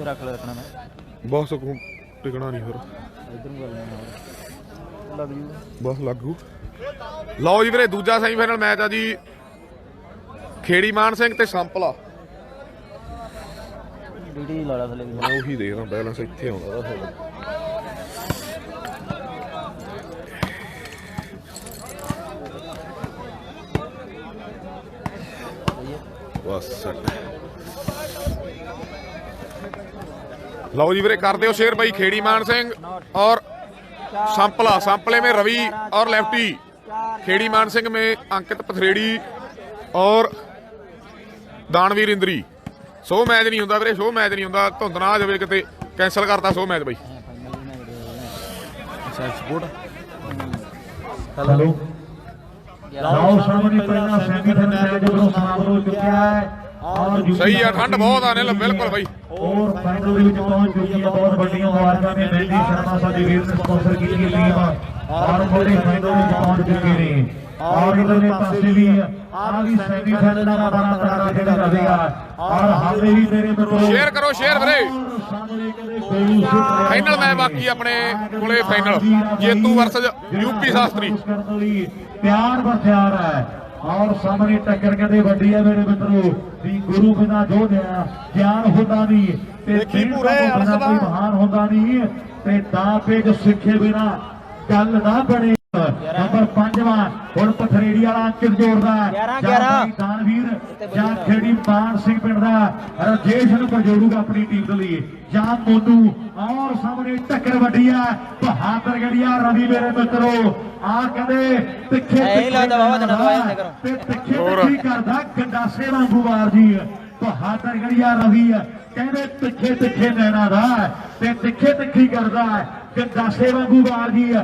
रख ले रखना मैं बस टिकना नहीं फिर लग जू बस लागू। लो जी वीरे दूजा सैमीफाइनल मैच आ जी खेड़ी मान सिंह ते संपला वीडियो ला ला थले मैं ਉਹੀ ਦੇਖਦਾ ਬੈਲੈਂਸ ਇੱਥੇ ਆਉਂਦਾ ਦਾ बस लो जी वीरे कर दो शेयर भाई खेड़ी मान सिंह और संपला। संपले में रवि और लेफ्टी, खेड़ी मान सिंह में अंकित पथरेड़ी और दानवीर इंद्री। शो मैच नहीं होंदा वीरे, शो मैच नहीं होंदा, धुंध ना आ जाए किते कैंसल करता शो मैच भाई। हेलो सही है, ठंड बहुत आने लग बिल्कुल भाई। और फाइनल में पहुंच चुकी है, बहुत बड़ी मुबारक ने मेहदी शर्मा साडी वीर ने स्पॉन्सर की टीम और बड़े फाइनल में पहुंच चुके हैं। और इधर पासे भी आगे सेमीफाइनल का बड़ा तगड़ा खेल रहेगा और हाले ही मेरे मित्रों शेयर करो शेयर वीरे। फाइनल मैच बाकी अपने कोले फाइनल जेतू वर्सेस यूपी शास्त्री प्यार बरत्यार है और सामने टक्कर कहते वड्डी है मेरे मित्रों भी गुरु बिना जो ज्ञान होता नहीं ते महान होता नहीं ते दा पेज सिखे बिना गल ना बने। नंबर 5वां हुण पथरेड़ी वाला अंकित जोड़दा दानवीर जां खेड़ी मान सिंह पिंड दा राजेश नूं जोड़ूगा अपनी टीम दे लिए जां मोनू और सामने टक्कर वड्डी है बहादुर गड़िया रवि मेरे मित्रों आ कहंदे तिखे तिखे करदा गंडासे वांगू वार जी बहादुर गड़िया रवि कहंदे तिखे तिखे नैना दा ते तिखे तिखी करदा गंडासे वांगू वार जी आ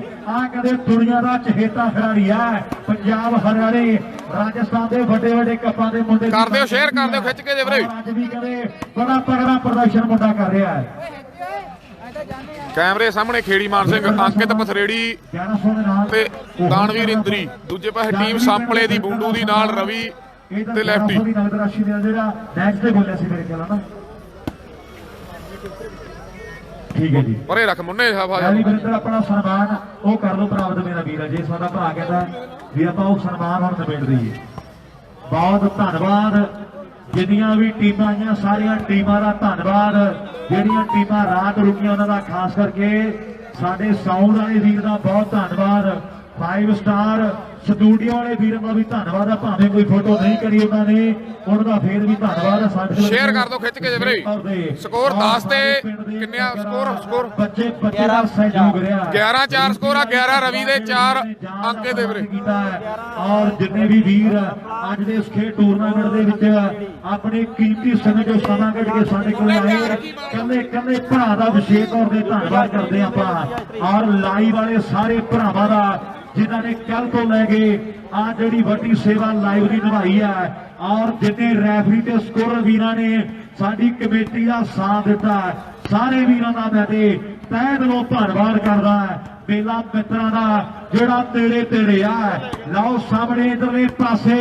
कहंदे दुनिया दा चहेता खिलाड़ी है पंजाब हरियाणे राजस्थान दे बड़े बड़े कपां दे मुंडे कर दिओ शेयर कर दिओ खिच के जे वीरे। अज भी कहंदे बड़ा तगड़ा प्रदर्शन मुंडा कर रहा है। कैमरे सामने खेड़ी मान सिंह अंकित पथरेड़ी ते दानवीर इंद्री, दूजे पासे टीम संपले दी बूंडू दी नाल रवि ते लेफ्टी। ठीक है जी परे रख मुन्ने अपना सन्मान वो कर लो प्राप्त मेरा वीर जे साडा भरा कहता भी आपां वो सन्मान हुण निबेड़ दईए। बहुत धन्नवाद जिन्नियां भी टीमां आईयां सारियां टीमां दा धन्नवाद। जिहड़ियां टीमां रात रुकियां उन्हां दा खास करके साडे साउंड वाले वीर दा बहुत धन्नवाद। 5 स्टार स्टूडियो वाले वीर का भी धन्नवाद है, भावें कोई फोटो नहीं करी उन्होंने उनका फिर भी धन्नवाद है। शेयर कर दो खिच के जे वीरे। स्कोर 10 ते किन्ने स्कोर स्कोर 11-4 स्कोर आ 11 रवि दे 4 अंके दे वीरे। और जिन्ने भी वीर अज दे इस खेल टूरनामेंट दे विच अपने कीमती समय जो समा कढ के साडे कोल आए कल्ले भरा दा विशेष तौर ते धन्नवाद करदे आपां और लाइव वाले सारे भरावां दा जिन्होंने कल तो लैके आ जी वड्डी सेवा लाइव की निभाई है और जिन्हें रैफरी ते स्कोर वीरां ने साडी कमेटी का साथ दिता है सारे वीरां दा मैं तह दिलों धन्नवाद करदा है। मेला मित्रां दा जिहड़ा तेरे तेरे आ लाओ सामने इधरले पासे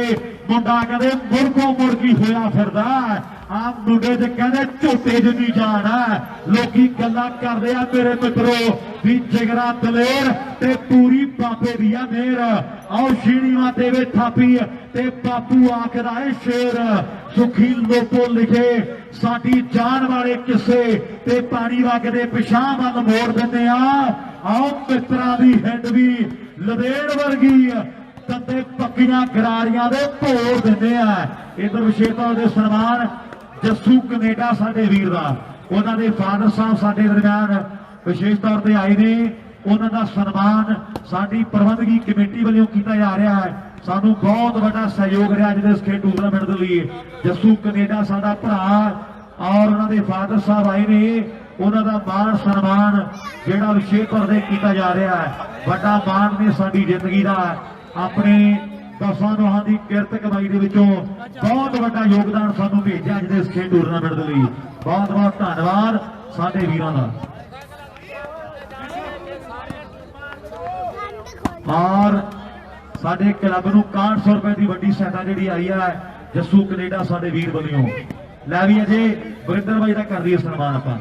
मुंडा कहदे मुड़को मुड़की होया फिरदा आप मुंडे च कहदे झोटे जिन्नी जान है लोकी गल्लां करदे आ मेरे मित्रों भी जिगरा दलेर ते पूरी बाबे दी आ मेहर आओ शीणीवा देवे थापी ते बापू आखदा है शेर सुखी लोपो लिखे साडी जान वाले किस्से ते पानी वगदे पिछां वल मोड़ दिंदे आ। आओ मित्रां दी हिंड भी लदेड़ वर्गी दंदे पक्कियां गरारियां दे भोर दिंदे आ। इधर विशेष तौर ते सन्मान जस्सू कनेडा साडे वीर दा उन्हां दे फादर साहब साडे दरम्यान विशेष तौर ते आए ने उन्हां दा सन्मान साडी प्रबंधकी कमेटी वालों किया जा रहा है। सानू बहुत बड़ा सहयोग रहा अज दे इस खेल टूरनामेंट दे लई। जस्सू कनेडा साडा भरा और उन्हां दे फादर साहब आए ने उन्हां दा मान सन्मान जिहड़ा विशेष तौर ते किया जा रहा है। बड़ा मान ने साडी जिंदगी दा अपने 10 नोहां की किरत कमाई दे विचों बहुत बड़ा योगदान सानू भेजिया अज दे इस खेल टूरनामेंट दे लई। बहुत बहुत धन्नवाद साडे वीरां दा। और साडे क्लब नूं 6100 रुपए की वड्डी सहायता जिहड़ी आई है जस्सू कनेडा साडे वीर बलियों ਲੈ ਵੀ ਅਜੇ ਵਰਿੰਦਰ ਬਾਈ ਦਾ ਕਰ ਦਈਏ ਸਨਮਾਨ ਆਪਾਂ।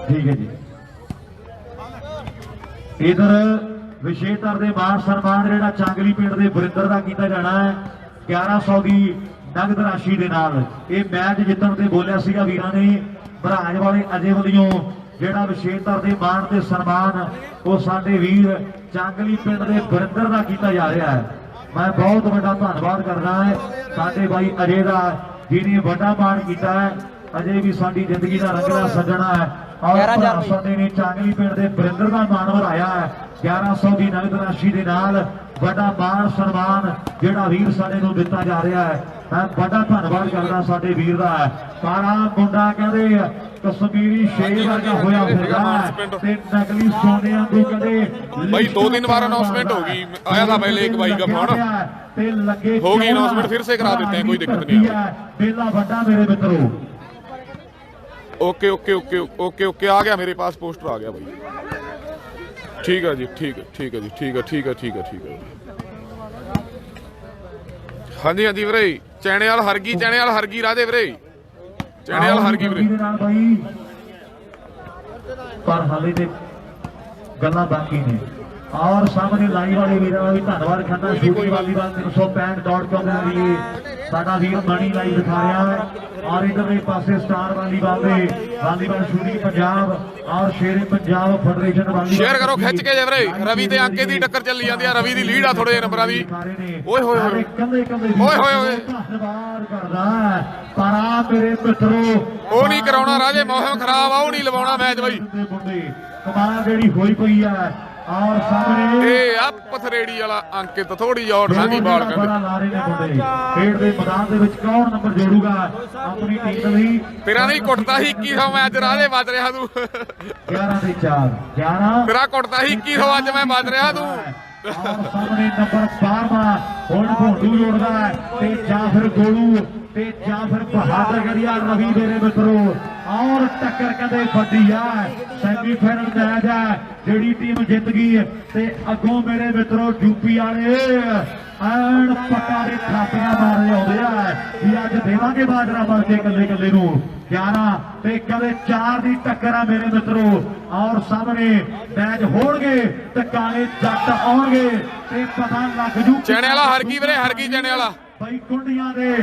ਠੀਕ ਹੈ ਜੀ। ਇਧਰ ਵਿਸ਼ੇਸ਼ਤਰ ਦੇ ਮਾਨ ਸਨਮਾਨ ਜਿਹੜਾ ਚਾਂਗਲੀ ਪਿੰਡ ਦੇ ਵਰਿੰਦਰ ਦਾ ਕੀਤਾ ਜਾਣਾ ਹੈ 1100 ਦੀ ਨਗਦ ਰਾਸ਼ੀ ਦੇ ਨਾਲ। ਇਹ ਮੈਚ ਜਿੱਤਣ ਤੇ ਬੋਲਿਆ ਸੀਗਾ ਵੀਰਾਂ ਨੇ ਬਰਾਜ ਵਾਲੇ ਅਜੇ ਵੱਲੋਂ ਜਿਹੜਾ ਵਿਸ਼ੇਸ਼ਤਰ ਦੇ ਮਾਨ ਤੇ ਸਨਮਾਨ ਉਹ ਸਾਡੇ ਵੀਰ ਚਾਂਗਲੀ ਪਿੰਡ ਦੇ ਵਰਿੰਦਰ ਦਾ ਕੀਤਾ ਜਾ ਰਿਹਾ ਹੈ। ਮੈਂ ਬਹੁਤ ਵੱਡਾ ਧੰਨਵਾਦ ਕਰਦਾ ਹਾਂ ਸਾਡੇ ਬਾਈ ਅਜੇ ਦਾ ਜਿਹਨੇ ਵੱਡਾ ਮਾਣ ਕੀਤਾ ਹੈ। ਅਜੇ ਵੀ ਸਾਡੀ ਜ਼ਿੰਦਗੀ ਦਾ ਰੰਗਲਾ ਸੱਜਣਾ ਹੈ ਔਰ ਸਾਡੇ ਨੇ ਚਾਂਗਲੀ ਪਿੰਡ ਦੇ ਵਰਿੰਦਰ ਦਾ ਮਾਣ ਵਧਾਇਆ ਹੈ 1100 ਦੀ ਨਗਦ ਰਾਸ਼ੀ ਦੇ ਨਾਲ। ਵੱਡਾ ਮਾਣ ਸਨਮਾਨ ਜਿਹੜਾ ਵੀਰ ਸਾਡੇ ਨੂੰ ਦਿੱਤਾ ਜਾ ਰਿਹਾ ਹੈ। ਮੈਂ ਵੱਡਾ ਧੰਨਵਾਦ ਕਰਦਾ ਸਾਡੇ ਵੀਰ ਦਾ। ਕਾਲਾ ਮੁੰਡਾ ਕਹਿੰਦੇ ਕਸ਼ਮੀਰੀ ਸ਼ੇਰ ਵਰਗਾ ਹੋਇਆ ਫਿਰਦਾ ਤੇ ਨਕਲੀ ਸੋਨਿਆਂ ਨੂੰ ਕਹਿੰਦੇ भाई 2-3 बार अनाउंसमेंट होगी, आया था पहले एक भाई का फोन, ਤੇ ਲੱਗੇ होगी अनाउंसमेंट, फिर से करा देते हैं, कोई दिक्कत नहीं है। बेला ਵੱਡਾ ਮੇਰੇ ਮਿੱਤਰੋ। Okay okay okay okay okay आ गया मेरे पास, पोस्टर आ गया भाई। ठीक है जी, ठीक है, ठीक है जी, ठीक है, ठीक है, ठीक है, ठीक है। हाँ जी, हाँ जी ਵੀਰੇ, ਚੈਣੇ ਵਾਲ ਹਰਗੀ, ਚੈਣੇ ਵਾਲ ਹਰਗੀ ਰਾਜੇ ਵੀਰੇ, ਚੈਣੇ ਵਾਲ ਹਰਗੀ ਵੀਰੇ। ਪਰ ਹਾਲੇ ਤੇ ਗੱਲਾਂ ਬਾਕੀ ਨੇ। ਔਰ ਸਾਹਮਣੇ ਲਾਈਵ ਵਾਲੇ ਵੀਰਾਂ ਦਾ ਵੀ ਧੰਨਵਾਦ ਕਰਦਾ। ਸ਼ੂਟਿੰਗ ਵਾਲੀਬਾਲ 365.com ਦੇ ਲਈ ਸਾਡਾ ਵੀਰ ਮਣੀ ਲਾਈਵ ਦਿਖਾ ਰਿਹਾ ਹੈ। ਔਰ ਇਧਰਲੇ ਪਾਸੇ ਸਟਾਰ ਵਾਲੀਬਾਲ ਦੇ ਵਾਲੀਬਾਲ ਸ਼ੂਟਿੰਗ ਪੰਜਾਬ ਔਰ ਸ਼ੇਰੇ ਪੰਜਾਬ ਫੈਡਰੇਸ਼ਨ ਵਾਲੀਬਾਲ ਸ਼ੇਅਰ ਕਰੋ ਖਿੱਚ ਕੇ ਜੇ ਵੀਰੇ। ਰਵੀ ਤੇ ਅੰਕੇ ਦੀ ਟੱਕਰ ਚੱਲੀ ਜਾਂਦੀ ਆ, ਰਵੀ ਦੀ ਲੀਡ ਆ ਥੋੜੇ ਨੰਬਰਾਂ ਦੀ। ਓਏ ਹੋਏ ਹੋਏ ਕੰਦੇ ਓਏ ਹੋਏ ਹੋਏ ਧੰਨਵਾਦ ਕਰਦਾ ਪਰ ਆ ਮੇਰੇ ਮਿੱਤਰੋ ਉਹ ਨਹੀਂ ਕਰਾਉਣਾ ਰਾਜੇ, ਮੌਸਮ ਖਰਾਬ ਆ, ਉਹ ਨਹੀਂ ਲਵਾਉਣਾ ਮੈਚ ਬਾਈ। ਕਮਾਲ ਜਿਹੜੀ ਹੋਈ ਪਈ ਹੈ। ਔਰ ਸਾਹਮਣੇ ਇਹ ਆ ਪਥਰੇੜੀ ਵਾਲਾ ਅੰਕਿਤ ਥੋੜੀ ਜੋੜ ਸਾਂਝੀ ਬਾਲ ਬੜਾ ਕਹਿੰਦੇ। ਲਾ ਰਹੇ ਨੇ ਮੁੰਡੇ। ਖੇਡ ਦੇ ਮੈਦਾਨ ਦੇ ਵਿੱਚ ਕੌਣ ਨੰਬਰ ਜੋੜੂਗਾ ਆਪਣੀ ਟੀਮ ਲਈ। ਤੇਰਾ ਨਹੀਂ ਕੁੱਟਦਾ ਸੀ 2100 ਮੈਚ ਰਾਜੇ ਵੱਜ ਰਿਹਾ ਤੂੰ। 11 ਦੇ 4 11 ਤੇਰਾ ਕੁੱਟਦਾ ਸੀ 2100 ਅੱਜ ਮੈਂ ਵੱਜ ਰਿਹਾ ਤੂੰ। ਔਰ ਸਾਹਮਣੇ ਨੰਬਰ 12ਵਾਂ ਹੁਣ ਭੋਂਡੂ ਜੋੜਦਾ ਹੈ ਤੇ ਜਾਂ ਫਿਰ ਗੋਲੂ ਤੇ ਜਾਂ ਫਿਰ ਬਹਾਦਰ ਗੜੀਆ ਰਵੀ ਮੇਰੇ ਮਿੱਤਰੋ। ਔਰ ਟੱਕਰ ਕਹਿੰਦੇ ਵੱਡੀ ਆ। ਸੈਮੀਫਾਈਨਲ ਮੈਚ ਹੈ ਜਿਹੜੀ ਟੀਮ ਜਿੱਤ ਗਈ ਤੇ ਅੱਗੋਂ ਮੇਰੇ ਮਿੱਤਰੋ ਯੂਪੀ ਵਾਲੇ ਐਨ ਪੱਕਾ ਦੇ ਥਾਪੀਆਂ ਮਾਰਦੇ ਆਉਂਦੇ ਆ ਵੀ ਅੱਜ ਦੇਵਾਂਗੇ ਬਾਜਰਾ ਮਾਰ ਕੇ ਕੱਲੇ ਕੱਲੇ ਨੂੰ। 11 ਤੇ ਕਦੇ 4 ਦੀ ਟੱਕਰ ਆ ਮੇਰੇ ਮਿੱਤਰੋ। ਔਰ ਸਾਹਮਣੇ ਮੈਚ ਹੋਣਗੇ ਤੇ ਕਾਲੇ ਜੱਟ ਆਉਣਗੇ ਤੇ ਪਤਾ ਲੱਗ ਜੂ ਚੈਣੇ ਵਾਲਾ ਹਰਗੀ ਵੀਰੇ, ਹਰਗੀ ਚੈਣੇ ਵਾਲਾ ਭਾਈ ਕੁੰਡੀਆਂ ਦੇ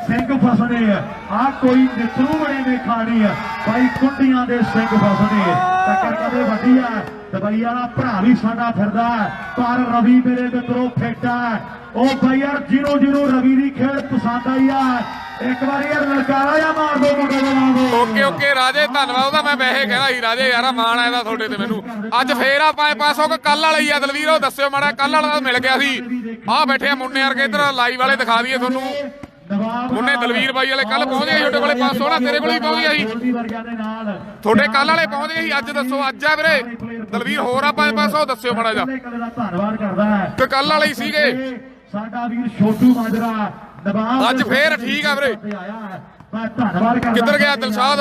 ਸਿੰਘ ਫਸਣੇ ਆ ਕੋਈ ਨਿਤਰੂ ਬੜੇ ਨੇ ਖਾਣੀ ਆ ਭਾਈ ਕੁੰਡੀਆਂ ਦੇ ਸਿੰਘ ਫਸਣੇ। ਟੱਕਰ ਕਦੇ ਵੱਡੀ ਆ। ਦਵਾਈ ਵਾਲਾ ਭਰਾ ਵੀ ਸਾਡਾ ਫਿਰਦਾ ਪਰ ਰਵੀ ਮੇਰੇ ਮਿੱਤਰੋ ਫੇਟਾ ਉਹ ਭਾਈ ਯਾਰ ਜਿਹਨੂੰ ਰਵੀ ਦੀ ਖੇਡ ਪਸੰਦ ਆਈ ਆ ਇੱਕ ਵਾਰੀ ਯਾਰ ਲਲਕਾਰਾ ਜਾਂ ਮਾਰ ਦੋ ਮੁੰਡੇ ਦੇ ਨਾਲ। ਓਕੇ ਓਕੇ ਰਾਜੇ ਧੰਨਵਾਦ ਉਹਦਾ। ਮੈਂ ਵੈਸੇ ਕਹਿੰਦਾ ਸੀ ਰਾਜੇ ਯਾਰ ਮਾਣ ਆਇਆ ਤੁਹਾਡੇ ਤੇ ਮੈਨੂੰ। ਅੱਜ ਫੇਰ ਆ 500 ਕੱਲ ਵਾਲਾ ਹੀ ਆ ਦਲਵੀਰ, ਉਹ ਦੱਸਿਓ ਮਾੜਾ। ਕੱਲ ਵਾਲਾ ਮਿਲ ਗਿਆ ਸੀ। ਆਹ ਬੈਠੇ ਆ ਮੁੰਨੇ ਵਰਗੇ, ਇੱਧਰ ਲਾਈਵ ਵਾਲੇ ਦਿਖਾ ਦਈਏ ਤੁਹਾਨੂੰ। ਮੁੰਨੇ ਦਲਵੀਰ ਬਾਈ ਵਾਲੇ ਕੱਲ ਪਹੁੰਚ ਗਏ ਤੁਹਾਡੇ ਕੋਲੇ 500 ਨਾ, ਤੇਰੇ ਕੋਲ ਵੀ ਪਹੁੰਚ ਗਿਆ ਸੀ। ਤੁਹਾਡੇ ਕੱਲ ਵਾਲੇ ਪਹੁੰਚ ਗਏ ਸੀ, ਅੱਜ ਦੱਸੋ ਅੱਜ ਆ ਵੀਰੇ ਦਲਵੀਰ ਹੋਰ ਆ 500 ਦੱਸਿਓ ਮਾੜਾ ਜਾ। ਧੰਨਵਾਦ ਕਰਦਾ ਤੇ ਕੱਲ ਵਾਲੇ ਹੀ ਸੀਗੇ ਸਾਡਾ ਵੀਰ ਛੋਟੂ ਮਾਜਰਾ ਨਵਾਬ। ਅੱਜ ਫੇਰ ਠੀਕ ਆ ਵੀਰੇ। ਮੈਂ ਧੰਨਵਾਦ ਕਰਦਾ। ਕਿੱਧਰ ਗਿਆ ਦਿਲਸ਼ਾਦ?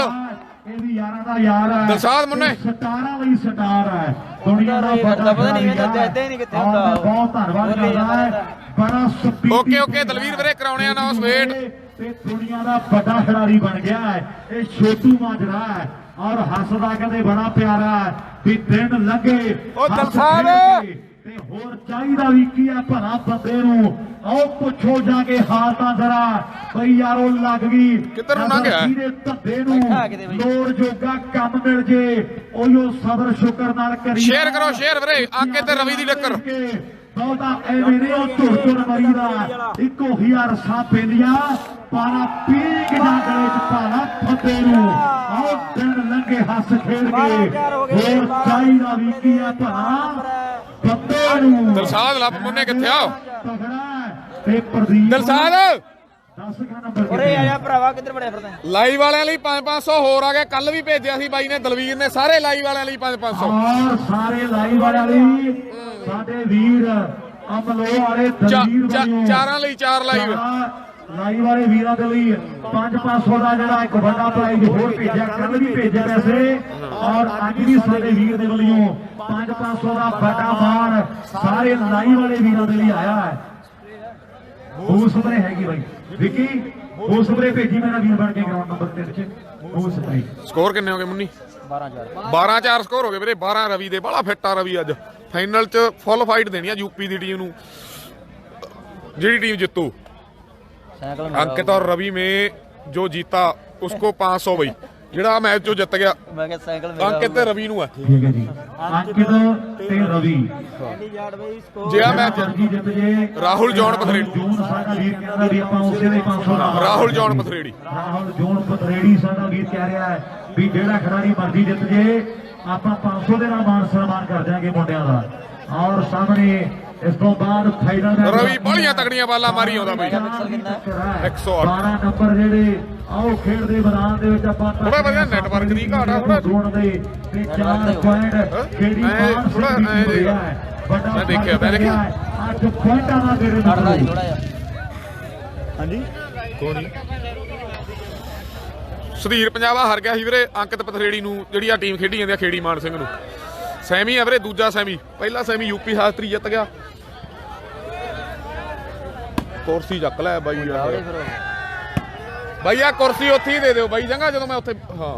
ਇਹ ਵੀ ਯਾਰਾਂ ਦਾ ਯਾਰ ਹੈ ਦਿਲਸ਼ਾਦ ਮੁੰਨੇ ਸਟਾਰਾਂ ਲਈ ਸਟਾਰ ਹੈ ਦੁਨੀਆ ਦਾ ਵੱਡਾ ਪਤਾ ਨਹੀਂ ਨਹੀਂ ਕਿੱਥੇ ਹੁੰਦਾ। ਬਹੁਤ ਧੰਨਵਾਦ ਕਰਦਾ ਹੈ ਬੜਾ ਸਪੀਡ। ਓਕੇ ਓਕੇ ਦਲਵੀਰ ਵੀਰੇ ਕਰਾਉਣੇ ਆ ਨਾ ਵੇਟ ਤੇ ਦੁਨੀਆ ਦਾ ਵੱਡਾ ਖਿਡਾਰੀ ਬਣ ਗਿਆ ਹੈ ਇਹ ਛੋਟੂ ਮਾਜਰਾ ਹੈ। ਔਰ ਹੱਸਦਾ ਕਹਿੰਦੇ ਬੜਾ ਪਿਆਰਾ ਹੈ ਵੀ ਦਿਨ ਲੰਘੇ ਉਹ ਦਿਲਸ਼ਾਦ ਤੇ ਹੋਰ ਚਾਹੀਦਾ ਵੀ ਕੀ ਆ ਭਲਾ ਬੰਦੇ ਨੂੰ। ਆਓ ਪੁੱਛੋ ਜਾ ਕੇ ਹਾਲਤਾਂ ਜ਼ਰਾ ਬਈ ਯਾਰੋ ਲੱਗ ਗਈ ਕਿੱਧਰ ਨੂੰ ਲੰਘ ਗਿਆ ਇਹਦੇ ਧੱਦੇ ਨੂੰ ਲੋੜ ਜੋਗਾ ਕੰਮ ਮਿਲ ਜੇ ਉਹੀਓ ਸਬਰ ਸ਼ੁਕਰ ਨਾਲ ਕਰੀ। ਸ਼ੇਅਰ ਕਰੋ ਸ਼ੇਅਰ ਵੀਰੇ ਅੰਕੇ ਤੇ ਰਵੀ ਦੀ ਟੱਕਰ। ਬਹੁਤਾ ਐਵੇਂ ਨਹੀਂ ਉਹ ਝੁਰ ਮਰੀਦਾ ਇੱਕੋ ਹੀ ਰਸਾ ਪੈਂਦੀਆਂ ਪਾਣਾ ਪੀਂਗ ਨਾ ਗਲੇ ਚ ਪਾਣਾ ਫੱਤੇ ਨੂੰ। ਆਓ ਦਿਨ ਲੰਘੇ ਹੱਸ ਖੇਡ ਕੇ ਹੋਰ ਚਾਹੀਦਾ ਵੀ ਕੀ ਆ ਭਲਾ ਬੰਦੇ ਨੂੰ। ਦਿਲਸ਼ਾਦ ਲੱਭ ਮੁੰਨੇ ਕਿੱਥੇ ਆ? ਤੇ ਪ੍ਰਦੀਪ ਦਿਲਸ਼ਾਦ 10 ਨੰਬਰ ਉਰੇ ਆ ਜਾ ਭਰਾਵਾ, ਕਿੱਧਰ ਬੜਿਆ ਫਿਰਦਾ? ਲਾਈਵ ਵਾਲਿਆਂ ਲਈ 500 ਹੋਰ ਆ ਗਏ। ਕੱਲ ਵੀ ਭੇਜਿਆ ਸੀ ਬਾਈ ਨੇ ਦਲਵੀਰ ਨੇ, ਸਾਰੇ ਲਾਈਵ ਵਾਲਿਆਂ ਲਈ 500। ਔਰ ਸਾਰੇ ਲਾਈਵ ਵਾਲਿਆਂ ਲਈ ਸਾਡੇ ਵੀਰ ਅਮਲੋ ਵਾਲੇ ਦਲਵੀਰ ਵੱਲੋਂ ਚਾਰਾਂ ਲਈ 4 ਲਾਈਵ ਲਾਈਵ ਵਾਲੇ ਵੀਰਾਂ ਦੇ ਲਈ 500 ਦਾ ਜਿਹੜਾ ਇੱਕ ਵੱਡਾ ਪ੍ਰਾਈਜ਼ ਹੋਰ ਭੇਜਿਆ। ਕੱਲ ਵੀ ਭੇਜਿਆ ਵੈਸੇ ਔਰ ਅੱਜ ਵੀ ਸਾਡੇ ਵੀਰ ਦੇ ਵੱਲੋਂ 500 ਦਾ ਵੱਡਾ ਮਾਣ ਸਾਰੇ ਲਾਈਵ ਵਾਲੇ ਵੀਰਾਂ ਦੇ ਲਈ ਆਇਆ ਹੈ। ਬੂਲ ਸਪਰੇ ਹੈਗੀ ਬਾਈ ਵਿੱਕੀ ਬੂਲ ਸਪਰੇ ਭੇਜੀ ਮੇਰਾ ਵੀਰ ਬਣ ਕੇ ਗਰਾਊਂਡ ਨੰਬਰ 3 'ਚ ਬੂਲ ਸਪਰੇ। ਸਕੋਰ ਕਿੰਨੇ ਹੋ ਗਏ ਮੁੰਨੀ? 12-4 ਸਕੋਰ ਹੋ ਗਏ ਵੀਰੇ। 12 ਰਵੀ ਦੇ, ਬੜਾ ਫਿੱਟ ਆ ਰਵੀ ਅੱਜ। ਫਾਈਨਲ 'ਚ ਫੁੱਲ ਫਾਈਟ ਦੇਣੀ ਆ ਯੂਪੀ ਦੀ ਟੀਮ ਨੂੰ, ਜਿਹੜੀ ਟੀਮ ਜਿੱਤੂ। अंकित और रवि में जो जीता उसको 500 बई, ਜਿਹੜਾ ਮੈਚ ਜੋ ਜਿੱਤ ਗਿਆ ਮੈਂ ਕਿਹਾ ਸਾਈਕਲ ਮੇਰਾ ਅੰਕਿਤ ਤੇ ਰਵੀ ਨੂੰ ਆ। ਠੀਕ ਹੈ ਜੀ, ਅੰਕਿਤ ਤੇ ਰਵੀ ਜੇ ਆ ਮੈਚ ਜਿੱਤ ਜੇ ਰਾਹੁਲ ਜੌਨ ਪਥਰੇੜੀ, ਜੂਨ ਸਾਡਾ ਵੀਰ ਕਹਿੰਦਾ ਵੀ ਆਪਾਂ ਉਸੇ ਦੇ 500 ਦਾ ਰਾਹੁਲ ਜੌਨ ਪਥਰੇੜੀ, ਰਾਹੁਲ ਜੌਨ ਪਥਰੇੜੀ ਸਾਡਾ ਵੀਰ ਕਹਿ ਰਿਹਾ ਹੈ ਵੀ ਜਿਹੜਾ ਖਿਡਾਰੀ ਮਰਜ਼ੀ ਜਿੱਤ ਜੇ ਆਪਾਂ 500 ਦੇ ਨਾਲ ਮਾਨ ਸਨਮਾਨ ਕਰ ਦਿਆਂਗੇ ਮੁੰਡਿਆਂ ਦਾ। ਔਰ ਸਾਹਮਣੇ ਇਸ ਤੋਂ ਬਾਅਦ ਫਾਈਨਲ ਮੈਚ ਰਵੀ ਬੜੀਆਂ ਤਕੜੀਆਂ ਬਾਲਾਂ ਮਾਰੀ ਆਉਂਦਾ ਬਈ। 108 12 ਨੰਬਰ ਜਿਹੜੇ ਆਓ ਖੇਡ ਦੇ ਮੈਦਾਨ ਦੇ ਵਿੱਚ ਆਪਾਂ ਥੋੜਾ ਵਧੀਆ ਨੈਟਵਰਕ ਦੀ ਘਾਟ ਆ ਥੋੜਾ ਦੇ ਤੇ 4 ਪੁਆਇੰਟ ਖੇਡੀ ਮਾਨ ਥੋੜਾ ਮੈਂ ਦੇਖਿਆ 8 ਪੁਆਇੰਟਾਂ ਦਾ ਮੇਰੇ ਥੋੜਾ ਜਿਹਾ ਹਾਂਜੀ ਕੋਣੀ ਸੁਧੀਰ ਪੰਜਾਬਾ ਹਾਰ ਗਿਆ ਸੀ ਵੀਰੇ ਅੰਕਿਤ ਪਥਰੇੜੀ ਨੂੰ, ਜਿਹੜੀ ਆ ਟੀਮ ਖੇਡੀ ਜਾਂਦੀ ਆ ਖੇੜੀ ਮਾਨ ਸਿੰਘ ਨੂੰ। ਸੈਮੀ ਆ ਵੀਰੇ, ਦੂਜਾ ਸੈਮੀ। ਪਹਿਲਾ ਸੈਮੀ ਯੂਪੀ ਸ਼ਾਸਤਰੀ ਜਿੱਤ ਗਿਆ। ਕੁਰਸੀ ਚੱਕ ਲੈ ਬਾਈ ਯਾਰ, ਬਾਈ ਆ ਕੁਰਸੀ ਉੱਥੇ ਹੀ ਦੇ ਦਿਓ ਬਾਈ ਜੰਗਾ ਜਦੋਂ ਮੈਂ ਉੱਥੇ। ਹਾਂ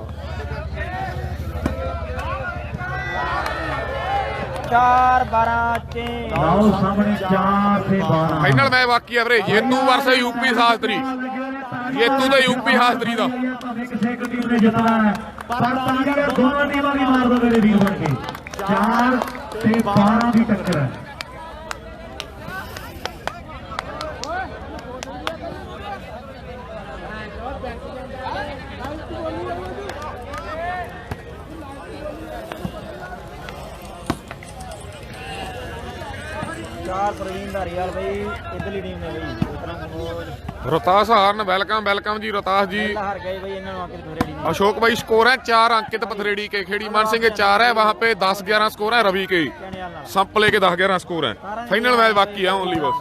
4-12 ਲਓ ਸਾਹਮਣੇ 4 ਤੇ 12 ਫਾਈਨਲ ਮੈਚ ਬਾਕੀ ਆ ਵੀਰੇ। ਜੇਤੂ ਵਰਸੇ ਯੂਪੀ ਸ਼ਾਸਤਰੀ, ਜੇਤੂ ਤੇ ਯੂਪੀ ਸ਼ਾਸਤਰੀ ਦਾ। ਕਿਸੇ ਇੱਕ ਟੀਮ ਨੇ ਜਿੱਤਣਾ ਹੈ ਪਰ ਤਾਲੀਆਂ ਦੋਨਾਂ ਟੀਮਾਂ ਦੀ ਮਾਰ ਦੋ ਮੇਰੇ ਵੀਰ ਬਣ ਕੇ। 4 ਤੇ 12 ਦੀ ਟੱਕਰ ਹੈ। ਪ੍ਰਵੀਨ ਧਾਰੀਵਾਲ ਬਈ ਇਧਰਲੀ ਟੀਮ ਨੇ ਬਈ रोहतास हारन, वेलकम वेलकम जी रोहतास जी। ਹਾਰ ਗਏ ਬਈ ਇਹਨਾਂ ਨੂੰ ਅੰਕਿਤ ਪਥਰੇੜੀ ਨੇ। अशोक भाई स्कोर है 4 अंकित पथरेड़ी के, खेड़ी मान सिंह के 4 है, वहाँ पे 10-11 स्कोर है रवि के, संपले के 10-11 स्कोर है। फाइनल मैच बाकी है ओनली बस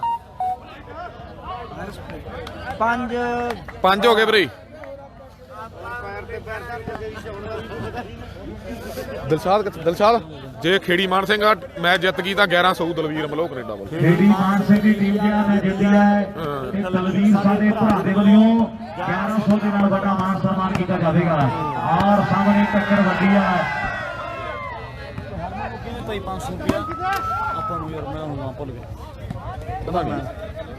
5 हो गए भाई। दिलशाद जे खेड़ी मान सिंह मैच जित गई तो 1100 दलवीर मलो कनेडा वाल। खेड़ी मान सिंह की टीम ਜਿਹੜਾ ਮੈਚ ਜਿੱਤੀ ਹੈ ਤੇ ਦਲਵੀਰ ਸਾਡੇ ਭਰਾ ਦੇ ਵੱਲੋਂ 1100 ਦੇ ਨਾਲ ਵੱਡਾ ਮਾਨ ਸਨਮਾਨ ਕੀਤਾ ਜਾਵੇਗਾ। ਔਰ ਸਾਹਮਣੇ ਟੱਕਰ ਵੱਡੀ ਹੈ। ਭਾਈ 500 ਰੁਪਿਆ ਆਪਾਂ ਨੂੰ ਯਾਰ ਮੈਂ ਹੁਣ ਭੁੱਲ ਗਿਆ ਪਤਾ ਨਹੀਂ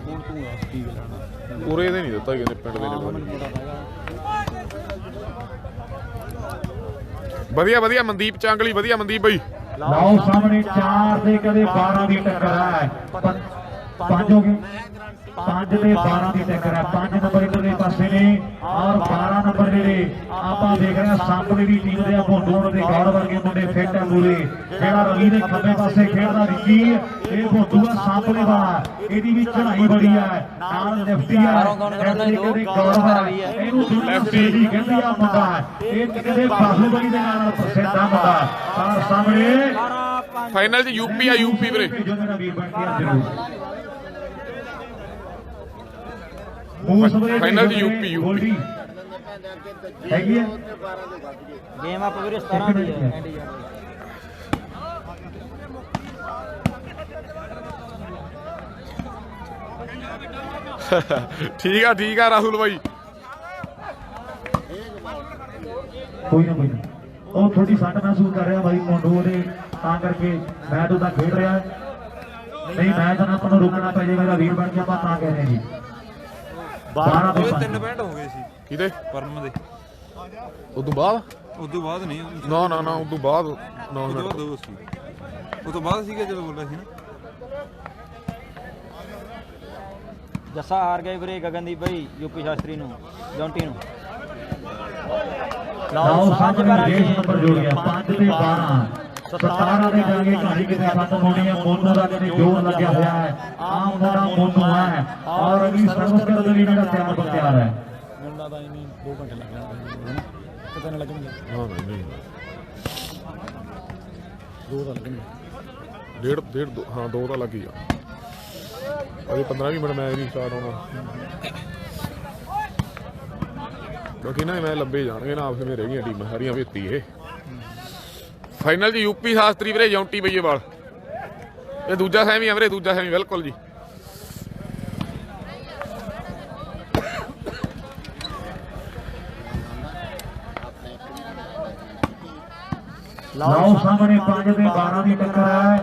ਹੁਣ ਤੂੰ ਆ ਕੀ ਲੈਣਾ ਪੂਰੇ ਦੇ ਨਹੀਂ ਦਿੱਤਾ ਕਹਿੰਦੇ ਪਿੰਡ ਦੇ ਨੇ। ਵਧੀਆ ਵਧੀਆ ਮਨਦੀਪ ਚਾਂਗਲੀ, ਵਧੀਆ ਮਨਦੀਪ ਬਈ। ਲਓ ਸਾਹਮਣੇ 4 ਤੇ ਕਦੇ 12 ਦੀ ਟੱਕਰ ਹੈ। 5 ਹੋ ਗਏ, 5 ਤੇ 12 ਦੀ ਟੱਕਰ ਹੈ। 5 ਨੰਬਰ ਇਧਰਲੇ ਪਾਸੇ ਨੇ ਔਰ 12 ਨੰਬਰ ਜਿਹੜੇ ਆਪਾਂ ਦੇਖ ਰਹੇ ਹਾਂ ਸਾਹਮਣੇ ਦੀ ਟੀਮ ਦੇ ਭੋਂਦੂ ਦੇ ਗੌਰ ਵਰਗੇ ਮੁੰਡੇ ਫਿੱਟ ਹੈ ਪੂਰੇ। ਜਿਹੜਾ ਰਵੀ ਦੇ ਖੱਬੇ ਪਾਸੇ ਖੇਡਦਾ ਵਿੱਕੀ, ਇਹ ਭੋਂਦੂ ਆ ਸਾਹਮਣੇ ਵਾਲਾ, ਇਹਦੀ ਵੀ ਚੜਾਈ ਬੜੀ ਹੈ, ਨਾਲ ਲਿਫਟੀ ਹੈ, ਕਦੇ ਗੌਰ ਹੈ, ਇਹਨੂੰ ਲੈਫਟੀ ਕਹਿੰਦੀ ਆ ਮੁੰਡਾ, ਇਹ ਕਦੇ ਬਾਹੂਬਲੀ ਦੇ ਨਾਲ ਪ੍ਰਸਿੱਧ ਆ ਮੁੰਡਾ। ਔਰ ਸਾਹਮਣੇ ਫਾਈਨਲ 'ਚ ਯੂਪੀ ਆ, ਯੂਪੀ ਵੀਰੇ। फाइनल जी यूपी यूपी ਹੈਗੀ ਹੈ ਗੇਮ ਆਪ ਵੀਰੇ 17 ਦੀ ਹੈ। ठीक है राहुल भाई। ਕੋਈ ਨਾ ਉਹ ਥੋੜੀ ਸੱਟ ਮਹਿਸੂਸ ਕਰ ਰਿਹਾ ਬਾਈ ਮੁੰਡੂ ਉਹਦੇ, ਤਾਂ ਕਰਕੇ ਮੈਚ ਉਹਦਾ ਖੇਡ ਰਿਹਾ। ਨਹੀਂ ਮੈਚ ਨਾ ਆਪਾਂ ਨੂੰ ਰੁਕਣਾ ਪੈ ਜੇ ਮੇਰਾ ਵੀਰ ਬਣ ਕੇ, ਆਪਾਂ ਤਾਂ ਕਹਿ ਰਹੇ ਜੀ 12 ਤੋਂ 3 ਪੁਆਇੰਟ ਹੋ ਗਏ ਸੀ ਕਿਹਦੇ ਪਰਮ ਦੇ। ਉਦੋਂ ਬਾਅਦ ਨਹੀਂ ਨਾ ਉਦੋਂ ਬਾਅਦ 9 ਮਿੰਟ ਦੋ ਸੀ, ਉਹ ਤੋਂ ਬਾਅਦ ਸੀਗਾ ਜਦੋਂ ਬੋਲਿਆ ਸੀ ਨਾ। ਜੱਸਾ ਹਾਰ ਗਏ ਵੀਰੇ ਗਗਨਦੀਪ ਬਈ ਯੂਪੀ ਸ਼ਾਸਤਰੀ ਨੂੰ, ਜੌਂਟੀ ਨੂੰ। ਲਓ ਸਾਹਮਣੇ 1.5 ਨੰਬਰ ਜੁੜ ਗਿਆ। 5 ਤੇ 12 17 ਦੇ ਜਾਗੇ ਕਹਾਣੀ ਕਿਤੇ ਖਤਮ ਹੋਣੀ ਹੈ। ਮੋਨੂ ਦਾ ਕਿਤੇ ਜੋਰ ਲੱਗਿਆ ਹੋਇਆ ਹੈ। ਆਮ ਦਾ ਮੋਨੂ ਹੈ ਔਰ ਅਗਲੀ ਸਰਵਿਸ ਕਰਨ ਦੇ ਲਈ ਜਿਹੜਾ ਤਿਆਰ ਹੈ। ਮੁੰਡਾ ਤਾਂ ਇਹਨੇ 2 ਘੰਟੇ ਲੱਗ ਜਾਣਗੇ, ਪਤਾ ਨਹੀਂ ਲੱਗਣਗੇ। ਹਾਂ ਨਹੀਂ 2 ਤਾਂ ਲੱਗਣਗੇ, ਡੇਢ ਹਾਂ 2 ਤਾਂ ਲੱਗ ਹੀ ਆ। ਅਜੇ 15-20 ਮਿੰਟ ਮੈਚ ਨਹੀਂ ਸਟਾਰਟ ਹੋਣਾ, ਕਿਉਂਕਿ ਨਾ ਮੈਂ ਲੰਬੇ ਜਾਣਗੇ ਨਾ, ਆਪਸ ਵਿੱਚ ਰਹਿ ਗਈਆਂ ਟੀਮਾਂ ਸਾਰੀਆਂ ਵੇਤੀ ਇਹ। ਫਾਈਨਲ 'ਚ ਯੂਪੀ ਸ਼ਾਸਤਰੀ ਵੀਰੇ ਜੌਂਟੀ ਬਈਏਵਾਲ। ਇਹ ਦੂਜਾ ਸੈਮੀ ਆ ਵੀਰੇ, ਦੂਜਾ ਸੈਮੀ ਬਿਲਕੁਲ ਜੀ। ਲਓ ਸਾਹਮਣੇ 5 ਤੇ 12 ਦੀ ਟੱਕਰ ਹੈ।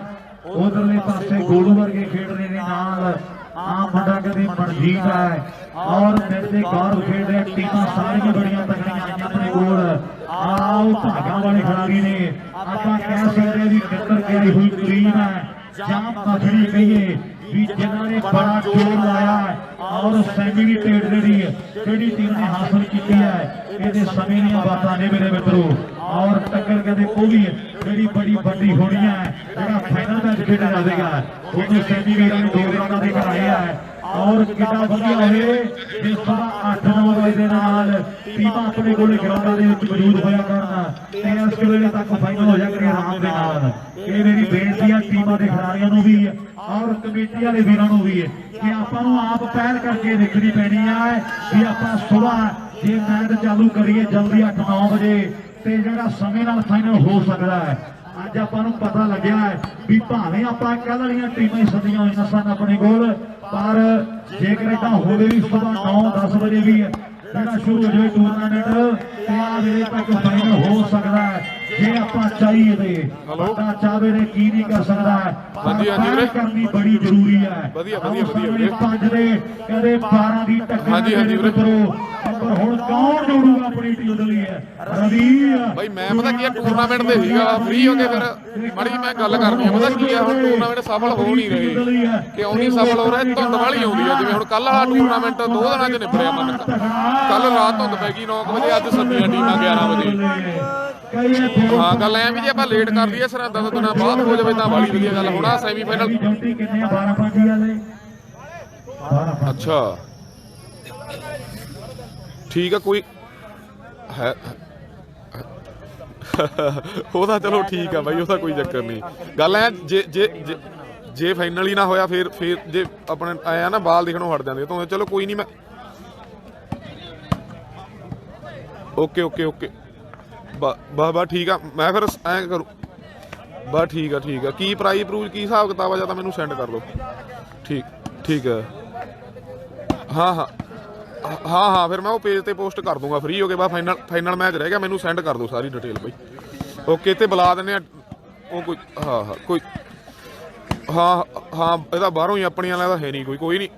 ਉਧਰਲੇ ਪਾਸੇ ਗੋਲੂ ਵਰਗੇ ਖੇਡ ਰਹੇ ਨੇ ਨਾਲ ਆ ਮੁੰਡਾ ਕਦੇ ਮਨਜੀਤ ਹੈ ਔਰ ਮੇਰੇ ਗੌਰਵ ਖੇਡ ਰਹੇ। ਟੀਮਾਂ ਸਾਰੀਆਂ ਬੜੀਆਂ ਤਕੜੀਆਂ ਆਈਆਂ ਆਪਣੇ ਕੋਲ। ਆਓ ਭਾਗਾਂ ਵਾਲੇ ਖਿਡਾਰੀ ਨੇ, ਆਪਾਂ ਕਹਿ ਸਕਦੇ ਵੀ ਟੱਕਰ ਕਰੀ ਹੋਈ ਟੀਮ ਹੈ ਜਾਂ ਮੱਖਣੀ ਕਹੀਏ ਵੀ ਜਿਨ੍ਹਾਂ ਨੇ ਬੜਾ ਜੋਰ ਲਾਇਆ ਔਰ ਸੈਮੀ ਦੀ ਟੇਡ ਜਿਹੜੀ ਟੀਮ ਨੇ ਹਾਸਲ ਕੀਤੀ ਹੈ ਇਹਦੇ ਸਮੇਂ ਦੀਆਂ ਬਾਤਾਂ ਨੇ ਮੇਰੇ ਮਿੱਤਰੋ। ਔਰ ਟੱਕਰ ਕਹਿੰਦੇ ਉਹ ਵੀ ਜਿਹੜੀ ਬੜੀ ਵੱਡੀ ਹੋਣੀ ਹੈ, ਜਿਹੜਾ ਫਾਈਨਲ ਮੈਚ ਖੇਡਿਆ ਜਾਵੇਗਾ ਉਹਨੂੰ ਸੈਮੀ ਵੀਰਾਂ ਨੇ 2 ਰਾਊਂਡਾਂ ਦੇ ਕਰਾਇਆ ਹੈ। ਔਰ ਕਿੰਨਾ ਵਧੀਆ ਹੋਵੇ ਜਿਸ ਤਰ੍ਹਾਂ 8-9 ਵਜੇ ਦੇ ਨਾਲ ਟੀਮਾਂ ਆਪਣੇ ਕੋਲ ਗਰਾਊਂਡਾਂ ਦੇ ਵਿੱਚ ਮੌਜੂਦ ਹੋਇਆ ਕਰਨ ਤੇ ਇਸ ਵੇਲੇ ਤੱਕ ਫਾਈਨਲ ਹੋ ਜਾ ਕਰੇ ਆਰਾਮ ਦੇ ਨਾਲ। ਇਹ ਮੇਰੀ ਬੇਨਤੀ ਹੈ ਟੀਮਾਂ ਦੇ ਖਿਡਾਰੀਆਂ ਨੂੰ ਵੀ ਔਰ ਕਮੇਟੀ ਵਾਲੇ ਵੀਰਾਂ ਨੂੰ ਵੀ ਕਿ ਆਪਾਂ ਨੂੰ ਆਪ ਪਹਿਲ ਕਰਕੇ ਦੇਖਣੀ ਪੈਣੀ ਹੈ ਵੀ ਆਪਾਂ ਸੁਬਾਹ ਜੇ ਮੈਚ ਚਾਲੂ ਕਰੀਏ ਜਲਦੀ 8-9 ਵਜੇ ਤੇ ਜਿਹੜਾ ਸਮੇਂ ਨਾਲ ਫਾਈਨਲ ਹੋ ਸਕਦਾ ਹੈ। ਅੱਜ ਆਪਾਂ ਨੂੰ ਪਤਾ ਲੱਗਿਆ ਹੈ ਵੀ ਭਾਵੇਂ ਆਪਾਂ ਕਹਿ ਲੜੀਆਂ ਟੀਮਾਂ ਹੀ ਸਦੀਆਂ ਹੋਈਆਂ ਸਨ ਆਪਣੇ ਕੋਲ, ਪਰ ਜੇਕਰ ਇਦਾਂ ਹੋਵੇ ਵੀ ਸੁਬਾਹ 9-10 ਵਜੇ ਵੀ ਜਿਹੜਾ ਸ਼ੁਰੂ ਹੋ ਜਾਵੇ ਟੂਰਨਾਮੈਂਟ ਤੇ ਆ ਵੇਲੇ ਤੱਕ ਫਾਈਨਲ ਹੋ ਸਕਦਾ ਹੈ ਜੇ ਆਪਾਂ ਚਾਹੀਏ ਤੇ। ਬੰਦਾ ਚਾਹਵੇ ਨੇ ਕੀ ਨਹੀਂ ਕਰ ਸਕਦਾ, ਪਰ ਕਰਨੀ ਬੜੀ ਜ਼ਰੂਰੀ ਹੈ। ਵਧੀਆ 5 ਦੇ ਕਦੇ 12 ਦੀ ਟੱਕਰ ਪਰ ਹੁਣ ਕੌਣ ਜੋੜੂਗਾ ਆਪਣੀ ਟੀਮ ਦੇ ਲਈ ਰਵੀ ਬਾਈ। ਮੈਂ ਪਤਾ ਕੀ ਟੂਰਨਾਮੈਂਟ ਦੇ ਸੀਗਾ ਫ੍ਰੀ ਹੋ ਕੇ ਫਿਰ ਮਾੜੀ ਮੈਂ ਗੱਲ ਕਰਨੀ ਆ। ਪਤਾ ਕੀ ਆ ਹੁਣ ਟੂਰਨਾਮੈਂਟ ਸਫਲ ਹੋ ਨਹੀਂ ਰਹੇ, ਕਿਉਂ ਨਹੀਂ ਸਫਲ ਹੋ ਰਿਹਾ? ਧੁੰਦ ਵਾਲੀ ਆਉਂਦੀ ਆ। ਜਿਵੇਂ ਹੁਣ ਕੱਲ ਵਾਲਾ ਟੂਰਨਾਮੈਂਟ 2 ਦਿਨਾਂ 'ਚ ਨਿਬੜਿਆ ਮੰਨ ਕੱਲ ਰਾਤ ਧੁੰਦ ਪੈ ਗਈ 9 ਵਜੇ, ਅੱਜ ਸੱਦੀਆਂ ਟੀਮਾਂ 11 ਵਜੇ। ਹਾਂ ਗੱਲ ਐ ਵੀ ਜੇ ਆਪਾਂ ਲੇਟ ਕਰ ਦਈਏ ਸਰਹੰਦਾਂ ਤੋਂ ਦਿਨਾਂ ਬਾਅਦ ਹੋ ਜਾਵੇ ਤਾਂ ਬੜੀ ਵਧੀਆ ਗੱਲ। ਹੁਣ ਆ ਸੈਮੀਫਾਈਨਲ ਕਿੰਨੇ 12-5 ਵਾਲੇ ਅੱਛਾ ਠੀਕ ਆ ਕੋਈ ਹੈ ਉਹਦਾ ਚਲੋ ਠੀਕ ਆ ਬਾਈ, ਉਹਦਾ ਕੋਈ ਚੱਕਰ ਨਹੀਂ। ਗੱਲ ਐ ਜੇ ਫਾਈਨਲ ਹੀ ਨਾ ਹੋਇਆ ਫਿਰ ਜੇ ਆਪਣੇ ਆਇਆ ਨਾ ਬਾਲ ਦੇਖਣੋਂ ਹਟ ਜਾਂਦੇ ਤਾਂ ਚਲੋ ਕੋਈ ਨਹੀਂ। ਮੈਂ ਓਕੇ ਬਸ ਠੀਕ ਆ। ਮੈਂ ਫਿਰ ਐਂ ਕਰੂ ਬਸ ਠੀਕ ਆ। ਕੀ ਪ੍ਰਾਈਜ਼ ਪ੍ਰੂਜ ਕੀ ਹਿਸਾਬ ਕਿਤਾਬ ਆ ਜਾਂ ਤਾਂ ਮੈਨੂੰ ਸੈਂਡ ਕਰ ਦਿਓ। ਠੀਕ ਹੈ। ਹਾਂ ਫਿਰ ਮੈਂ ਉਹ ਪੇਜ ਤੇ ਪੋਸਟ ਕਰ ਦੂੰਗਾ ਫ੍ਰੀ ਹੋ ਕੇ। ਬਸ ਫਾਈਨਲ ਮੈਚ ਰਹਿ ਗਿਆ, ਮੈਨੂੰ ਸੈਂਡ ਕਰ ਦਿਓ ਸਾਰੀ ਡਿਟੇਲ ਬਈ। ਓਕੇ ਤੇ ਬੁਲਾ ਦਿੰਦੇ ਆ ਉਹ ਕੋਈ ਕੋਈ ਇਹਦਾ ਬਾਹਰੋਂ ਹੀ ਆਪਣੀਆਂ ਵਾਲਾ ਹੈ ਨਹੀਂ ਕੋਈ ਨਹੀਂ।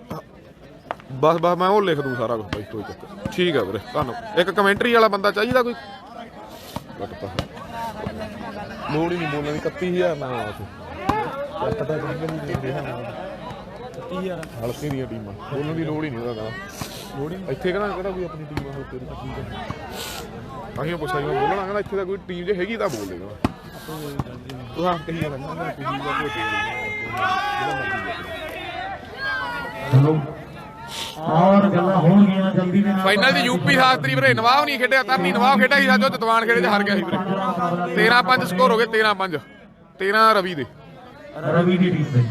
ਬਸ ਮੈਂ ਉਹ ਲਿਖ ਦੂੰ ਸਾਰਾ ਕੁਝ ਬਾਈ, ਕੋਈ ਚੱਕਰ ਠੀਕ ਆ ਵੀਰੇ। ਤੁਹਾਨੂੰ ਇੱਕ ਕਮੈਂਟਰੀ ਵਾਲਾ ਬੰਦਾ ਚਾਹੀਦਾ ਕੋਈ। ਲੋੜ ਹੀ ਨਹੀਂ ਬੋਲਣ ਦੀ। 31000 ਨਾ ਹਲਕੇ ਦੀਆਂ ਟੀਮਾਂ ਬੋਲਣ ਦੀ ਲੋੜ ਹੀ ਨਹੀਂ ਉਹਦਾ ਲੋੜ ਹੀ ਇੱਥੇ ਕਹਿੰਦਾ ਕਿਹੜਾ ਕੋਈ ਆਪਣੀ ਟੀਮ ਹੋ ਤੇਰੀ ਅਸੀਂ ਪੁੱਛਿਆ ਮੈਂ ਬੋਲਣਾ ਕਹਿੰਦਾ ਇੱਥੇ ਤਾਂ ਕੋਈ ਟੀਮ ਜੇ ਹੈਗੀ ਤਾਂ ਬੋਲ ਦੇਗਾ ਤੂੰ ਹਾਂ ਕਹੀ ਚਲੋ ਔਰ ਗੱਲਾਂ ਹੋਣਗੀਆਂ ਜਲਦੀ ਨਾਲ। ਫਾਈਨਲ ਦੀ ਯੂਪੀ ਸ਼ਾਸਤਰੀ ਵੀਰੇ ਨਵਾਬ ਨਹੀਂ ਖੇਡਿਆ, ਤਰਨੀ ਨਵਾਬ ਖੇਡਿਆ ਸੀ ਰਾਜੋ ਜਤਵਾਨ ਖੇਡੇ 'ਚ ਹਾਰ ਗਿਆ ਸੀ ਵੀਰੇ। 13-5 ਸਕੋਰ ਹੋ ਗਏ। 13 ਰਵੀ ਦੀ ਟੀਮ ਦੇ।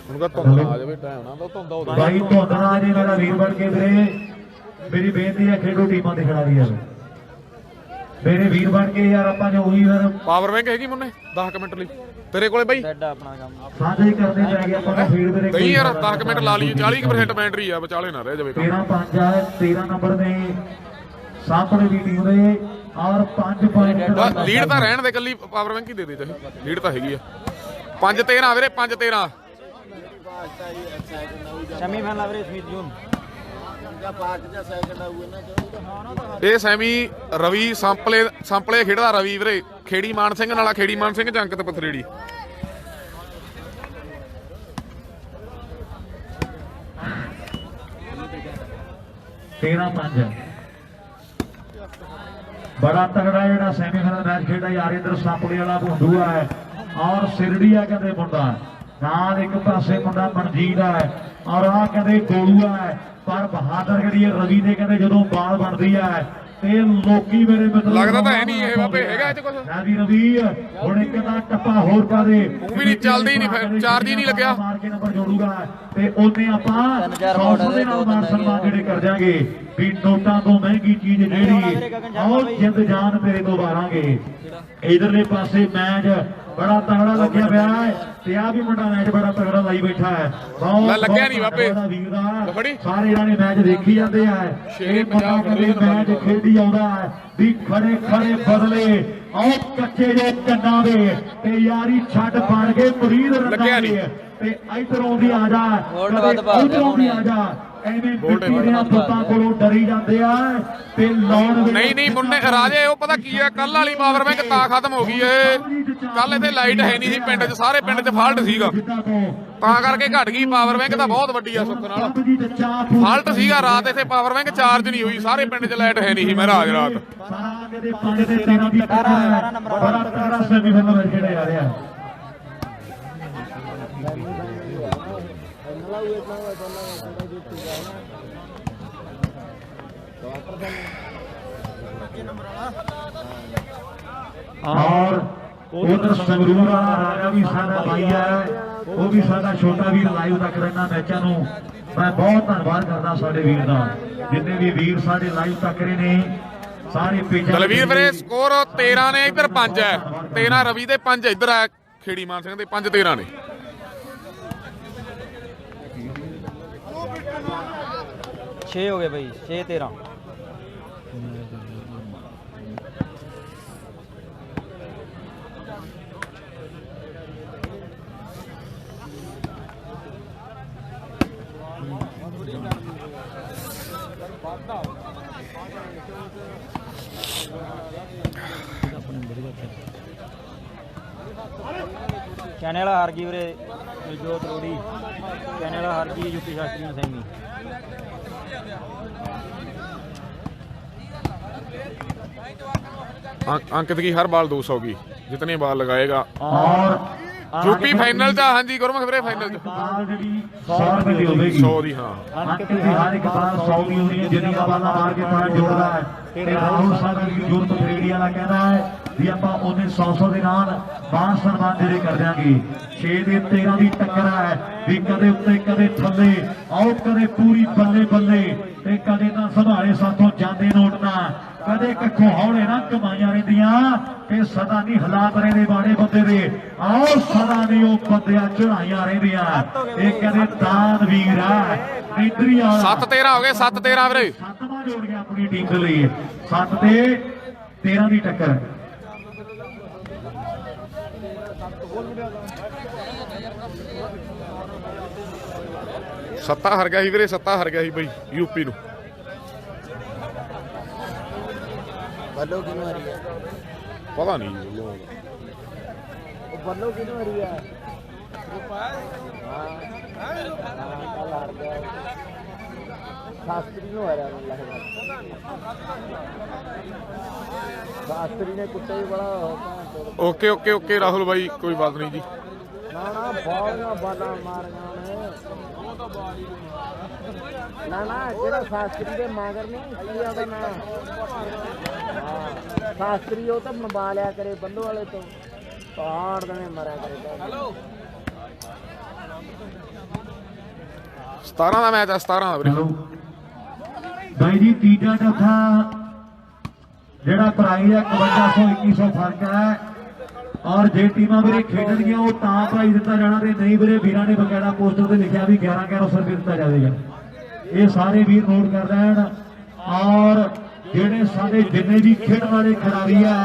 ਹੁਣ ਕਾ ਧੁੰਦ ਆ ਜਾਵੇ ਟਾਈਮ ਨਾਲ ਤਾਂ ਧੁੰਦਾ ਹੋ ਬਾਈ ਧੁੰਦਣਾ ਜੀ ਮੇਰਾ ਵੀਰ ਬਣ ਕੇ ਵੀਰੇ ਮੇਰੀ ਬੇਨਤੀ ਹੈ ਖੇਡੋ ਟੀਮਾਂ ਦੇ ਖਿਡਾਰੀ ਆ ਮੇਰੇ ਵੀਰ ਬਣ ਕੇ ਯਾਰ ਆਪਾਂ ਜੋ ਉਹੀ ਫਿਰ ਪਾਵਰ ਬੈਂਕ ਹੈਗੀ ਮੁੰਨੇ 10 ਮਿੰਟ ਲਈ ਤੇਰੇ ਕੋਲੇ ਬਾਈ ਆਪਣਾ ਕੰਮ ਸਾਂਝੇ ਕਰਦੇ ਪੈ ਗਏ ਆਪਾਂ ਫੀਡ ਵੀਰੇ ਨਹੀਂ ਯਾਰ 10 ਮਿੰਟ ਲਾ ਲਈਏ 40% ਬੈਟਰੀ ਆ ਵਿਚਾਲੇ ਨਾ ਰਹਿ ਜਾਵੇ 13-5 ਆ 13 ਨੰਬਰ ਦੇ ਸਾਹਮਣੇ ਦੀ ਟੀਮ ਦੇ ਔਰ 5 ਪੁਆਇੰਟ ਲੀਡ ਤਾਂ ਰਹਿਣ ਦੇ ਕੱਲੀ ਪਾਵਰ ਬੈਂਕ ਹੀ ਦੇ ਦੇ ਚਾਹੇ ਲੀਡ ਤਾਂ ਹੈਗੀ ਆ 5-13 ਵੀਰੇ 5-13 ਸੈਮੀਫਾਈਨਲ ਵੀਰੇ ਸਮਿਤ ਜੂਨ ਇਹ ਸੈਮੀ ਰਵੀ ਸੰਪਲੇ ਖੇਡਦਾ ਰਵੀ ਵੀਰੇ ਖੇੜੀ ਮਾਨ ਸਿੰਘ ਨਾਲਾ ਖੇੜੀ ਮਾਨ ਸਿੰਘ ਜੰਕਤ ਪਥਰੇੜੀ बड़ा तगड़ा जो सैमीफाइनल मैच खेड़ा यारिंदर सापड़ी वाला भुंडूआ है और सिरड़िया कहते मुंडा नाल एक पासे मुंडा मनजीत है और आ कहते गोलूआ है पर बहादुर जी रवि ने कहते जो बाल बनती है ਤੇ ਲੋਕੀ ਮੇਰੇ ਮਿੱਤਰ ਲੱਗਦਾ ਤਾਂ ਹੈ ਨਹੀਂ ਇਹ ਬਾਬੇ, ਹੈਗਾ ਇਹ 'ਚ ਕੁਛ? ਰਵੀ ਰਵੀ ਹੁਣ ਇੱਕ ਦਾ ਟੱਪਾ ਹੋਰ ਪਾ ਦੇ, ਉਹ ਵੀ ਨਹੀਂ ਚੱਲਦੀ, ਨਹੀਂ ਫਿਰ ਚਾਰਜ ਹੀ ਨਹੀਂ ਲੱਗਿਆ। ਮਾਰ ਕੇ ਨੰਬਰ ਜੋੜੂਗਾ ਤੇ ਉਹਨੇ ਆਪਾਂ 100 ਦੇ ਨਾਲ ਮਾਨ ਸਨਮਾਨ ਜਿਹੜੇ ਕਰ ਜਾਾਂਗੇ ਵੀ ਨੋਟਾਂ ਤੋਂ ਮਹਿੰਗੀ ਚੀਜ਼ ਜਿਹੜੀ ਆਓ ਜਿੰਦ ਜਾਨ ਤੇਰੇ ਤੋਂ ਵਾਰਾਂਗੇ। ਇਧਰਲੇ ਪਾਸੇ ਮੈਚ ਬੜਾ ਤਗੜਾ ਲੱਗਿਆ ਪਿਆ ਹੈ ਤੇ ਆ ਵੀ ਮੁੰਡਾ ਮੈਚ ਬੜਾ ਤਗੜਾ ਲਾਈ ਬੈਠਾ ਹੈ। ਲੈ ਲੱਗਿਆ ਨਹੀਂ ਬਾਬੇ, ਵੀਰ ਦਾ ਫੜੀ। ਸਾਰੇ ਇਹਨਾਂ ਨੇ ਮੈਚ ਦੇਖੀ ਜਾਂਦੇ ਆ, ਇਹ ਮੁੰਡਾ ਕਦੇ ਮੈਚ ਖੇਡੀ ਆਉਂਦਾ ਹੈ ਵੀ ਖੜੇ ਖੜੇ ਬਦਲੇ ਆਓ ਕੱਚੇ ਜੇ ਕੰਨਾਂ ਦੇ ਤੇ ਯਾਰੀ ਛੱਡ ਬਣ ਕੇ ਮੁਰੀਦ ਲੱਗਿਆ ਨਹੀਂ ਤੇ ਇਧਰੋਂ ਦੀ ਆ ਜਾ, ਉਧਰੋਂ ਦੀ ਆ ਜਾ, ਐਵੇਂ ਬਿੱਟੀਆਂ ਪੁੱਤਾਂ ਕੋਲੋਂ ਡਰੀ ਜਾਂਦੇ ਆ ਤੇ ਲਾਉਣ ਨਹੀਂ ਮੁੰਡੇ ਰਾਜੇ ਉਹ ਪਤਾ ਕੀ ਆ, ਕੱਲ ਵਾਲੀ ਪਾਵਰ ਬੈਂਕ ਤਾਂ ਖਤਮ ਹੋ ਗਈ ਏ। ਕੱਲ ਇੱਥੇ ਲਾਈਟ ਹੈ ਨਹੀਂ ਸੀ ਪਿੰਡ 'ਚ, ਸਾਰੇ ਪਿੰਡ 'ਚ ਫਾਲਟ ਸੀਗਾ ਤਾਂ ਕਰਕੇ ਘਟ ਗਈ। ਪਾਵਰ ਬੈਂਕ ਤਾਂ ਬਹੁਤ ਵੱਡੀ ਆ ਸੁੱਖ ਨਾਲ, ਫਾਲਟ ਸੀਗਾ ਰਾਤ ਇੱਥੇ, ਪਾਵਰ ਬੈਂਕ ਚਾਰਜ ਨਹੀਂ ਹੋਈ, ਸਾਰੇ ਪਿੰਡ 'ਚ ਲਾਈਟ ਹੈ ਨਹੀਂ ਸੀ ਮਹਾਰਾਜ ਰਾਤ। ਬੜਾ ਤਗੜਾ ਸੈਮੀਫਾਈਨਲ ਖੇਡਿਆ ਜਾ ਰਿਹਾ। और उधर संगरूर वाला राजा भी साडा भाई है, वो भी साडा छोटा वीर लाइव तक रहना मैचों ਨੂੰ मैं बहुत धन्यवाद करदा साडे वीर दा, जिन्ने भी वीर साडे लाइव तक रहे ने सारे पेजां। ਦਲਵੀਰ ਵੀਰੇ ਸਕੋਰ 13 ਨੇ, ਇੱਧਰ 5 ਹੈ, 13 ਰਵੀ ਦੇ 5 ਇੱਧਰ ਹੈ, ਖੇੜੀ ਮਾਨ ਸਿੰਘ ਦੇ 5 13 ਨੇ। 6 ਹੋ ਗਏ ਬਈ, 6 13। कहने वाला हार गई वीरे जोत रोड़ी, कहने वाला हार गई यूपी शास्त्री सैमी। अंकित की हर बाल 200 की, जितने बाल लगाएगा। और यूपी फाइनल चा, हाँ जी गुरमुख वीरे फाइनल च 100 रुपए की होगी, 100 दी। हाँ अंकित की हर एक बाल 100 की होनी है, जिन्नियां बालां मार के पार जोड़दा है ते राहुल सागर की जोत पथरेड़ी वाला कहदा है भी ਆਪਾਂ ਉਹਨੇ 100 ਦੇ ਨਾਲ ਮਾਨ ਸਨਮਾਨ ਜਿਹੜੇ ਕਰ ਦਿਆਂਗੇ। 6 ਦੇ 13 ਦੀ ਟੱਕਰ ਹੈ ਵੀ ਕਦੇ ਉੱਤੇ ਕਦੇ ਥੱਲੇ, ਆਓ ਕਦੇ ਪੂਰੀ ਬੱਲੇ ਬੱਲੇ ਤੇ ਕਦੇ ਤਾਂ ਸੰਭਾਲੇ ਸਾਥੋਂ ਜਾਂਦੇ ਨੋਟ ਨਾ, ਕਦੇ ਕੱਖੋਂ ਹੌਲੇ ਨਾ ਕਮਾਈਆਂ ਰਹਿੰਦੀਆਂ ਤੇ ਸਦਾ ਨਹੀਂ ਹਾਲਾਤ ਰਹਿੰਦੇ ਬਾੜੇ ਬੰਦੇ ਦੇ, ਆਓ ਸਦਾ ਨਹੀਂ ਉਹ ਬੰਦਿਆਂ ਚੜਾਈਆਂ ਰਹਿੰਦੀਆਂ। ਇਹ ਕਦੇ ਦਾਨ ਵੀਰ ਆ ਇਧਰੀ ਆ। 7 13 ਹੋ ਗਏ, 7 13 ਵੀਰੇ, 7ਵਾਂ ਜੋੜ ਗਿਆ ਆਪਣੀ ਟੀਮ ਦੇ ਲਈ। 7 ਤੇ 13 ਦੀ ਟੱਕਰ। ਸੱਤਾ ਹਾਰ ਗਿਆ ਸੀ ਵੀਰੇ, ਸੱਤਾ ਹਾਰ ਗਿਆ ਸੀ ਬਈ यूपी ਨੂੰ। ਬੱਲੋ ਕਿਨੂੰ ਹਰੀ ਹੈ? ਪਤਾ ਨਹੀਂ ਉਹ ਬੱਲੋ ਕਿਨੂੰ ਹਰੀ ਹੈ? शास्त्री ਨੂੰ ਹਰਿਆ ਮੈਨੂੰ ਲੱਗਦਾ। शास्त्री ने कुत्ते भी बड़ा होता। ओके ओके ओके राहुल भाई, कोई बात नहीं जी। ना ना बहुत बाला मारिया ने ना ना जेड़ा शास्त्री के मगर नहीं की ਉਹਦਾ ਨਾ शास्त्री ਉਹ ਤਾਂ ਮਬਾ ਲਿਆ ਕਰੇ ਬੰਦੋ ਵਾਲੇ ਤੋਂ ਤਾੜ ਦੇਣੇ ਮਰਿਆ ਕਰੇ। ਹੈਲੋ 17 ਦਾ ਮੈਚ ਹੈ, 17 ਦਾ ਵੀਰੇ। भाई जी तीजा चौथा ਜਿਹੜਾ ਪ੍ਰਾਈਜ਼ ਹੈ 5100 2100 ਫਰਕ ਹੈ। ਔਰ ਜੇ ਟੀਮਾਂ ਵੀਰੇ ਖੇਡਣਗੀਆਂ ਉਹ ਤਾਂ ਪ੍ਰਾਈਜ਼ ਦਿੱਤਾ ਜਾਣਾ ਤੇ ਨਹੀਂ ਵੀਰੇ ਵੀਰਾਂ ਨੇ ਬਕਾਇਦਾ ਪੋਸਟਰ ਤੇ ਲਿਖਿਆ ਵੀ 1100 ਰੁਪਏ ਦਿੱਤਾ ਜਾਵੇਗਾ। ਇਹ ਸਾਰੇ ਵੀਰ ਨੋਟ ਕਰ ਲੈਣ। ਔਰ ਜਿਹੜੇ ਸਾਡੇ ਜਿੰਨੇ ਵੀ ਖੇਡਣ ਵਾਲੇ ਖਿਡਾਰੀ ਆ,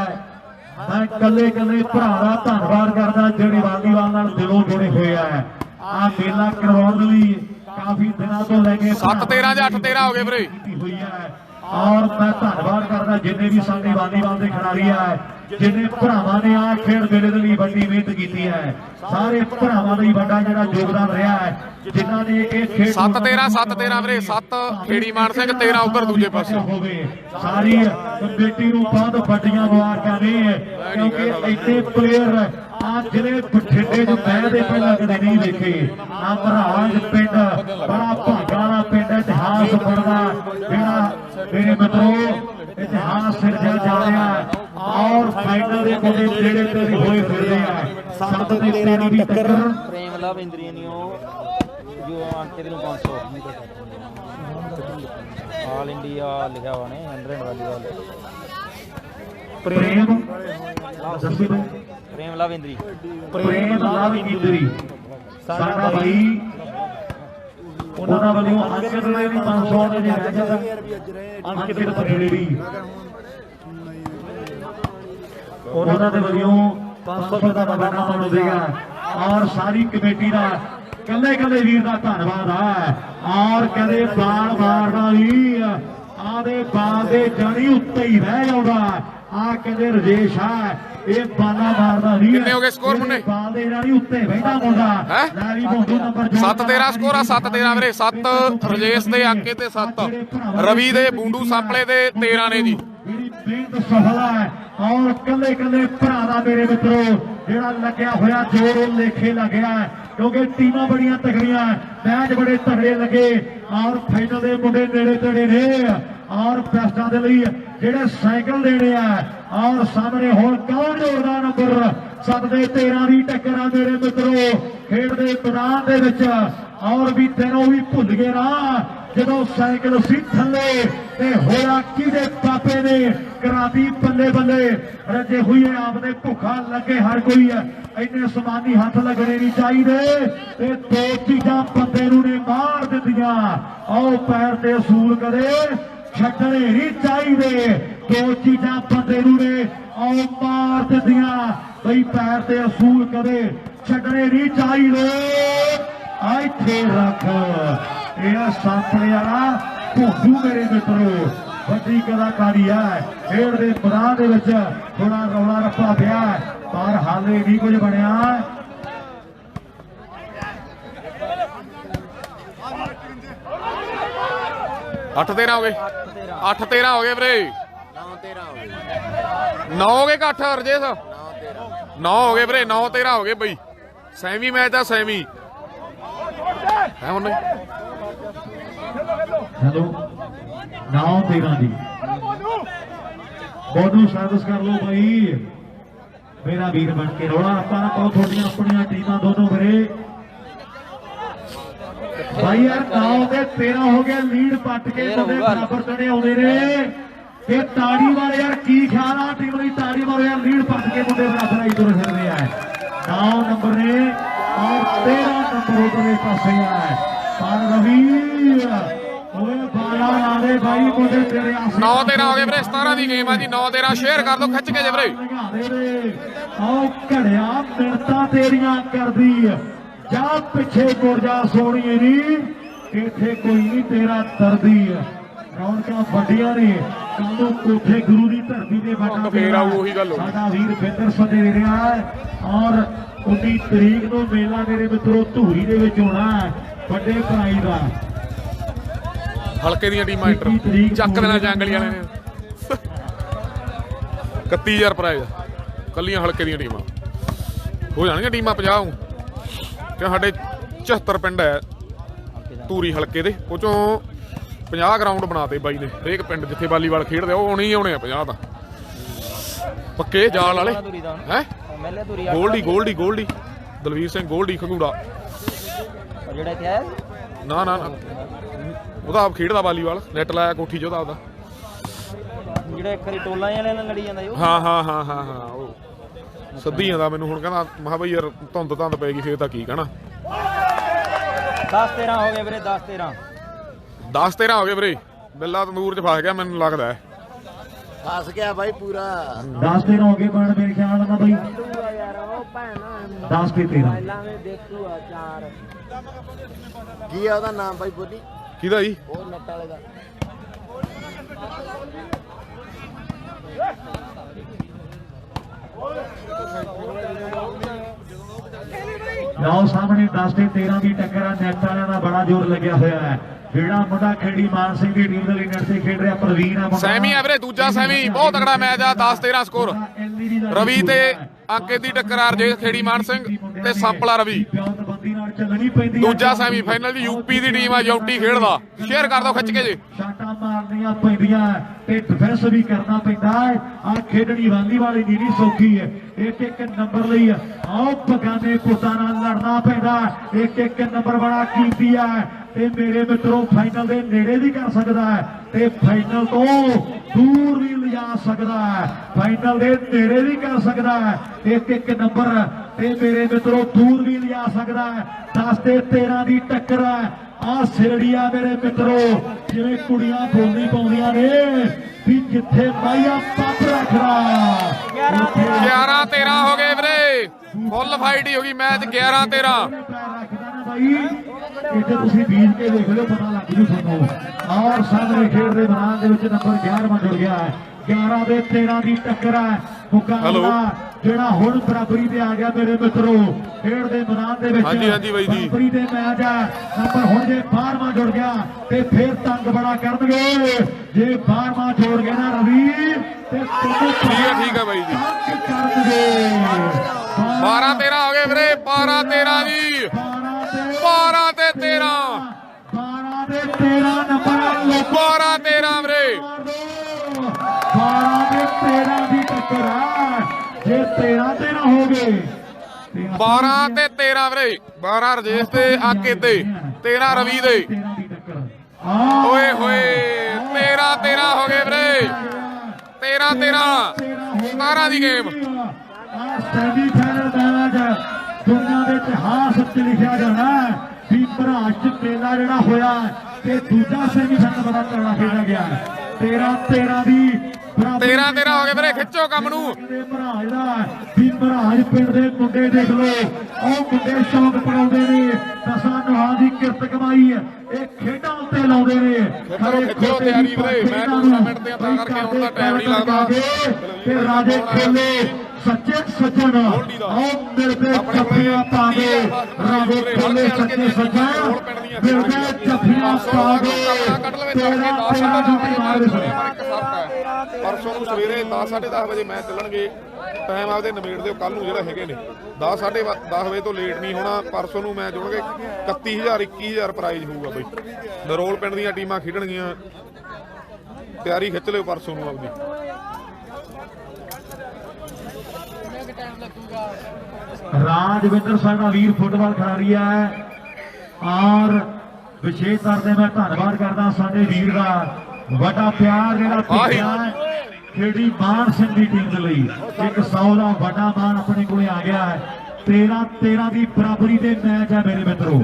ਮੈਂ ਕੱਲੇ ਕੱਲੇ ਭਰਾ ਦਾ ਧੰਨਵਾਦ ਕਰਦਾ ਜਿਹੜੇ ਵਾਲੀਬਾਲ ਨਾਲ ਦਿਲੋਂ ਜੁੜੇ ਹੋਏ ਆ। ਆ ਮੇਲਾ ਕਰਵਾਉਣ ਲਈ ਕਾਫੀ ਦਿਨਾਂ ਤੋਂ ਲੈ ਕੇ 7 13 ਜਾਂ 8 13 ਹੋ ਗਏ ਵੀਰੇ। ਹੋਈ ਹੈ। ਔਰ ਮੈਂ ਧੰਨਵਾਦ ਕਰਦਾ ਜਿੰਨੇ ਵੀ ਸਾਡੇ ਵਾਲੀਬਾਲ ਦੇ ਖਿਡਾਰੀ ਆ, ਜਿੰਨੇ ਭਰਾਵਾਂ ਨੇ ਆ ਖੇਡ ਮੇਲੇ ਦੇ ਲਈ ਵੱਡੀ ਮਿਹਨਤ ਕੀਤੀ ਹੈ। ਸਾਰੇ ਭਰਾਵਾਂ ਲਈ ਵੱਡਾ ਜਿਹੜਾ ਯੋਗਦਾਨ ਰਿਹਾ ਹੈ, ਜਿਨ੍ਹਾਂ ਨੇ ਇਹ ਖੇਡ 7 13 ਵੀਰੇ, 7 ਖੇੜੀ ਮਾਨ ਸਿੰਘ, 13 ਉੱਧਰ ਦੂਜੇ ਪਾਸੇ ਹੋਵੇ। ਸਾਰੀ ਕਮੇਟੀ ਨੂੰ ਬਹੁਤ ਵੱਡੀਆਂ ਮੁਬਾਰਕਾਂ ਨੇ, ਕਿਉਂਕਿ ਇੱਥੇ ਪਲੇਅਰ ਆ ਜਿਹੜੇ ਬਠਿੰਡੇ ਚ ਬਹਿਦੇ ਪਹਿਲਾਂ ਕਦੇ ਨਹੀਂ ਦੇਖੇ। ਅਮਰਾਜ ਪਿੰਡ ਬੜਾ ਭਾਗਾਂ ਵਾਲਾ ਪਿੰਡ, ਇਤਿਹਾਸ ਬਣਦਾ ਜਿਹੜਾ ਮੇਰੇ ਮਿੱਤਰੋ ਇਤਿਹਾਸ ਸਿਰਜਿਆ ਜਾ ਰਿਹਾ ਔਰ ਫਾਈਨਲ ਦੇ ਮੁੰਡੇ ਜਿਹੜੇ ਤੇ ਹੋਏ ਫਿਰਦੇ ਆ 7 ਤੇ 13 ਦੀ ਟੱਕਰ ਪ੍ਰੇਮ ਲਵ ਇੰਦਰੀਨੀਓ ਜੋ ਅੰਕਿਤ ਨੂੰ 500 ਆਲ ਇੰਡੀਆ ਲਿਖਿਆ ਹੋਇਆ ਨੇ 100 ਵਾਲੀਬਾਲ ਪ੍ਰੇਮ ਦੱਸੀ ਬਈ ਪ੍ਰੇਮ ਲਵ ਇੰਦਰੀ ਪ੍ਰੇਮ ਲਵ ਇੰਦਰੀ ਸਾਡਾ ਭਾਈ ਉਹਨਾਂ ਵੱਲੋਂ ਅੰਕਿਤ ਨੇ ਵੀ 500 ਦੇ ਜਿਹੜਾ ਅੰਕਿਤ ਪਰੇੜੀ ਉਹਨਾਂ ਦੇ ਵੱਲੋਂ 500 ਦਾ ਬਹਾਨਾ ਬਣੇਗਾ ਔਰ ਸਾਰੀ ਕਮੇਟੀ ਦਾ ਕੱਲੇ ਕੱਲੇ ਵੀਰ ਦਾ ਧੰਨਵਾਦ ਹੈ ਔਰ ਕਦੇ ਬਾਲ ਮਾਰਦਾ ਵੀ ਆਦੇ ਬਾਲ ਦੇ ਜਣੀ ਉੱਤੇ ਹੀ ਰਹਿ ਜਾਊਗਾ ਆ ਕਹਿੰਦੇ ਰਜੇਸ਼ ਆ ਇਹ ਬਾਲਾ ਮਾਰਦਾ ਨਹੀਂ ਕਿੰਨੇ ਹੋ ਗਏ ਸਕੋਰ ਮੁੰਡੇ ਬਾਲ ਦੇ ਜਣੀ ਉੱਤੇ ਬੈਠਾ ਮੁੰਡਾ ਲੈ ਵੀ ਬੋਂਦੂ ਨੰਬਰ 7-13 ਸਕੋਰ ਆ 7-13 ਵੀਰੇ 7 ਰਜੇਸ਼ ਦੇ ਅੰਕੇ ਤੇ 7 ਰਵੀ ਦੇ ਬੂੰਡੂ ਸਾਂਪਲੇ ਦੇ 13 ਨੇ ਜੀ ਮੇਰੀ ਬੇਨਤ ਸਫਲ ਹੈ ਔਰ ਕੱਲੇ ਕੱਲੇ ਭਰਾ ਦਾ ਮੇਰੇ ਮਿੱਤਰੋ ਜਿਹੜਾ ਲੱਗਿਆ ਹੋਇਆ ਜੋਰ ਉਹ ਲੇਖੇ ਲੱਗਿਆ ਕਿਉਂਕਿ ਟੀਮਾਂ ਬੜੀਆਂ ਤਗੜੀਆਂ ਮੈਚ ਬੜੇ ਤਗੜੇ ਲੱਗੇ ਔਰ ਫਾਈਨਲ ਦੇ ਮੁੰਡੇ ਨੇੜੇ ਤੇੜੇ ਨੇ ਔਰ ਬੈਸਟਾਂ ਦੇ ਲਈ ਜਿਹੜੇ ਸਾਈਕਲ ਦੇਣੇ ਆ ਔਰ ਸਾਹਮਣੇ ਹੁਣ ਕੌਣ ਜੋੜਦਾ ਨੰਬਰ 7 ਦੇ 13 ਦੀ ਟੱਕਰ ਆ ਮੇਰੇ ਮਿੱਤਰੋ ਖੇਡ ਦੇ ਮੈਦਾਨ ਦੇ ਵਿੱਚ ਔਰ ਵੀ ਤੈਨੂੰ ਵੀ ਭੁੱਲ ਗਏ ਨਾ ਜਦੋਂ ਸਾਈਕਲ ਸੀ ਥੱਲੇ ਤੇ ਹੋਇਆ ਕਿਹਦੇ ਪਾਪੇ ਨੇ ਕਰਾਤੀ ਬੱਲੇ ਬੱਲੇ ਰੱਜੇ ਹੋਏ ਆਪਦੇ ਭੁੱਖਾ ਲੱਗੇ ਹਰ ਕੋਈ ਇੰਨੇ ਸਮਾਨੀ ਹੱਥ ਲੱਗਣੇ ਨਹੀਂ ਚਾਹੀਦੇ ਤੇ ਦੋ ਚੀਜ਼ਾਂ ਬੰਦੇ ਨੂੰ ਨੇ ਮਾਰ ਦਿੱਤੀਆਂ ਆਓ ਪੈਰ ਤੇ ਅਸੂਲ ਕਦੇ ਛੱਡਣੇ ਨਹੀਂ ਚਾਹੀਦੇ ਦੋ ਚੀਜ਼ਾਂ ਬੰਦੇ ਨੂੰ ਨੇ ਆਓ ਮਾਰ ਦਿੱਤੀਆਂ ਬਈ ਪੈਰ ਤੇ ਅਸੂਲ ਕਦੇ ਛੱਡਣੇ ਨਹੀਂ ਚਾਹੀਦੇ ਇੱਥੇ ਰੱਖ ਇਹ ਸਾਂਪਲੇ ਵਾਲਾ ਭੋਜੂ ਮੇਰੇ ਮਿੱਤਰੋ ਵੱਡੀ ਕਲਾਕਾਰੀ ਹੈ ਖੇਡ ਦੇ ਮੈਦਾਨ ਦੇ ਵਿੱਚ ਥੋੜਾ ਰੌਲਾ ਰੱਪਾ ਪਿਆ ਪਰ ਹਾਲੇ ਨਹੀਂ ਕੁਝ ਬਣਿਆ 8-13 ਹੋ ਗਏ 8-13 ਹੋ ਗਏ ਵੀਰੇ 9 ਹੋ ਗਏ 8 ਰਜੇਸ਼ 9 ਹੋ ਗਏ ਵੀਰੇ 9-13 ਹੋ ਗਏ ਬਈ ਸੈਮੀ ਮੈਚ ਆ ਸੈਮੀ ਹੈ ਹੁਣ ਹੈਲੋ 9-13 ਦੀ ਬੋਨੂ ਸਰਵਿਸ ਕਰ ਲਓ ਭਾਈ ਮੇਰਾ ਵੀਰ ਬਣ ਕੇ ਰੋਣਾ ਆਪਾਂ ਨਾ ਬਹੁਤ ਥੋੜੀਆਂ ਆਪਣੀਆਂ ਟੀਮਾਂ ਦੋਨੋਂ ਵੀਰੇ ਭਾਈ ਯਾਰ 9 ਤੇ 13 ਹੋ ਗਿਆ ਲੀਡ ਪੱਟ ਕੇ ਮੁੰਡੇ ਬਰਾਬਰ ਚੜੇ ਆਉਂਦੇ ਨੇ ਇਹ ਤਾੜੀ ਵਾਲੇ ਯਾਰ ਕੀ ਖਿਆਲ ਆ ਟੀਮ ਦੀ ਤਾੜੀ ਵਾਲੇ ਯਾਰ ਲੀਡ ਪੱਟ ਕੇ ਮੁੰਡੇ ਬਰਾਬਰ ਆਈ ਤੁਰ ਫਿਰਦੇ ਆ 9 ਨੰਬਰ ਨੇ ਔਰ 13 ਨੰਬਰ ਉਧਰਲੇ ਪਾਸੇ ਆ ਪਰ ਰਵੀ ਓਏ ਬਾਲਾ ਲਾਦੇ ਭਾਈ ਮੁੰਡੇ ਤੇਰੇ ਆਸੇ 9-13 ਹੋ ਗਏ ਵੀਰੇ 17 ਦੀ ਗੇਮ ਆ ਜੀ 9-13 ਸ਼ੇਅਰ ਕਰ ਦਿਓ ਖਿੱਚ ਕੇ ਜੇ ਵੀਰੇ ਆਓ ਘੜਿਆ ਮਿੰਟਾਂ ਤੇਰੀਆਂ ਕਰਦੀ ਜਾ ਪਿੱਛੇ ਮੁੜ ਜਾ ਸੋਹਣੀਏ ਨੀ ਇੱਥੇ ਕੋਈ ਨਹੀਂ ਤੇਰਾ ਤਰਦੀ ਰੌਣਕਾਂ ਵੱਡੀਆਂ ਨੇ ਕੱਲ ਨੂੰ ਕੋਠੇ ਗੁਰੂ ਦੀ ਧਰਤੀ ਤੇ ਵੱਡਾ ਫੇਰ ਆਊ ਉਹੀ ਗੱਲ ਸਾਡਾ ਵੀਰ ਬਿੰਦਰ ਸਦੇ ਦੇ ਰਿਹਾ ਔਰ 19 ਤਰੀਕ ਨੂੰ ਮੇਲਾ ਮੇਰੇ ਮਿੱਤਰੋ ਧੂਰੀ ਦੇ ਵਿੱਚ ਹੋਣਾ ਵੱਡੇ ਪ੍ਰਾਈਜ਼ ਦਾ ਹਲਕੇ ਦੀਆਂ ਟੀਮਾਂ ਇੰਟਰ ਚੱਕ ਦੇਣਾ ਜੰਗਲੀ ਵਾਲਿਆਂ ਨੇ 31000 ਪ੍ਰਾਈਜ਼ ਕੱਲੀਆਂ ਹਲਕੇ ਦੀਆਂ ਟੀਮਾਂ ਹੋ ਜਾਣਗੀਆਂ ਟੀਮਾਂ 50 ਕਿ ਸਾਡੇ 74 ਪਿੰਡ ਹੈ ਧੂਰੀ ਹਲਕੇ ਦੇ ਉਹ ਚੋਂ 50 ਗਰਾਊਂਡ ਬਣਾਤੇ ਬਾਈ ਨੇ ਹਰੇਕ ਪਿੰਡ ਜਿੱਥੇ ਵਾਲੀਬਾਲ ਖੇਡਦੇ ਉਹ ਆਉਣੇ ਹੀ ਆਉਣੇ ਆ 50 ਤਾਂ ਪੱਕੇ ਜਾਲ ਵਾਲੇ ਹੈ ਗੋਲਡੀ ਦਲਵੀਰ ਸਿੰਘ ਗੋਲਡੀ ਖੰਗੂੜਾ ਜਿਹੜਾ ਇੱਥੇ ਆਇਆ ਨਾ ਉਹਦਾ ਆਪ ਖੇਡਦਾ ਵਾਲੀਬਾਲ ਨੈਟ ਲਾਇਆ ਕੋਠੀ 'ਚ ਉਹਦਾ ਆਪਦਾ ਜਿਹੜਾ ਇੱਕ ਵਾਰੀ ਟੋਲਾਂ ਵਾਲਿਆਂ ਨਾਲ ਲੜੀ ਜਾਂਦਾ ਹਾਂ ਉਹ ਸੱਦੀ ਜਾਂਦਾ ਮੈਨੂੰ ਹੁਣ ਕਹਿੰਦਾ ਮਹਾ ਬਈ ਯਾਰ ਧੁੰਦ ਪੈ ਗਈ ਫੇਰ ਤਾਂ ਕੀ ਕਹਿਣਾ 10-13 ਹੋ ਗਏ ਵੀਰੇ 10-13 ਹੋ ਗਏ ਵੀਰੇ ਬਿੱਲਾ ਤੰਦੂਰ 'ਚ ਫਸ ਗਿਆ ਮੈਨੂੰ ਲੱਗਦਾ ਫਸ ਗਿਆ ਬਾਈ ਪੂਰਾ 10 ਦਿਨ ਹੋ ਗਏ ਬਣ ਮੇਰੇ ਖਿਆਲ ਨਾਲ ਬਈ 10 ਤੇ 13 ਕੀ ਆ ਉਹਦਾ ਨਾਮ ਬਾਈ ਬੋਲੀ ਕਿਹਦਾ ਜੀ ਉਹ ਨੱਟ ਵਾਲੇ ਦਾ ਲਓ ਸਾਹਮਣੇ 10 ਤੇ 13 ਦੀ ਟੱਕਰ ਆ ਨੈਟ ਵਾਲਿਆਂ ਦਾ ਬੜਾ ਜ਼ੋਰ ਲੱਗਿਆ ਹੋਇਆ ਹੈ ਜਿਹੜਾ ਮੁੰਡਾ ਖੇੜੀ ਮਾਨ ਸਿੰਘ ਦੀ ਟੀਮ ਦੇ ਲਈ ਨੈਟ ਤੇ ਖੇਡ ਰਿਹਾ ਪ੍ਰਵੀਨ ਆ ਸੈਮੀ ਆ ਵੀਰੇ ਦੂਜਾ ਸੈਮੀ ਬਹੁਤ ਤਗੜਾ ਮੈਚ ਆ 10-13 ਸਕੋਰ ਰਵੀ ਤੇ ਅੰਕਿਤ ਦੀ ਟੱਕਰ ਆ ਜੇ ਖੇੜੀ ਮਾਨ ਸਿੰਘ ਤੇ ਸਾਂਪਲਾ ਰਵੀ ਚੱਲਣੀ ਪੈਂਦੀ ਦੂਜਾ ਸੈਮੀਫਾਈਨਲ ਦੀ ਯੂਪੀ ਦੀ ਟੀਮ ਆ ਜੌਂਟੀ ਖੇਡਦਾ ਸ਼ੇਅਰ ਕਰ ਦਿਓ ਖਿੱਚ ਕੇ ਜੀ ਸ਼ਾਟਾਂ ਮਾਰਨੀਆਂ ਪੈਂਦੀਆਂ ਤੇ ਡਿਫੈਂਸ ਵੀ ਕਰਨਾ ਪੈਂਦਾ ਹੈ ਆ ਖੇਡਣੀ ਵਾਲੀ ਨਹੀਂ ਸੌਖੀ ਹੈ ਇੱਕ ਨੰਬਰ ਲਈ ਆਓ ਬਗਾਨੇ ਪੁੱਤਾਂ ਨਾਲ ਲੜਨਾ ਪੈਂਦਾ ਇੱਕ ਨੰਬਰ ਬੜਾ ਕੀਮਤੀ ਹੈ ਤੇ ਮੇਰੇ ਮਿੱਤਰੋ ਫਾਈਨਲ ਦੇ ਨੇੜੇ ਵੀ ਕਰ ਸਕਦਾ ਹੈ ਤੇ ਫਾਈਨਲ ਤੋਂ ਦੂਰ ਵੀ ਲਿਜਾ ਸਕਦਾ ਹੈ ਫਾਈਨਲ ਦੇ ਨੇੜੇ ਵੀ ਕਰ ਸਕਦਾ ਹੈ ਇੱਕ ਨੰਬਰ ਤੇ ਮੇਰੇ ਮਿੱਤਰੋ ਦੂਰ ਵੀ ਲਿਜਾ ਸਕਦਾ ਹੈ 10 ਤੇ 13 ਦੀ ਟੱਕਰ ਹੈ ਆ ਸਿਰੜੀਆਂ ਮੇਰੇ ਮਿੱਤਰੋ ਜਿਵੇਂ ਕੁੜੀਆਂ ਬੋਲੀ ਪਾਉਂਦੀਆਂ ਨੇ ਵੀ ਜਿੱਥੇ ਮਾਈਆ ਪੱਪ ਰੱਖਦਾ 11-13 ਹੋ ਗਏ ਵੀਰੇ ਫੁੱਲ ਫਾਈਟ ਹੀ ਹੋ ਗਈ ਮੈਚ 11-13 ਬਾਈ ਇੱਥੇ ਤੁਸੀਂ ਬੀਜ ਕੇ ਦੇਖ ਲਿਓ ਪਤਾ ਲੱਗ ਜੂ ਤੁਹਾਨੂੰ ਔਰ ਸਾਹਮਣੇ ਖੇਡ ਦੇ ਮੈਦਾਨ ਦੇ ਵਿੱਚ ਨੰਬਰ 11ਵਾਂ ਜੁੜ ਗਿਆ ਹੈ 11 ਦੇ 13 ਦੀ ਟੱਕਰ ਹੈ ਮੁਕਾਬਲਾ ਜਿਹੜਾ ਹੁਣ ਬਰਾਬਰੀ ਤੇ ਆ ਗਿਆ ਮੇਰੇ ਮਿੱਤਰੋ ਖੇਡ ਦੇ ਮੈਦਾਨ ਦੇ ਵਿੱਚ ਹਾਂਜੀ ਬਾਈ ਜੀ ਬਰਾਬਰੀ ਦੇ ਮੈਚ ਹੈ ਨੰਬਰ ਹੁਣ ਜੇ 12ਵਾਂ ਜੁੜ ਗਿਆ ਤੇ ਫੇਰ ਤੰਗ ਬੜਾ ਕਰਨਗੇ ਜੇ 12ਵਾਂ ਜੋੜ ਗਿਆ ਨਾ ਰਵੀ ਤੇ ਠੀਕ ਹੈ ਬਾਈ ਜੀ ਕਰਨਗੇ 12-13 ਹੋ ਗਏ ਵੀਰੇ 12-13 ਜੀ 12 ਤੇ 13 12 ਦੇ 13 ਨੰਬਰ 12-13 ਵੀਰੇ 12 ਦੇ 13 ਦੀ ਟੱਕਰ ਹੈ ਜੇ 13 ਹੋ ਗਏ 12 ਤੇ 13 ਵੀਰੇ 12 ਰਜੇਸ਼ ਤੇ ਆਕੇ ਤੇ 13 ਰਵੀ ਦੇ ਓਏ ਹੋਏ 13-13 ਹੋ ਗਏ ਵੀਰੇ 13-13 17 ਦੀ ਗੇਮ ਸੈਮੀਫਾਈਨਲ ਮੈਚ ਦੁਨੀਆ ਦੇ ਇਤਿਹਾਸ ਵਿੱਚ ਲਿਖਿਆ ਜਾਣਾ ਵੀ ਮਹਾਰਾਸ਼ਟਰ ਮੇਲਾ ਜਿਹੜਾ ਹੋਇਆ ਤੇ ਦੂਜਾ ਸੈਮੀਫਾਈਨਲ ਬੜਾ ਤਗੜਾ ਖੇਡਿਆ ਗਿਆ 13-13 ਦੀ 13-13 ਹੋ ਗਏ ਵੀਰੇ ਖਿੱਚੋ ਕੰਮ ਨੂੰ ਮਹਾਰਾਜ ਦਾ ਵੀ ਮਹਾਰਾਜ ਪਿੰਡ ਦੇ ਮੁੰਡੇ ਦੇਖ ਲੋ ਉਹ ਮੁੰਡੇ ਸ਼ੌਕ ਪੜਾਉਂਦੇ ਨੇ ਦਸਾਂ ਨੁਹਾਂ ਦੀ ਕਿਰਤ ਕਮਾਈ ਇਹ ਖੇਡਾਂ ਉੱਤੇ ਲਾਉਂਦੇ ਨੇ ਖਿੱਚੋ ਤਿਆਰੀ ਵੀਰੇ ਮੈਂ ਟੂਰਨਾਮੈਂਟ ਤੇ ਤਾਂ ਕਰਕੇ ਹੁਣ ਦਾ ਟਾਈਮ ਨਹੀਂ ਲੱਗਦਾ ਤੇ ਰਾਜੇ ਖੇਲੇ ਸੱਚੇ ਸੱਜਣ ਆਓ ਮਿਲਦੇ ਜੱਫੀਆਂ ਪਾ ਦੇ ਰਾਜੇ ਖੇਲੇ ਸੱਚੇ ਸੱਜਣ ਮਿਲਦੇ ਜੱਫੀਆਂ ਪਾ ਦੇ ਤੇਰਾ ਜੁੱਤੀ ਮਾਰ ਪਰਸੋਂ ਨੂੰ ਸਵੇਰੇ 10:30 ਵਜੇ ਮੈਚ ਚੱਲਣਗੇ ਟਾਈਮ ਆਪਦੇ ਨਿਬੇੜ ਦਿਓ ਕੱਲ ਨੂੰ ਜਿਹੜਾ ਹੈਗੇ ਨੇ 10:30 ਵਜੇ ਤੋਂ ਲੇਟ ਨਹੀਂ ਹੋਣਾ ਪਰਸੋਂ ਨੂੰ ਮੈਚ ਹੋਣਗੇ 31000 21000 ਪ੍ਰਾਈਜ਼ ਹੋਊਗਾ ਬਈ ਨਰੋਲ ਪਿੰਡ ਦੀਆਂ ਟੀਮਾਂ ਖੇਡਣਗੀਆਂ ਤਿਆਰੀ ਖਿੱਚ ਲਿਓ ਪਰਸੋਂ ਨੂੰ ਆਪਦੀ ਰਾਜਵਿੰਦਰ ਸਾਡਾ ਵੀਰ ਫੁੱਟਬਾਲ ਖਿਡਾਰੀ ਹੈ ਔਰ ਵਿਸ਼ੇਸ਼ ਤੌਰ ਤੇ ਮੈਂ ਧੰਨਵਾਦ ਕਰਦਾ ਸਾਡੇ ਵੀਰ ਦਾ ਵੱਡਾ ਪਿਆਰ ਜਿਹੜਾ ਭੇਜਿਆ ਖੇੜੀ ਮਾਨ ਸਿੰਘ ਦੀ ਟੀਮ ਦੇ ਲਈ ਇੱਕ 100 ਦਾ ਵੱਡਾ ਮਾਨ ਆਪਣੇ ਕੋਲੇ ਆ ਗਿਆ ਹੈ 13-13 ਦੀ ਬਰਾਬਰੀ ਦੇ ਮੈਚ ਹੈ ਮੇਰੇ ਮਿੱਤਰੋ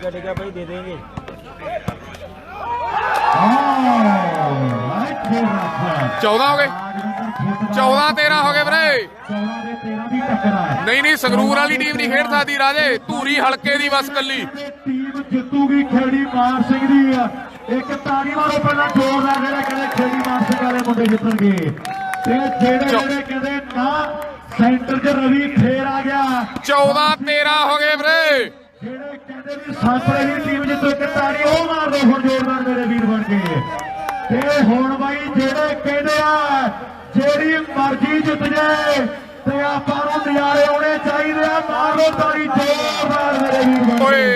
ठीक है भाई दे देंगे 14 ਹੋ ਗਏ 14-13 ਹੋ ਗਏ ਵੀਰੇ 14 ਦੇ 13 ਦੀ ਟੱਕਰ ਹੈ ਨਹੀਂ ਸੰਗਰੂਰ ਵਾਲੀ ਟੀਮ ਨਹੀਂ ਖੇਡ ਸਕਦੀ ਰਾਜੇ ਧੂਰੀ ਹਲਕੇ ਦੀ ਬਸ ਕੱਲੀ ਟੀਮ ਜਿੱਤੂਗੀ ਖੇੜੀ ਮਾਨ ਸਿੰਘ ਦੀ ਇੱਕ ਤਾੜੀ ਮਾਰੋ ਪਹਿਲਾਂ ਜ਼ੋਰਦਾਰ ਜਿਹੜਾ ਕਹਿੰਦੇ ਖੇੜੀ ਮਾਨ ਸਿੰਘ ਵਾਲੇ ਮੁੰਡੇ ਜਿੱਤਣਗੇ ਤੇ ਜਿਹੜੇ ਕਹਿੰਦੇ ਨਾ ਸੈਂਟਰ 'ਚ ਰਵੀ ਫੇਰ ਆ ਗਿਆ 14-13 ਹੋ ਗਏ ਵੀਰੇ ਜਿਹੜੇ ਕਹਿੰਦੇ ਵੀ ਸਾਪੜੇ ਦੀ ਟੀਮ ਜਿੱਤੋ ਇੱਕ ਤਾੜੀ ਉਹ ਮਾਰ ਦੋ ਹੁਣ ਜ਼ੋਰਦਾਰ ਮੇਰੇ ਵੀਰ ਬਣ ਕੇ ਤੇ ਹੁਣ ਬਾਈ ਜਿਹੜੇ ਕਹਿੰਦੇ ਆ ਜਿਹੜੀ ਮਰਜ਼ੀ ਜਿੱਤ ਜਾਏ ਤੇ ਆਪਾਂ ਨੂੰ ਨਜ਼ਾਰੇ ਆਉਣੇ ਚਾਹੀਦੇ ਆ ਮਾਰ ਲੋ ਤਾੜੀ ਜ਼ੋਰਦਾਰ ਮੇਰੇ ਵੀਰ ਬਣ ਓਏ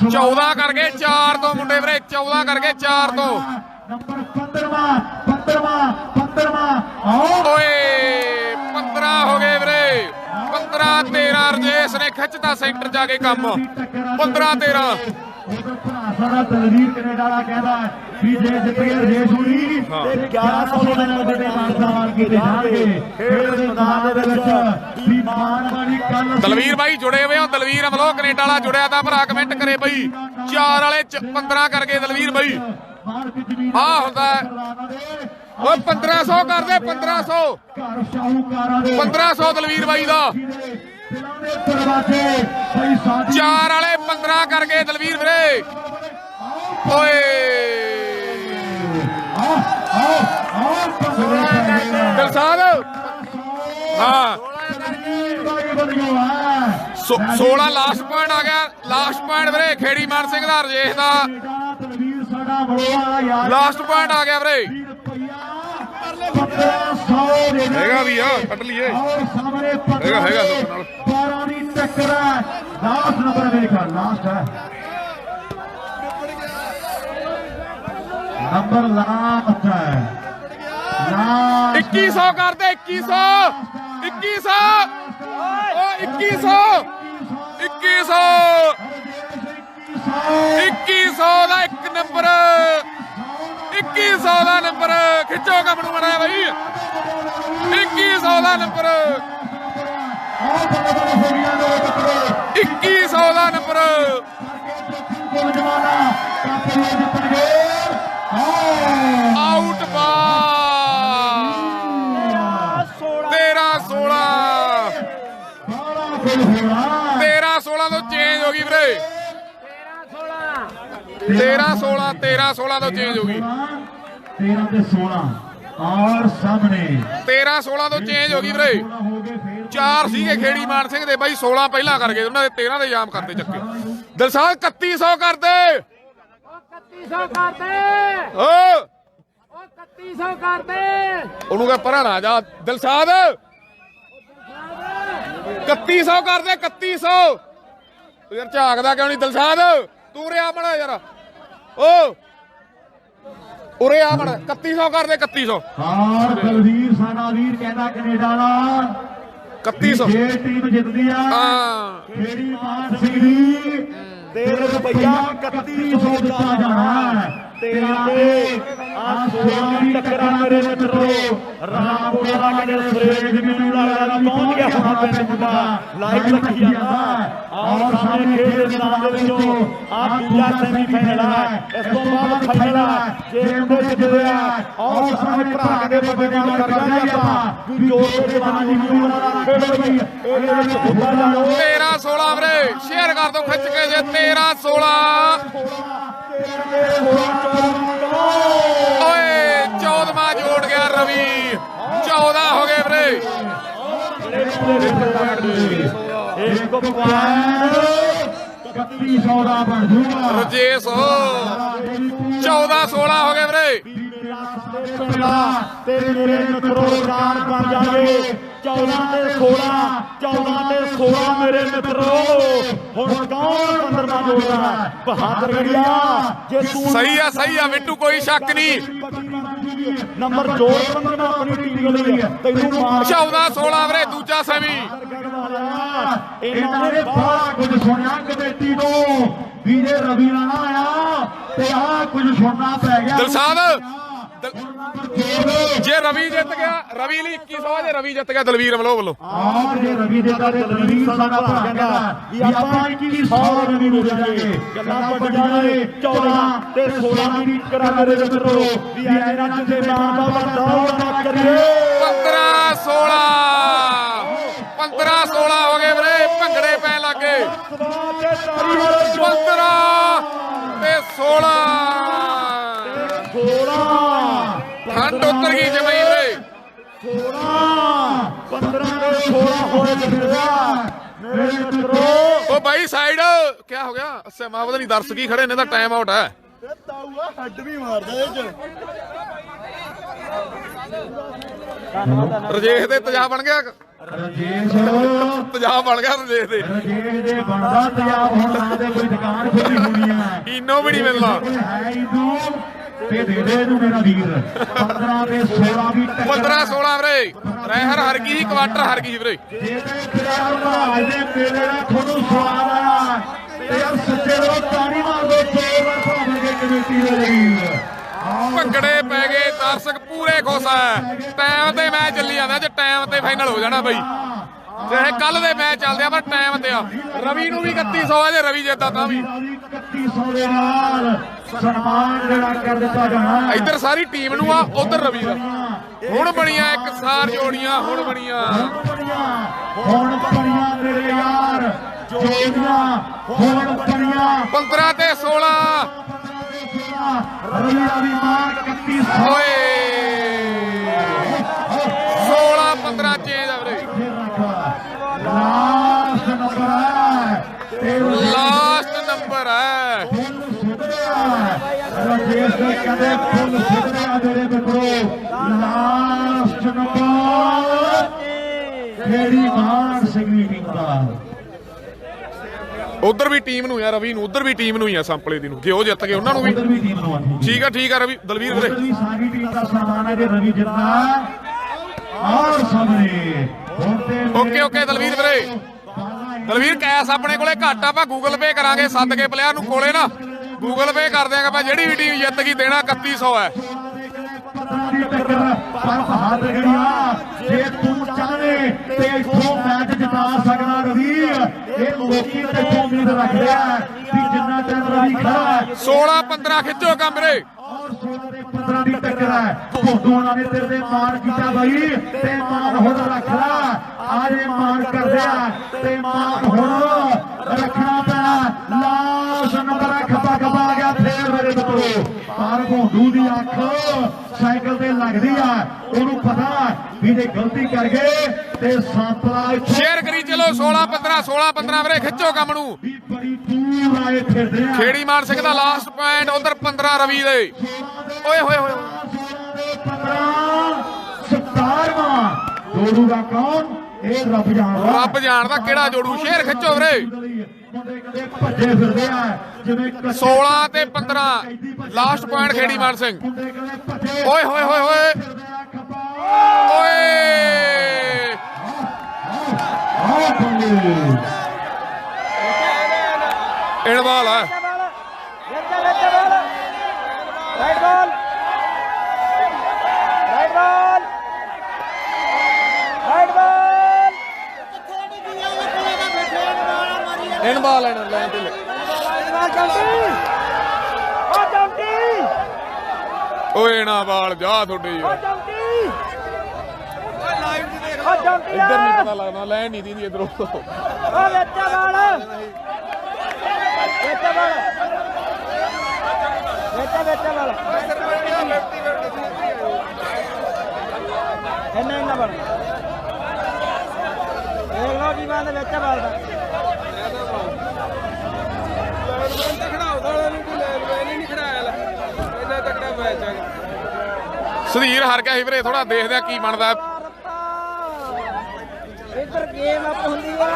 14 ਕਰਕੇ 4 ਤੋਂ ਮੁੰਡੇ ਵੀਰੇ 14 ਕਰਕੇ 4 ਤੋਂ ਨੰਬਰ 15ਵਾਂ ਆਓ ਓਏ 15 ਹੋ ਗਏ ਵੀਰੇ 15-13 ਰਜੇਸ਼ ਨੇ ਖਿੱਚਤਾ ਸੈਂਟਰ ਜਾ ਕੇ ਕੰਮ 15-13 ਸਾਡਾ ਦਲਵੀਰ ਕੈਨੇਡਾ ਵਾਲਾ ਕਹਿੰਦਾ ਵੀ ਜੇ ਜਿੱਤ ਗਿਆ ਰਜੇਸ਼ ਹੁਣੀ ਤੇ 1100 ਦੇ ਨਾਲ ਵੱਡੇ ਮਾਨਸਾਨ ਕੀਤੇ ਜਾਣਗੇ ਖੇਡ ਦੇ ਮੈਦਾਨ ਦੇ ਵਿੱਚ ਵੀ ਮਾਨਵਾਨੀ ਕੱਲ ਦਲਵੀਰ ਬਾਈ ਜੁੜੇ ਹੋਏ ਹੋ ਦਲਵੀਰ ਅਮਲੋ ਕੈਨੇਡਾ ਵਾਲਾ ਜੁੜਿਆ ਤਾਂ ਭਰਾ ਕਮੈਂਟ ਕਰੇ ਬਈ 4 ਵਾਲੇ 15 ਕਰਕੇ ਦਲਵੀਰ ਬਾਈ ਆ ਹੁੰਦਾ ਓਏ 1500 ਕਰਦੇ 1500 ਘਰ ਸ਼ਾਹੂਕਾਰਾਂ ਦੇ 1500 ਦਲਵੀਰ ਬਾਈ ਦਾ ਦਰਵਾਜ਼ੇ ਬਈ ਸਾਡੀ 4 ਵਾਲੇ 15 ਕਰਕੇ ਦਲਵੀਰ ਵੀਰੇ ਓਏ ਦਿਲਸਾਦ ਹਾਂ 16 ਲਾਸਟ ਪੁਆਇੰਟ ਆ ਗਿਆ ਲਾਸਟ ਪੁਆਇੰਟ ਵੀਰੇ ਖੇੜੀ ਮਾਨ ਸਿੰਘ ਦਾ ਰਜੇਸ਼ ਦਾ ਲਾਸਟ ਪੁਆਇੰਟ ਆ ਗਿਆ ਵੀਰੇ 1500 ਹੈਗਾ ਵੀ ਆ ਕੱਢ ਲਈਏ और सामने ਹੈਗਾ ਸੁੱਖ ਨਾਲ 12 की टक्कर है लास्ट नंबर मेरे ख्याल लास्ट है नंबर लास्ट है लास्ट 2100 कर दे 2100 ओ 2100 ਦਾ ਇੱਕ ਨੰਬਰ 2100 ਦਾ ਨੰਬਰ ਖਿੱਚੋ ਕੰਮ ਨੂੰ ਬਣਾਇਆ ਬਈ 2100 ਦਾ ਨੰਬਰ 2100 ਦਾ ਨੰਬਰ ਆਊਟ ਬਾਲ 13-16 13-16 ਤੋਂ ਚੇਂਜ ਹੋ ਗਈ ਵੀਰੇ 13-16 ਤੋਂ ਚੇਂਜ ਹੋ ਗਈ 13 ਤੇ 16 ਔਰ ਸਾਹਮਣੇ 13-16 ਤੋਂ ਚੇਂਜ ਹੋ ਗਈ ਵੀਰੇ ਚਾਰ ਸੀਗੇ ਖੇੜੀ ਮਾਨ ਸਿੰਘ ਦੇ ਬਾਈ 16 ਪਹਿਲਾਂ ਕਰ ਗਏ ਉਹਨਾਂ ਦੇ 13 ਦੇ ਜਾਮ ਕਰਦੇ ਚੱਕੇ ਦਿਲਸਾਦ 3100 ਕਰ ਦੇ 3100 ਕਰ ਦੇ ਓ 3100 ਕਰ ਦੇ ਉਹਨੂੰ ਕਹ ਪਰਾਂ ਨਾ ਜਾ ਦਿਲਸਾਦ 3100 ਕਰ ਦੇ 3100 ਯਾਰ ਝਾਕਦਾ ਕਿਉਂ ਨਹੀਂ ਦਿਲਸਾਦ ਤੂੰ ਰਿਆ ਬਣਾ ਯਾਰ ਓ ਉਰੇ ਆ ਬਣ 3100 ਕਰ ਦੇ 3100 ਔਰ ਬਲਵੀਰ ਸਾਡਾ ਵੀਰ ਕਹਿੰਦਾ ਕੈਨੇਡਾ ਦਾ 3100 ਜੇ ਟੀਮ ਜਿੱਤਦੀ ਆ ਹਾਂ ਖੇੜੀ ਮਾਨ ਸਿੰਘ ਦੀ ਤੇਰੇ ਰੁਪਈਆ 3100 ਦਿੱਤਾ ਜਾਣਾ ਤੇਰਾ ਤੇ ਆ 16 ਦੀ ਟੱਕਰਾਂ ਮੇਰੇ ਮਿੱਤਰੋ ਰਾਮਪੁਰਾ ਕਹਿੰਦੇ ਸੁਰੇਸ਼ ਜੀ ਮੈਨੂੰ ਲੱਗਦਾ ਵੀ ਪਹੁੰਚ ਗਿਆ ਹੋਣਾ ਪਿੰਡ ਮੁੰਡਾ ਲਾਈਵ ਰੱਖੀ ਜਾਂਦਾ ਔਰ ਸਾਹਮਣੇ ਖੇਡ ਦੇ ਮੈਦਾਨ ਦੇ ਵਿੱਚੋਂ ਆ ਦੂਜਾ ਸੈਮੀਫਾਈਨਲ ਹੈ ਇਸ ਤੋਂ ਬਾਅਦ ਫਾਈਨਲ ਹੈ ਜੇ ਮੁੰਡੇ ਜਿੱਤਦੇ ਆ ਔਰ ਸਾਹਮਣੇ ਭਰਾ ਕੇ ਵੱਡੇ ਨਾਲ ਕਰ ਜਾਂਦੇ ਆਪਾਂ ਵੀ ਜੋਰ ਦੇ ਜਵਾਨੀ ਨੂੰ ਉਹਨਾਂ ਨਾਲ ਖੇਡ ਬਈ ਇਹਦੇ ਵਿੱਚ ਹੁੰਦਾ ਜਾਣੋ 13-16 ਵੀਰੇ ਸ਼ੇਅਰ ਕਰ ਦੋ ਖਿੱਚ ਕੇ ਜੇ 13-16 ਓਏ 14ਵਾਂ ਜੋੜ ਗਿਆ ਰਵੀ 14 ਹੋ ਗਏ ਵੀਰੇ ਇੱਕ ਪੁਆਇੰਟ 3100 ਦਾ ਬਣ ਜੂਗਾ ਰਜੇਸ਼ 14-16 ਹੋ ਗਏ ਵੀਰੇ ਤੇ ਮੇਰੇ ਮਿੱਤਰੋ ਜਾਨ ਬਣ ਜਾਵੇ 14 ਤੇ 16 14 ਤੇ 16 ਮੇਰੇ ਮਿੱਤਰੋ ਹੁਣ ਕੌਣ 15ਵਾਂ ਜੋੜਦਾ ਬਹਾਦਰ ਗੜੀਆ ਜੇ ਤੂੰ ਸਹੀ ਆ ਬਿੱਟੂ ਕੋਈ ਸ਼ੱਕ ਨਹੀਂ ਨੰਬਰ ਜੋੜ 15ਵਾਂ ਆਪਣੀ ਟੀਮ ਲਈ ਤੈਨੂੰ ਮਾਰ 14-16 ਵੀਰੇ ਦੂਜਾ ਸੈਮੀ ਇਹਨਾਂ ਨੇ ਬੜਾ ਕੁਝ ਸੁਣਿਆ ਕਮੇਟੀ ਤੋਂ ਵੀਰੇ ਰਵੀ ਰਾਣਾ ਆਇਆ ਤੇ ਆ ਕੁਝ ਸੁਣਨਾ ਪੈ ਗਿਆ ਦਿਲਸਾਦ ਜੇ ਰਵੀ ਜਿੱਤ ਗਿਆ ਰਵੀ ਲਈ 2100 ਜੇ ਰਵੀ ਜਿੱਤ ਗਿਆ ਦਲਵੀਰ ਅਮਲੋ ਵੱਲੋਂ ਔਰ ਜੇ ਰਵੀ ਦੇਦਾ ਤੇ ਦਲਵੀਰ ਸਾਡਾ ਭਰਾ ਕਹਿੰਦਾ ਵੀ ਆਪਾਂ 2100 ਰਵੀ ਨੂੰ ਦੇ ਦਾਂਗੇ ਗੱਲਾਂ ਵੱਡੀਆਂ ਨੇ 14 ਤੇ 16 ਦੀ ਕਰਾ ਮੇਰੇ ਮਿੱਤਰੋ ਵੀ ਐ ਰੱਜ ਦੇ ਮਾਂ ਦਾ ਵੱਡਾ ਨਾ ਕਰੀਏ 15-16 ਹੋ ਗਏ ਵੀਰੇ ਭੰਗੜੇ ਪੈਣ ਲੱਗੇ 15 ਤੇ 16 ਠੰਡ ਉਤਰ ਗਈ ਜਮਾਈ ਵੀਰੇ 15 ਤੇ 16 ਹੋਏ ਫਿਰਦਾ ਮੇਰੇ ਮਿੱਤਰੋ ਉਹ ਬਾਈ ਸਾਈਡ ਕੀ ਹੋ ਗਿਆ ਅੱਛਾ ਮਾਂ ਪਤਾ ਨਹੀਂ ਦਰਸ਼ਕ ਹੀ ਖੜੇ ਨੇ ਤਾਂ ਟਾਈਮ ਆਊਟ ਹੈ ਤਾਊਆ ਹੱਡ ਵੀ ਮਾਰਦਾ ਇਹ ਚ ਰਜੇਸ਼ ਦੇ ਤੇਜ਼ਾਬ ਬਣ ਗਿਆ ਰਜੇਸ਼ ਤੇਜ਼ਾਬ ਬਣ ਗਿਆ ਰਜੇਸ਼ ਦੇ ਰਜੇਸ਼ ਦੇ ਬਣਦਾ ਤੇਜ਼ਾਬ ਹੁਣ ਨਾ ਦੇ ਕੋਈ ਦੁਕਾਨ ਖੋਲੀ ਹੋਣੀ ਆ ਇਨੋ ਵੀ ਨਹੀਂ ਮਿਲਦਾ ਹੈ ਇਨੋ ਤੇ ਦੇ ਦੇ ਨੂੰ ਮੇਰਾ ਵੀਰ 15 ਤੇ 16 ਵੀ 15-16 ਵੀਰੇ ਰਹਿਰ ਹਰ ਗਈ ਕੁਆਟਰ ਹਰ ਗਈ ਵੀਰੇ ਜੇ ਤੇ ਪਿਆਰ ਮਹਾਰਾਜ ਦੇ ਮੇਲੇ ਦਾ ਤੁਹਾਨੂੰ ਸਵਾਦ ਆਇਆ ਤੇ ਯਾਰ ਸੱਚੇ ਰੋ ਤਾੜੀ ਮਾਰ ਦੋ ਜੋਰ ਭਾਵੇਂ ਕਿ ਕਮੇਟੀ ਦੇ ਵੀਰ ਭੰਗੜੇ ਪੈ ਗਏ ਦਰਸ਼ਕ ਪੂਰੇ ਖੁਸ਼ ਹੈ ਟਾਈਮ ਤੇ ਮੈਚ ਚੱਲੀ ਜਾਂਦਾ ਜੇ ਟਾਈਮ ਤੇ ਫਾਈਨਲ ਹੋ ਜਾਣਾ ਬਾਈ ਚਾਹੇ ਕੱਲ ਦੇ ਮੈਚ ਚੱਲਦੇ ਆ ਪਰ ਟਾਈਮ ਤੇ ਆ ਰਵੀ ਨੂੰ ਵੀ 3100 ਆ ਜੇ ਰਵੀ ਜਿੱਤਦਾ ਤਾਂ ਵੀ 3100 ਦੇ ਨਾਲ ਸਨਮਾਨ ਜਿਹੜਾ ਕਰ ਦਿੱਤਾ ਜਾਣਾ ਇੱਧਰ ਸਾਰੀ ਟੀਮ ਨੂੰ ਆ ਉਧਰ ਰਵੀ ਦਾ ਹੁਣ ਬਣੀਆਂ ਇੱਕ ਸਾਰ ਜੋੜੀਆਂ ਹੁਣ ਬਣੀਆਂ ਹੁਣ ਬਣੀਆਂ ਮੇਰੇ ਯਾਰ ਜੋੜੀਆਂ ਹੁਣ ਬਣੀਆਂ 15 ਤੇ 16 ਰਵੀ ਦਾ ਵੀ ਮਾਰ 3100 ਓਏ 16-15 ਚੇਂਜ ਆ ਵੀਰੇ ਲਾਸਟ ਨੰਬਰ ਹੈ ਲਾਸਟ ਨੰਬਰ ਹੈ ਰਜੇ ਇਸ ਦੇ ਕਹਿੰਦੇ ਫੁੱਲ ਸਿੱਧੇ ਆ ਮੇਰੇ ਮਿੱਤਰੋ ਲਾਸਟ ਨੰਬਰ ਖੇੜੀ ਮਾਨ ਸਿੰਘ ਦੀ ਟੀਮ ਦਾ ਉਧਰ ਵੀ ਟੀਮ ਨੂੰ ਯਾਰ ਰਵੀ ਨੂੰ ਉਧਰ ਵੀ ਟੀਮ ਨੂੰ ਹੀ ਆ ਸੰਪਲੇ ਦੀ ਨੂੰ ਜੇ ਉਹ ਜਿੱਤ ਗਏ ਉਹਨਾਂ ਨੂੰ ਵੀ ਉਧਰ ਵੀ ਟੀਮ ਨੂੰ ਆ ਠੀਕ ਆ ਰਵੀ ਦਲਵੀਰ ਵੀਰੇ ਉਧਰ ਵੀ ਸਾਡੀ ਟੀਮ ਦਾ ਸਨਮਾਨ ਹੈ ਜੇ ਰਵੀ ਜਿੱਤਦਾ ਔਰ ਸਾਹਮਣੇ ਓਕੇ ਦਲਵੀਰ ਵੀਰੇ ਦਲਵੀਰ ਕੈਸ਼ ਆਪਣੇ ਕੋਲੇ ਘੱਟ ਆ ਆਪਾਂ ਗੂਗਲ ਪੇ ਕਰਾਂਗੇ ਸੱਦ ਕੇ ਪਲੇਅਰ ਨੂੰ ਕੋਲੇ ਨਾ ਗੂਗਲ ਪੇ ਕਰ ਦਿਆਂਗੇ ਆਪਾਂ ਜਿਹੜੀ ਵੀ ਟੀਮ ਜਿੱਤ ਗਈ ਦੇਣਾ 3100 ਹੈ ਦੀ ਟੱਕਰ ਪਰ ਬਹਾਦਰ ਗੜੀਆ ਜੇ ਤੂੰ ਚਾਹੇ ਤੇ ਇੱਥੋਂ ਮੈਚ ਜਿਤਾ ਸਕਦਾ ਰਵੀ ਇਹ ਲੋਕੀ ਤੇਥੋਂ ਉਮੀਦ ਰੱਖਦੇ ਆ ਕਿ ਜਿੰਨਾ ਟਾਈਮ ਰਵੀ ਖੜਾ 16-15 ਖਿੱਚੋ ਕਮਰੇ ਔਰ 16 ਦੇ 15 ਦੀ ਟੱਕਰ ਹੈ ਭੋਡੂਆਂ ਨੇ ਤੇਰੇ ਦੇ ਮਾਣ ਕੀਤਾ ਬਾਈ ਤੇ ਮਾਣ ਹੁਣ ਰੱਖ ਲੈ ਆਰੇ ਮਾਣ ਕਰਦੇ ਆ ਤੇ ਮਾਣ ਹੁਣ ਰੱਖਣਾ ਪੈਣਾ ਲਾਸ਼ ਨੰਬਰ ਖੱਬਾ ਆ ਗਿਆ ਫੇਰ ਮੇਰੇ ਮਿੱਤਰੋ ਪਰ ਭੋਡੂ ਦੀ ਅੱਖ ਸਾਈਕਲ ਤੇ ਲੱਗਦੀ ਆ ਉਹਨੂੰ ਪਤਾ ਵੀ ਜੇ ਗਲਤੀ ਕਰ ਗਏ ਤੇ ਸਾਪਲਾ ਸ਼ੇਅਰ ਕਰੀ ਚਲੋ 16-15 ਵੀਰੇ ਖਿੱਚੋ ਕੰਮ ਨੂੰ ਬੜੀ ਦੂਰ ਆਏ ਫਿਰਦੇ ਆ ਖੇੜੀ ਮਾਨ ਸਿੰਘ ਦਾ ਲਾਸਟ ਪੁਆਇੰਟ ਉਧਰ 15 ਰਵੀ ਦੇ ਓਏ ਹੋਏ 15 17ਵਾਂ ਜੋੜੂਗਾ ਕੌਣ ਇਹ ਰੱਬ ਜਾਣਦਾ ਕਿਹੜਾ ਜੋੜੂ ਸ਼ੇਅਰ ਖਿੱਚੋ ਵੀਰੇ ਮੁੰਡੇ ਕਦੇ ਭੱਜੇ ਫਿਰਦੇ ਆ ਜਿਵੇਂ 16 ਤੇ 15 ਲਾਸਟ ਪੁਆਇੰਟ ਖੇੜੀ ਮਾਨ ਸਿੰਘ ਮੁੰਡੇ ਕਦੇ ਭੱਜੇ ਓਏ ਹੋਏ ਓਏ ਇਨਵਾਲ ਆ ਰਾਈਟ ਬਾਲ ਇਨਵਾਲ ਲੈਣ ਤੇ ਓਏ ਨਾ ਬਾਲ ਜਾ ਤੁਹਾਡੇ ਇੱਧਰ ਨਹੀਂ ਪਤਾ ਲੱਗਦਾ ਲੈਣ ਨਹੀਂ ਦੀਦੀ ਇਧਰੋਂ ਇੰਨਾ ਬਣ ਦੇਖ ਲਓ ਕੀ ਬਾਤ ਵਿੱਚ ਬਾਲ ਦਾ ਸੁਧੀਰ ਹਾਰ ਗਿਆ ਸੀ ਵੀਰੇ ਥੋੜਾ ਦੇਖਦੇ ਆ ਕੀ ਬਣਦਾ ਇੱਧਰ ਗੇਮ ਅਪ ਹੁੰਦੀ ਆ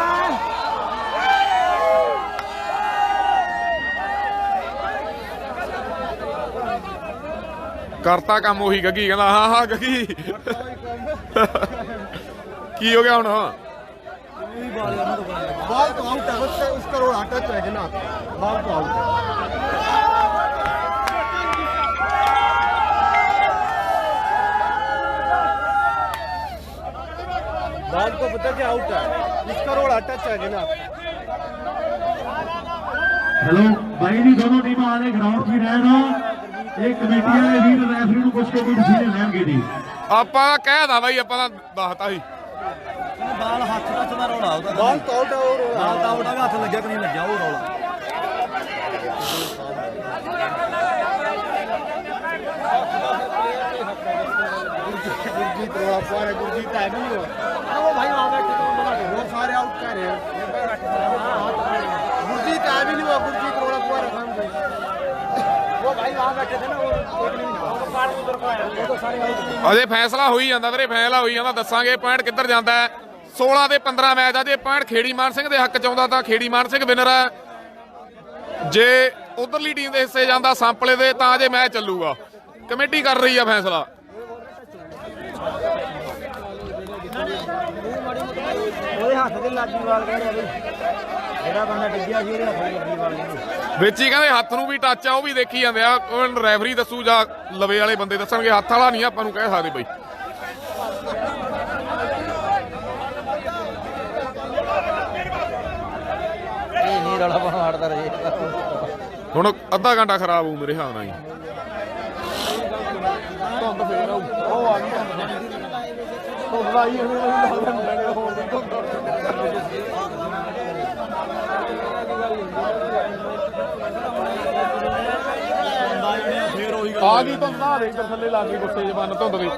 ਕਰਤਾ ਕੰਮ ਉਹੀ ਗੱਗੀ ਕਹਿੰਦਾ ਹਾਂ ਗੱਗੀ ਕੀ ਹੋ ਗਿਆ ਹੁਣ बाल तो आउट है उस करोड़ टच है ना बाल तो आउट बाल को पता क्या आउट है इस करोड़ टच है ना हेलो भाई जी दोनों टीम आने ग्राउंड की रहना ਇਹ ਕਮੇਟੀ ਵਾਲੇ ਵੀਰ ਰੈਫਰੀ ਨੂੰ ਪੁੱਛ ਕੇ ਕੋਈ ਡਿਸੀਜਨ ਲੈਣਗੇ ਜੀ ਆਪਾਂ ਕਹਿਦਾ ਬਾਈ ਆਪਾਂ ਤਾਂ ਦੱਸਤਾ ਸੀ बाल हाथ टच ਦਾ ਰੌਲਾ ਉਹਦਾ ਬਾਲ ਤਾਂ ਆਊਟ ਬਾਲ ਤਾਂ ਆਊਟ ਹੱਥ ਲੱਗਿਆ ਕਿ ਨਹੀਂ ਲੱਗਿਆ ਉਹ ਰੌਲਾ गुरजीत रोड़ा पारे गुरजीत है नहीं हो वो भाई वहां बैठे तो बना दो वो सारे आउट कर रहे हैं गुरजीत है भी नहीं हुआ गुरजीत रोड़ा पारे काम गए वो भाई वहां बैठे थे ना वो एक नहीं ना वो पार उधर को आया वो तो सारे आउट ਅਜੇ ਫੈਸਲਾ ਹੋਈ ਜਾਂਦਾ ਵੀਰੇ ਫੈਸਲਾ ਹੋਈ ਜਾਂਦਾ ਦੱਸਾਂਗੇ ਪੁਆਇੰਟ ਕਿੱਧਰ ਜਾਂਦਾ 16 ਦੇ 15 ਮੈਚ ਆ ਜੇ ਪੁਆਇੰਟ ਖੇੜੀ ਮਾਨ ਸਿੰਘ ਦੇ ਹੱਕ ਚ ਆਉਂਦਾ ਤਾਂ ਖੇੜੀ ਮਾਨ ਸਿੰਘ ਵਿਨਰ ਹੈ ਜੇ ਉਧਰਲੀ ਟੀਮ ਦੇ ਹਿੱਸੇ ਜਾਂਦਾ ਸੰਪਲੇ ਦੇ ਤਾਂ ਜੇ ਮੈਚ ਚੱਲੂਗਾ ਕਮੇਟੀ ਕਰ ਰਹੀ ਆ ਫੈਸਲਾ ਉਹਦੇ ਹੱਥ ਤੇ ਲੱਗੀ ਵਾਲ ਕਹਿੰਦੇ ਬਈ ਜਿਹੜਾ ਬੰਦਾ ਡਿੱਗਿਆ ਸੀ ਉਹਦੇ ਹੱਥ ਤੇ ਲੱਗੀ ਵਾਲ ਕਹਿੰਦੇ ਵਿੱਚ ਹੀ ਕਹਿੰਦੇ ਹੱਥ ਨੂੰ ਵੀ ਟੱਚ ਆ ਉਹ ਵੀ ਦੇਖੀ ਜਾਂਦੇ ਆ ਉਹ ਰੈਫਰੀ ਦੱਸੂ ਜਾਂ ਲਵੇ ਵਾਲੇ ਬੰਦੇ ਦੱਸਣਗੇ ਹੱਥ ਵਾਲਾ ਨਹੀਂ ਆਪਾਂ ਨੂੰ ਕਹਿ ਸਕਦੇ ਬਈ ਇਹ ਨਹੀਂ ਰੌਲਾ ਮਾਰਦਾ ਰਹੇ ਹੁਣ ਅੱਧਾ ਘੰਟਾ ਖਰਾਬ ਹੋਊ ਮੇਰੇ ਹਿਸਾਬ ਨਾਲ ਜੀ ਧੁੰਦ ਫੇਰ ਆਉ ਉਹ ਆ ਗਈ ਧੁੰਦ ਆਈ ਆ ਗਈ ਧੁੰਦ ਨਾ ਦੇ ਇੱਧਰ ਥੱਲੇ ਲੱਗ ਗਈ ਗੁੱਸੇ ਜਵਾਨ ਧੁੰਦ ਦੇ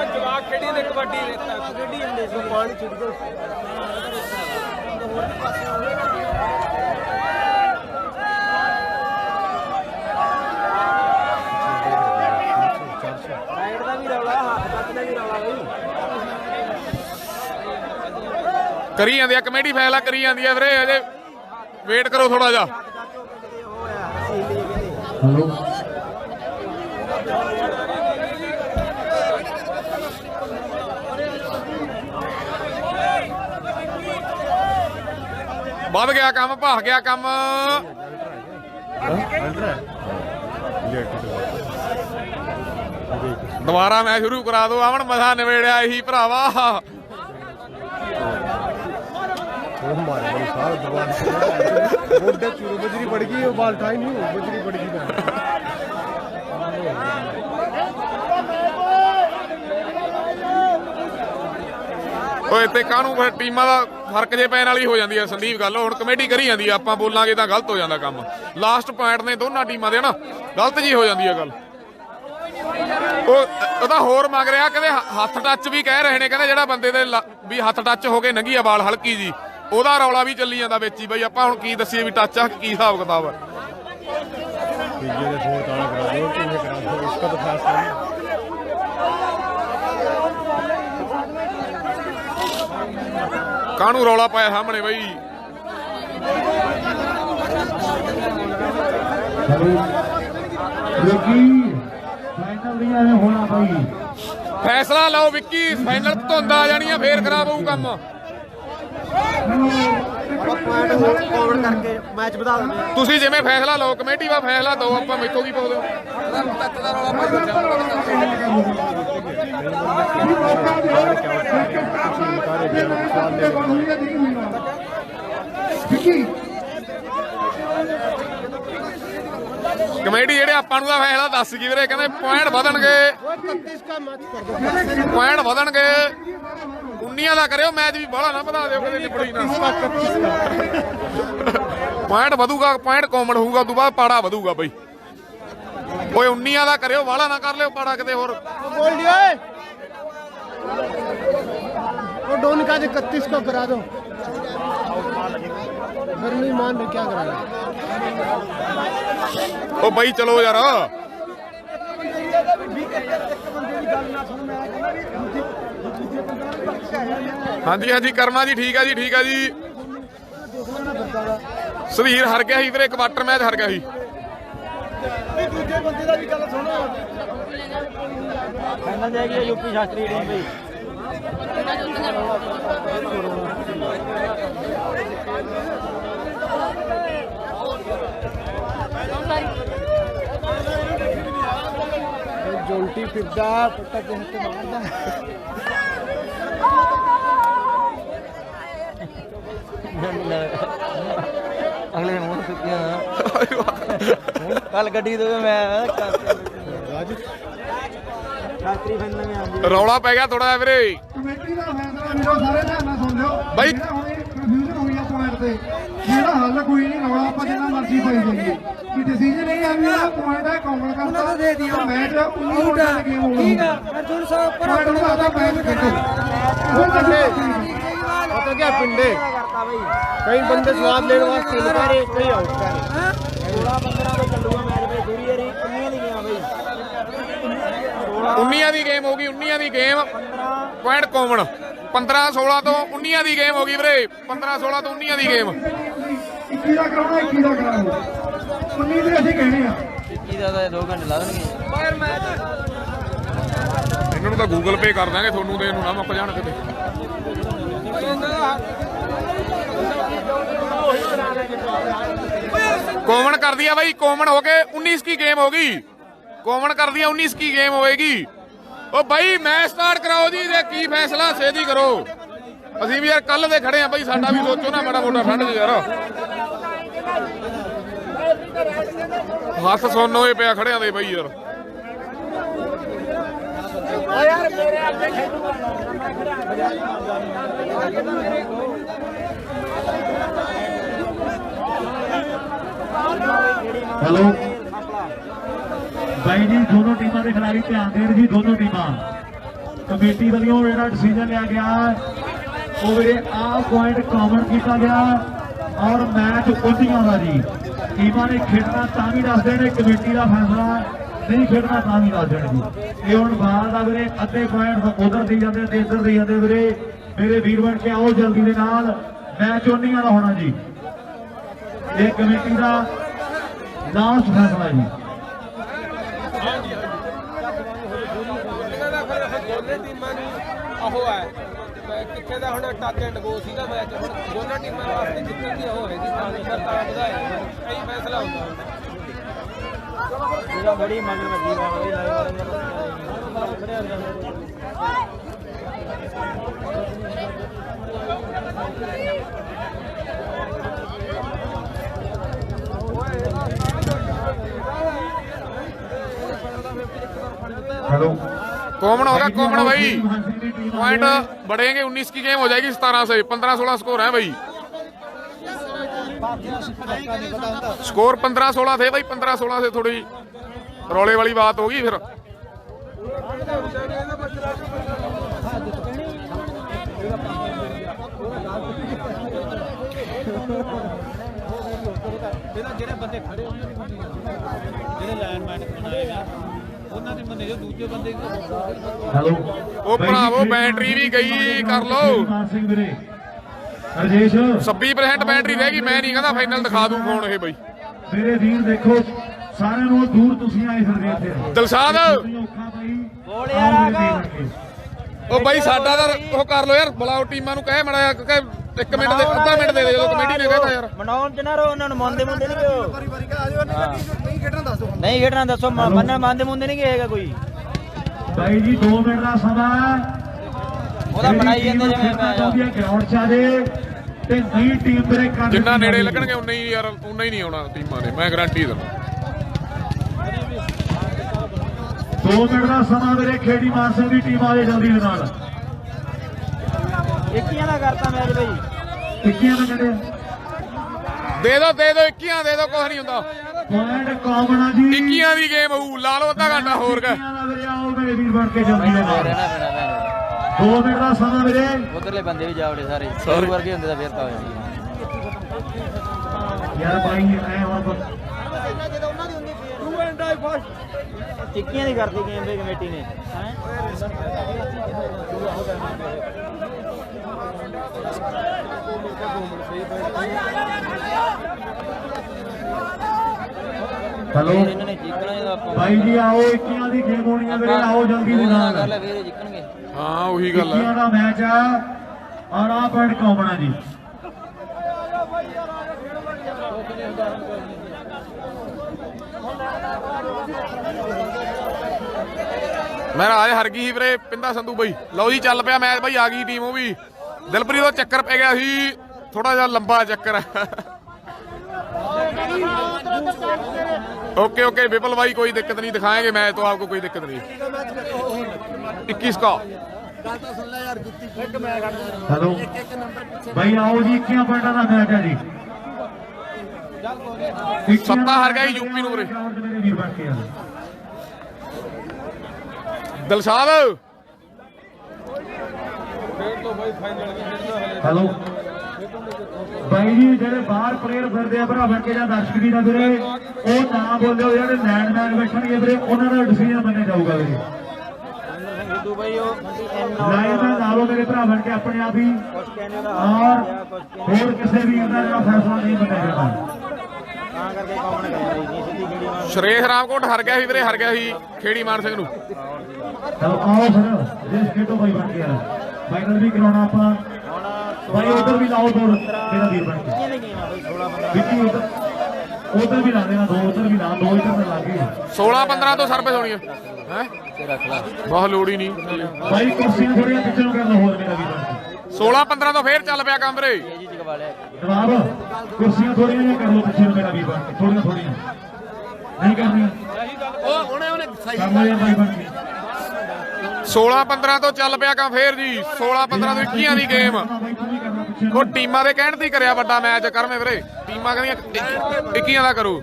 ਜਵਾਕ ਖੇਡੀ ਨੇ ਕਬੱਡੀ ਖੇਡੀ ਜਾਂਦੇ ਸੀ ਪਾਣੀ ਛਿੜ ਗਿਆ ਕਰੀ ਜਾਂਦੀ ਆ ਕਮੇਟੀ ਫੈਸਲਾ ਕਰੀ ਜਾਂਦੀ ਆ ਵੀਰੇ ਅਜੇ ਵੇਟ ਕਰੋ ਥੋੜਾ ਜਿਹਾ ਹਲੋ ਵੱਧ ਗਿਆ ਕੰਮ ਭਾ ਗਿਆ ਕੰਮ ਦੁਬਾਰਾ ਮੈਂ ਸ਼ੁਰੂ ਕਰਾ ਦੋ ਆਵਣ ਮਸਾ ਨਿਬੇੜਿਆ ਇਹੀ ਭਰਾਵਾ हमारे बड़ी साल दुकान मोटे चूरू बजरी पड़ गई वो बाल टाइम नहीं हो बजरी पड़ गई ਓਏ ਤੇ ਕਾਹਨੂੰ ਫਿਰ ਟੀਮਾਂ ਦਾ ਫਰਕ ਜੇ ਪੈਣ ਵਾਲੀ ਹੋ ਜਾਂਦੀ ਹੈ ਸੰਦੀਪ ਗੱਲ ਹੁਣ ਕਮੇਟੀ ਕਰੀ ਜਾਂਦੀ ਆ ਆਪਾਂ ਬੋਲਾਂਗੇ ਤਾਂ ਗਲਤ ਹੋ ਜਾਂਦਾ ਕੰਮ ਲਾਸਟ ਪੁਆਇੰਟ ਨੇ ਦੋਨਾਂ ਟੀਮਾਂ ਦੇ ਨਾ ਗਲਤ ਜੀ ਹੋ ਜਾਂਦੀ ਹੈ ਗੱਲ ਉਹਦਾ ਹੋਰ ਮੰਗ ਰਿਹਾ ਕਹਿੰਦੇ ਹੱਥ ਟੱਚ ਵੀ ਕਹਿ ਰਹੇ ਨੇ ਕਹਿੰਦੇ ਜਿਹੜਾ ਬੰਦੇ ਦੇ ਵੀ ਹੱਥ ਟੱਚ ਹੋ ਕੇ ਨੰਗੀ ਆ ਬਾਲ ਹਲਕੀ ਜੀ ਉਹਦਾ ਰੌਲਾ ਵੀ ਚੱਲੀ ਜਾਂਦਾ ਵਿੱਚ ਹੀ ਬਈ ਆਪਾਂ ਹੁਣ ਕੀ ਦੱਸੀਏ ਵੀ ਟੱਚ ਆ ਕੀ ਹਿਸਾਬ ਕਿਤਾਬ ਆ ਕਾਹਨੂੰ ਰੌਲਾ ਪਾਇਆ ਸਾਹਮਣੇ ਬਈ ਫੈਸਲਾ ਲਓ ਵਿੱਕੀ ਫਾਈਨਲ ਧੁੰਦ ਆ ਜਾਣੀ ਆ ਫੇਰ ਖਰਾਬ ਹੋਊ ਕੰਮ करके मैच बता देंगे ਤੁਸੀਂ ਜਿਵੇਂ ਫੈਸਲਾ ਲਓ ਕਮੇਟੀ ਵਾ ਫੈਸਲਾ ਦਿਓ ਆਪਾਂ ਮੈਥੋਂ ਕੀ ਪਾਉਂਦੇ ਕਮੇਟੀ ਜਿਹੜੇ ਆਪਾਂ ਨੂੰ ਦਾ ਫੈਸਲਾ ਦੱਸ ਗਈ ਵੀਰੇ ਕਹਿੰਦੇ ਪੁਆਇੰਟ ਵਧਣਗੇ ਪੁਆਇੰਟ ਵਧਣਗੇ 19 ਦਾ ਕਰਿਓ ਮੈਚ ਵੀ ਬਾਹਲਾ ਨਾ ਵਧਾ ਦਿਓ ਕਦੇ ਨਿਬੜੀ ਨਾ ਪੁਆਇੰਟ ਵਧੂਗਾ ਪੁਆਇੰਟ ਕਾਮਨ ਹੋਊਗਾ ਉਦੋਂ ਬਾਅਦ ਪਾੜਾ ਵਧੂਗਾ ਬਈ ਓਏ 19 ਦਾ ਕਰਿਓ ਬਾਹਲਾ ਨਾ ਕਰ ਲਿਓ ਪਾੜਾ ਕਿਤੇ ਹੋਰ बोल दिया वो डोन का 31 को करा दो गर्मी मान में क्या करा ਓ ਬਈ ਚਲੋ ਯਾਰ ਹਾਂਜੀ ਹਾਂਜੀ ਕਰਮਾ ਜੀ ਠੀਕ ਆ ਜੀ ਠੀਕ ਆ ਜੀ ਸੁਧੀਰ ਹਾਰ ਗਿਆ ਸੀ ਵੀਰੇ ਕੁਆਟਰ ਮੈਚ ਹਾਰ ਗਿਆ ਸੀ दूजे बंदे का भी गल सुनो ਫਾਈਨਲ ਜਾਏਗੀ ਯੂਪੀ ਸ਼ਾਸਤਰੀ ਟੀਮ ਬਈ जोंटी फिरदा पट्टा कहते मारदा ਅਗਲੇ ਮੂੰਹ ਸੁੱਕੀਆਂ ਕੱਲ ਗੱਡੀ ਦੇ ਮੈਂ ਸ਼ਾਸਤਰੀ ਫਾਈਨਲ में ਆਂਦੀ ਰੌਲਾ ਪੈ ਗਿਆ ਥੋੜਾ ਵੀਰੇ ਕਮੇਟੀ ਦਾ ਫੈਸਲਾ ਵੀਰੋ ਸਾਰੇ ਧਿਆਨ ਨਾਲ ਸੁਣ ਲਿਓ ਬਾਈ ਕਨਫਿਊਜ਼ਨ ਹੋਈ ਆ ਪੁਆਇੰਟ ਤੇ ਜਿਹੜਾ ਹੱਲ ਕੋਈ ਨਹੀਂ ਰੌਲਾ ਆਪਾਂ ਜਿੰਨਾ ਮਰਜ਼ੀ ਪਾਈ ਜਾਈਏ ਕਿ ਡਿਸੀਜਨ ਇਹ ਆ ਵੀ ਇਹਦਾ ਪੁਆਇੰਟ ਹੈ ਕਾਮਨ ਕਰਦਾ ਦੇ ਦਿਓ ਮੈਚ 19 ਮਿੰਟਾਂ ਦਾ ਗੇਮ ਹੋਊਗਾ ਠੀਕ ਆ ਅਰਜੁਨ ਸਾਹਿਬ ਪਰ ਦਾ ਮੈਚ ਖੇਡੋ तो क्या पिंडे कई बंदे स्वाद लेने वास्ते लगा रहे कई आउट कर 16-15 ਦਾ ਚੱਲੂਗਾ ਮੈਚ ਬਈ ਦੂਰੀ ਯਾਰੀ 19 ਦੀ ਗਿਆ ਬਈ 19 ਦੀ ਗੇਮ ਹੋ ਗਈ 19 ਦੀ ਗੇਮ ਪੁਆਇੰਟ ਕਾਮਨ 15-16 ਤੋਂ 19 ਦੀ ਗੇਮ ਹੋ ਗਈ ਵੀਰੇ 15-16 ਤੋਂ 19 ਦੀ ਗੇਮ 21 ਦਾ ਕਰਾਉਣਾ 21 ਦਾ ਕਰਾਉਣਾ 19 ਦੇ ਅਸੀਂ ਕਹਿਣੇ ਆ 21 ਦਾ ਤਾਂ 2 ਘੰਟੇ ਲਾ ਦੇਣਗੇ ਇਹਨਾਂ ਨੂੰ ਤਾਂ ਗੂਗਲ ਪੇ ਕਰ ਦਾਂਗੇ ਤੁਹਾਨੂੰ ਤੇ ਇਹਨੂੰ ਨਾ ਮੁੱਕ ਜਾਣ ਕਿਤੇ ਕੋਮਨ ਕਰਦੀ ਆ ਬਾਈ ਕੋਮਨ ਹੋ ਕੇ 19 ਕੀ ਗੇਮ ਹੋ ਗਈ ਕੋਮਨ ਕਰਦੀ ਆ 19 ਕੀ ਗੇਮ ਹੋਏਗੀ ਉਹ ਬਾਈ ਮੈਚ ਸਟਾਰਟ ਕਰਾਓ ਜੀ ਤੇ ਕੀ ਫੈਸਲਾ ਛੇਤੀ ਕਰੋ ਅਸੀਂ ਵੀ ਯਾਰ ਕੱਲ ਦੇ ਖੜੇ ਆ ਬਾਈ ਸਾਡਾ ਵੀ ਸੋਚੋ ਨਾ ਮਾੜਾ ਮੋਟਾ ਠੰਡ ਯਾਰ ਹੱਥ ਸੁੰਨ ਹੋਏ ਪਿਆ ਖੜਿਆਂ ਦੇ ਬਾਈ ਯਾਰ हेलो भाई जी दोनों टीमों के खिलाड़ी ध्यान देन जी दोनों टीमां कमेटी वालों जो डिसीजन लिया गया वो वीरे आ पॉइंट कॉमन किया गया और मैच उन्नियां का जी टीमां ने खेडना तां भी दस देने कमेटी का फैसला नहीं खेडना तां भी दस देने जी ये हुण बाल दा वीरे अद्धे पॉइंट उधर दी जांदे ते इधर दी जांदे वीरे ਮੇਰੇ ਵੀਰ ਬਣ ਕੇ ਆਓ ਜਲਦੀ ਦੇ ਨਾਲ ਮੈਚ ਉਨੀਆਂ ਦਾ ਹੋਣਾ ਜੀ ਇਹ ਕਮੇਟੀ ਦਾ ਲਾਸਟ ਫੈਸਲਾ ਜੀ ਦੋਨੇ ਟੀਮਾਂ ਨੂੰ ਉਹ ਹੈ ਕਿੱਥੇ ਦਾ ਹੁਣ ਟੱਚ ਐਂਡ ਗੋ ਸੀਗਾ ਮੈਚ ਹੁਣ ਦੋਨਾਂ ਟੀਮਾਂ ਵਾਸਤੇ ਜਿੱਤਣ ਦੀ ਉਹ ਹੈਗੀ ਤਾਂ ਵਧਾਇਆ ਕਈ ਫੈਸਲਾ ਹੁੰਦਾ ਇਹਦਾ ਬੜੀ ਮਗਰ ਵੱਜੀ ਵਾਲੀ हेलो कॉमन होगा कॉमन भाई पॉइंट बढ़ेंगे 19 की गेम हो जाएगी 17 से 15-16 स्कोर है भाई स्कोर 15-16 थे भाई 15-16 से थोड़ी रौले वाली बात होगी फिर ਜਿਹੜੇ ਬੰਦੇ ਖੜੇ ਜਿਹੜੇ ਲਾਈਨਮੈਨ ਬਣਾਏ ਆ ਉਹਨਾਂ ਦੇ ਮੰਨੇ ਜੋ ਦੂਜੇ ਬੰਦੇ हेलो ਉਹ ਭਰਾਵੋ ਬੈਟਰੀ ਵੀ ਗਈ ਕਰ ਲਓ ਸਿੰਘ ਵੀਰੇ ਰਜੇਸ਼ 26% ਬੈਟਰੀ ਰਹਿ ਗਈ ਮੈਂ ਨਹੀਂ ਕਹਿੰਦਾ ਫਾਈਨਲ ਦਿਖਾ ਦੂੰ ਫੋਨ ਇਹ ਬਾਈ ਮੇਰੇ ਵੀਰ ਦੇਖੋ ਸਾਰਿਆਂ ਨੂੰ ਦੂਰ ਤੁਸੀਂ ਆਏ ਫਿਰਦੇ ਇੱਥੇ ਦਿਲਸ਼ਾਦ ਔਖਾ ਬਾਈ ਬੋਲ ਯਾਰ ਆ ਗਾ। ਉਹ ਬਾਈ ਸਾਡਾ ਤਾਂ ਉਹ ਕਰ ਲੋ ਯਾਰ ਬੁਲਾਓ ਟੀਮਾਂ ਨੂੰ ਕਹਿ ਮੜਾ ਕਿ 1 ਮਿੰਟ ਦੇ ਅੱਧਾ ਮਿੰਟ ਦੇ ਦੇ ਜਦੋਂ ਕਮੇਟੀ ਨੇ ਕਹਿਤਾ ਯਾਰ ਮਨਾਉਣ ਚ ਨਾ ਰੋ ਉਹਨਾਂ ਨੂੰ ਮੰਨਦੇ ਮੁੰਦੇ ਨਹੀਂ ਕਿਉਂ ਨਹੀਂ ਖੇਡਣਾ ਦੱਸੋ ਮੰਨਣ ਮੰਨਦੇ ਮੁੰਦੇ ਨਹੀਂ ਹੈਗਾ ਕੋਈ ਬਾਈ ਜੀ 2 ਮਿੰਟ ਦਾ ਸਮਾਂ ਉਹਦਾ ਬਣਾਈ ਜਾਂਦੇ ਜਿਵੇਂ ਮੈਂ ਗਰਾਊਂਡ ਚ ਆ ਜੇ ਤੇ ਨਈ ਟੀਮ ਬ੍ਰੇਕ ਕਰ ਜਿੰਨਾ ਨੇੜੇ ਲੱਗਣਗੇ ਉਨਾ ਹੀ ਯਾਰ ਉਨਾ ਹੀ ਨਹੀਂ ਆਉਣਾ ਟੀਮਾਂ ਨੇ ਮੈਂ ਗਾਰੰਟੀ ਦਿੰਦਾ 2 ਮਿੰਟ ਦਾ ਸਮਾਂ ਵੀਰੇ ਖੇੜੀ ਮਾਨ ਸਿੰਘ ਦੀ ਟੀਮ ਆ ਜੇ ਜਲਦੀ ਦੇ ਨਾਲ ਇੱਕੀਆਂ ਦਾ ਕਰਤਾ ਮੈਚ ਬਈ ਟਿੱਕੀਆਂ ਦਾ ਕਹਿੰਦੇ ਦੇ ਦੋ 21 ਦੇ ਦੋ ਕੁਝ ਨਹੀਂ ਹੁੰਦਾ ਪੁਆਇੰਟ ਕਾਮਨ ਆ ਜੀ 21 ਦੀ ਗੇਮ ਹੋਊ ਲਾ ਲਓ ਅੱਧਾ ਘੰਟਾ ਹੋਰ ਗਾ ਟਿੱਕੀਆਂ ਦਾ ਵੀਰੇ ਆਓ ਮੇਰੇ ਵੀਰ ਬਣ ਕੇ ਜਲਦੀ ਦੇ ਨਾਲ ਰਹਿਣਾ ਪੈਣਾ 2 ਮਿੰਟ ਦਾ ਸਮਾਂ ਵੀਰੇ ਉਧਰਲੇ ਬੰਦੇ ਵੀ ਜਾਵੜੇ ਸਾਰੇ ਸੋਰ ਵਰਗੇ ਹੁੰਦੇ ਤਾਂ ਫੇਰ ਤਾਂ ਹੋ ਜਾਂਦੀ ਯਾਰ ਬਾਈ ਐ ਹੁਣ ਟਿੱਕੀਆਂ ਦੀ ਕਰਦੀ ਗੇਮ ਦੇ ਕਮੇਟੀ ਨੇ ਹੈਲੋ ਇਹਨਾਂ ਨੇ ਜਿੱਤਣਾ ਜਦੋਂ ਆਪਾਂ ਬਾਈ ਜੀ ਆਓ 21 ਦੀ ਗੇਮ ਹੋਣੀ ਆ ਵੀਰੇ ਆਓ ਜਲਦੀ ਦੇ ਕਰ ਨਾਲ ਲੈ ਫੇਰ ਜਿੱਤਣਗੇ ਹਾਂ ਉਹੀ ਗੱਲ 21 ਹੈ ਦਾ ਮੈਚ ਆ ਔਰ ਆ ਪੁਆਇੰਟ ਕਾਮਨ ਆ ਜੀ ਮੈਂ ਰਾਜ ਹਰ ਗਈ ਸੀ ਵੀਰੇ ਪਿੰਦਾ ਸੰਧੂ ਬਾਈ ਲਓ ਜੀ ਚੱਲ ਪਿਆ ਮੈਚ ਬਾਈ ਆ ਗਈ ਟੀਮ ਉਹ ਵੀ ਦਿਲਪ੍ਰੀਤ ਦਾ ਚੱਕਰ ਪੈ ਗਿਆ ਸੀ ਥੋੜਾ ਜਿਹਾ ਲੰਬਾ ਚੱਕਰ ओके ओके विपुल भाई कोई दिक्कत नहीं दिखाएंगे मैच तो आपको कोई दिक्कत नहीं 21 का ਹੈਲੋ ਭਾਈ ਆਓ ਜੀ 21 ਪੁਆਇੰਟਾਂ ਦਾ ਮੈਚ ਹੈ ਜੀ सत्ता हार गया यूपी ਨੂੰ ਵੀਰੇ ਮੇਰੇ ਵੀਰ ਬਣ ਕੇ ਆ ਦਿਲਸ਼ਾਦ ਹੈਲੋ ਬਾਈ ਜੀ ਜਿਹੜੇ ਬਾਹਰ ਪਲੇਅਰ ਫਿਰਦੇ ਆ ਭਰਾ ਬਣ ਕੇ ਜਾਂ ਦਰਸ਼ਕ ਵੀ ਨਾ ਵੀਰੇ ਉਹ ਨਾ ਬੋਲਿਓ ਜਿਹੜੇ ਲੈਂਡਮੈਨ ਬੈਠਣਗੇ ਵੀਰੇ ਉਹਨਾਂ ਦਾ ਡਿਸੀਜਨ ਮੰਨਿਆ ਜਾਊਗਾ ਵੀਰੇ ਸਿੱਧੂ ਬਾਈ ਉਹ ਲਾਈਨਮੈਨ ਨਾਲੋਂ ਮੇਰੇ ਭਰਾ ਬਣ ਕੇ ਆਪਣੇ ਆਪ ਹੀ ਔਰ ਹੋਰ ਕਿਸੇ ਵੀ ਇਹਦਾ ਜਿਹੜਾ ਫੈਸਲਾ ਨਹੀਂ ਮੰਨਿਆ ਜਾਂਦਾ ਤਾਂ ਕਰਕੇ ਕੌਣ ਕਰਿਆ ਜੀ ਸਿੱਧੀ ਖੇੜੀ ਮਾਰ ਸ਼ਰੇਸ਼ ਰਾਮਕੋਟ ਹਾਰ ਗਿਆ ਸੀ ਵੀਰੇ ਹਾਰ ਗਿਆ ਸੀ ਖੇੜੀ ਮਾਨ ਸਿੰਘ ਨੂੰ ਚਲੋ ਆਓ ਸਰ ਜਿਸ ਖੇਡੋ ਬਾਈ ਬਣ ਕੇ ਆ ਫਾਈਨਲ ਵੀ ਕਰਾਉਣਾ ਆਪਾਂ ਭਾਈ ਉਧਰ ਵੀ ਲਾਓ ਦੌੜ ਮੇਰਾ ਵੀਰ ਬਣ ਕੇ ਕਿਹਨੇ ਗੇਮ ਆ ਬਈ 16 ਬੰਦਾ ਵਿੱਕੀ ਉਧਰ ਵੀ ਲਾ ਦੇਣਾ ਦੋ ਉਧਰ ਵੀ ਲਾ ਦੋ ਇੱਧਰ ਲਾ ਕੇ 16-15 ਤੋਂ ਸਰਵਿਸ ਹੋਣੀ ਹੈ ਹੈ ਤੇ ਰੱਖ ਲਾ ਬਹੁਤ ਲੋੜ ਹੀ ਨਹੀਂ ਭਾਈ ਕੁਰਸੀਆਂ ਥੋੜੀਆਂ ਪਿੱਛੇ ਨੂੰ ਕਰ ਲਓ ਹੋਰ ਮੇਰਾ ਵੀਰ ਬਣ ਕੇ 16-15 ਤੋਂ ਫੇਰ ਚੱਲ ਪਿਆ ਕੰਮ ਵੀਰੇ ਜੀ ਜਗਵਾ ਲਿਆ ਜਨਾਬ ਕੁਰਸੀਆਂ ਥੋੜੀਆਂ ਜਿਹੀਆਂ ਕਰ ਲਓ ਪਿੱਛੇ ਨੂੰ ਮੇਰਾ ਵੀਰ ਬਣ ਕੇ ਥੋੜੀਆਂ ਥੋੜੀਆਂ ਨਹੀਂ ਕਰਨੀਆਂ ਉਹ ਹੁਣੇ ਸਹੀ ਕਰ ਲਿਆ ਭਾਈ ਬਣ ਕੇ 16-15 ਤੋਂ ਚੱਲ ਪਿਆ ਕੰਮ ਫੇਰ ਜੀ 16-15 ਤੋਂ 21 ਦੀ ਗੇਮ ਉਹ ਟੀਮਾਂ ਦੇ ਕਹਿਣ ਤੇ ਕਰਿਆ ਵੱਡਾ ਮੈਚ ਕਰਵੇਂ ਵੀਰੇ ਟੀਮਾਂ ਕਹਿੰਦੀਆਂ 21 ਦਾ ਕਰੋ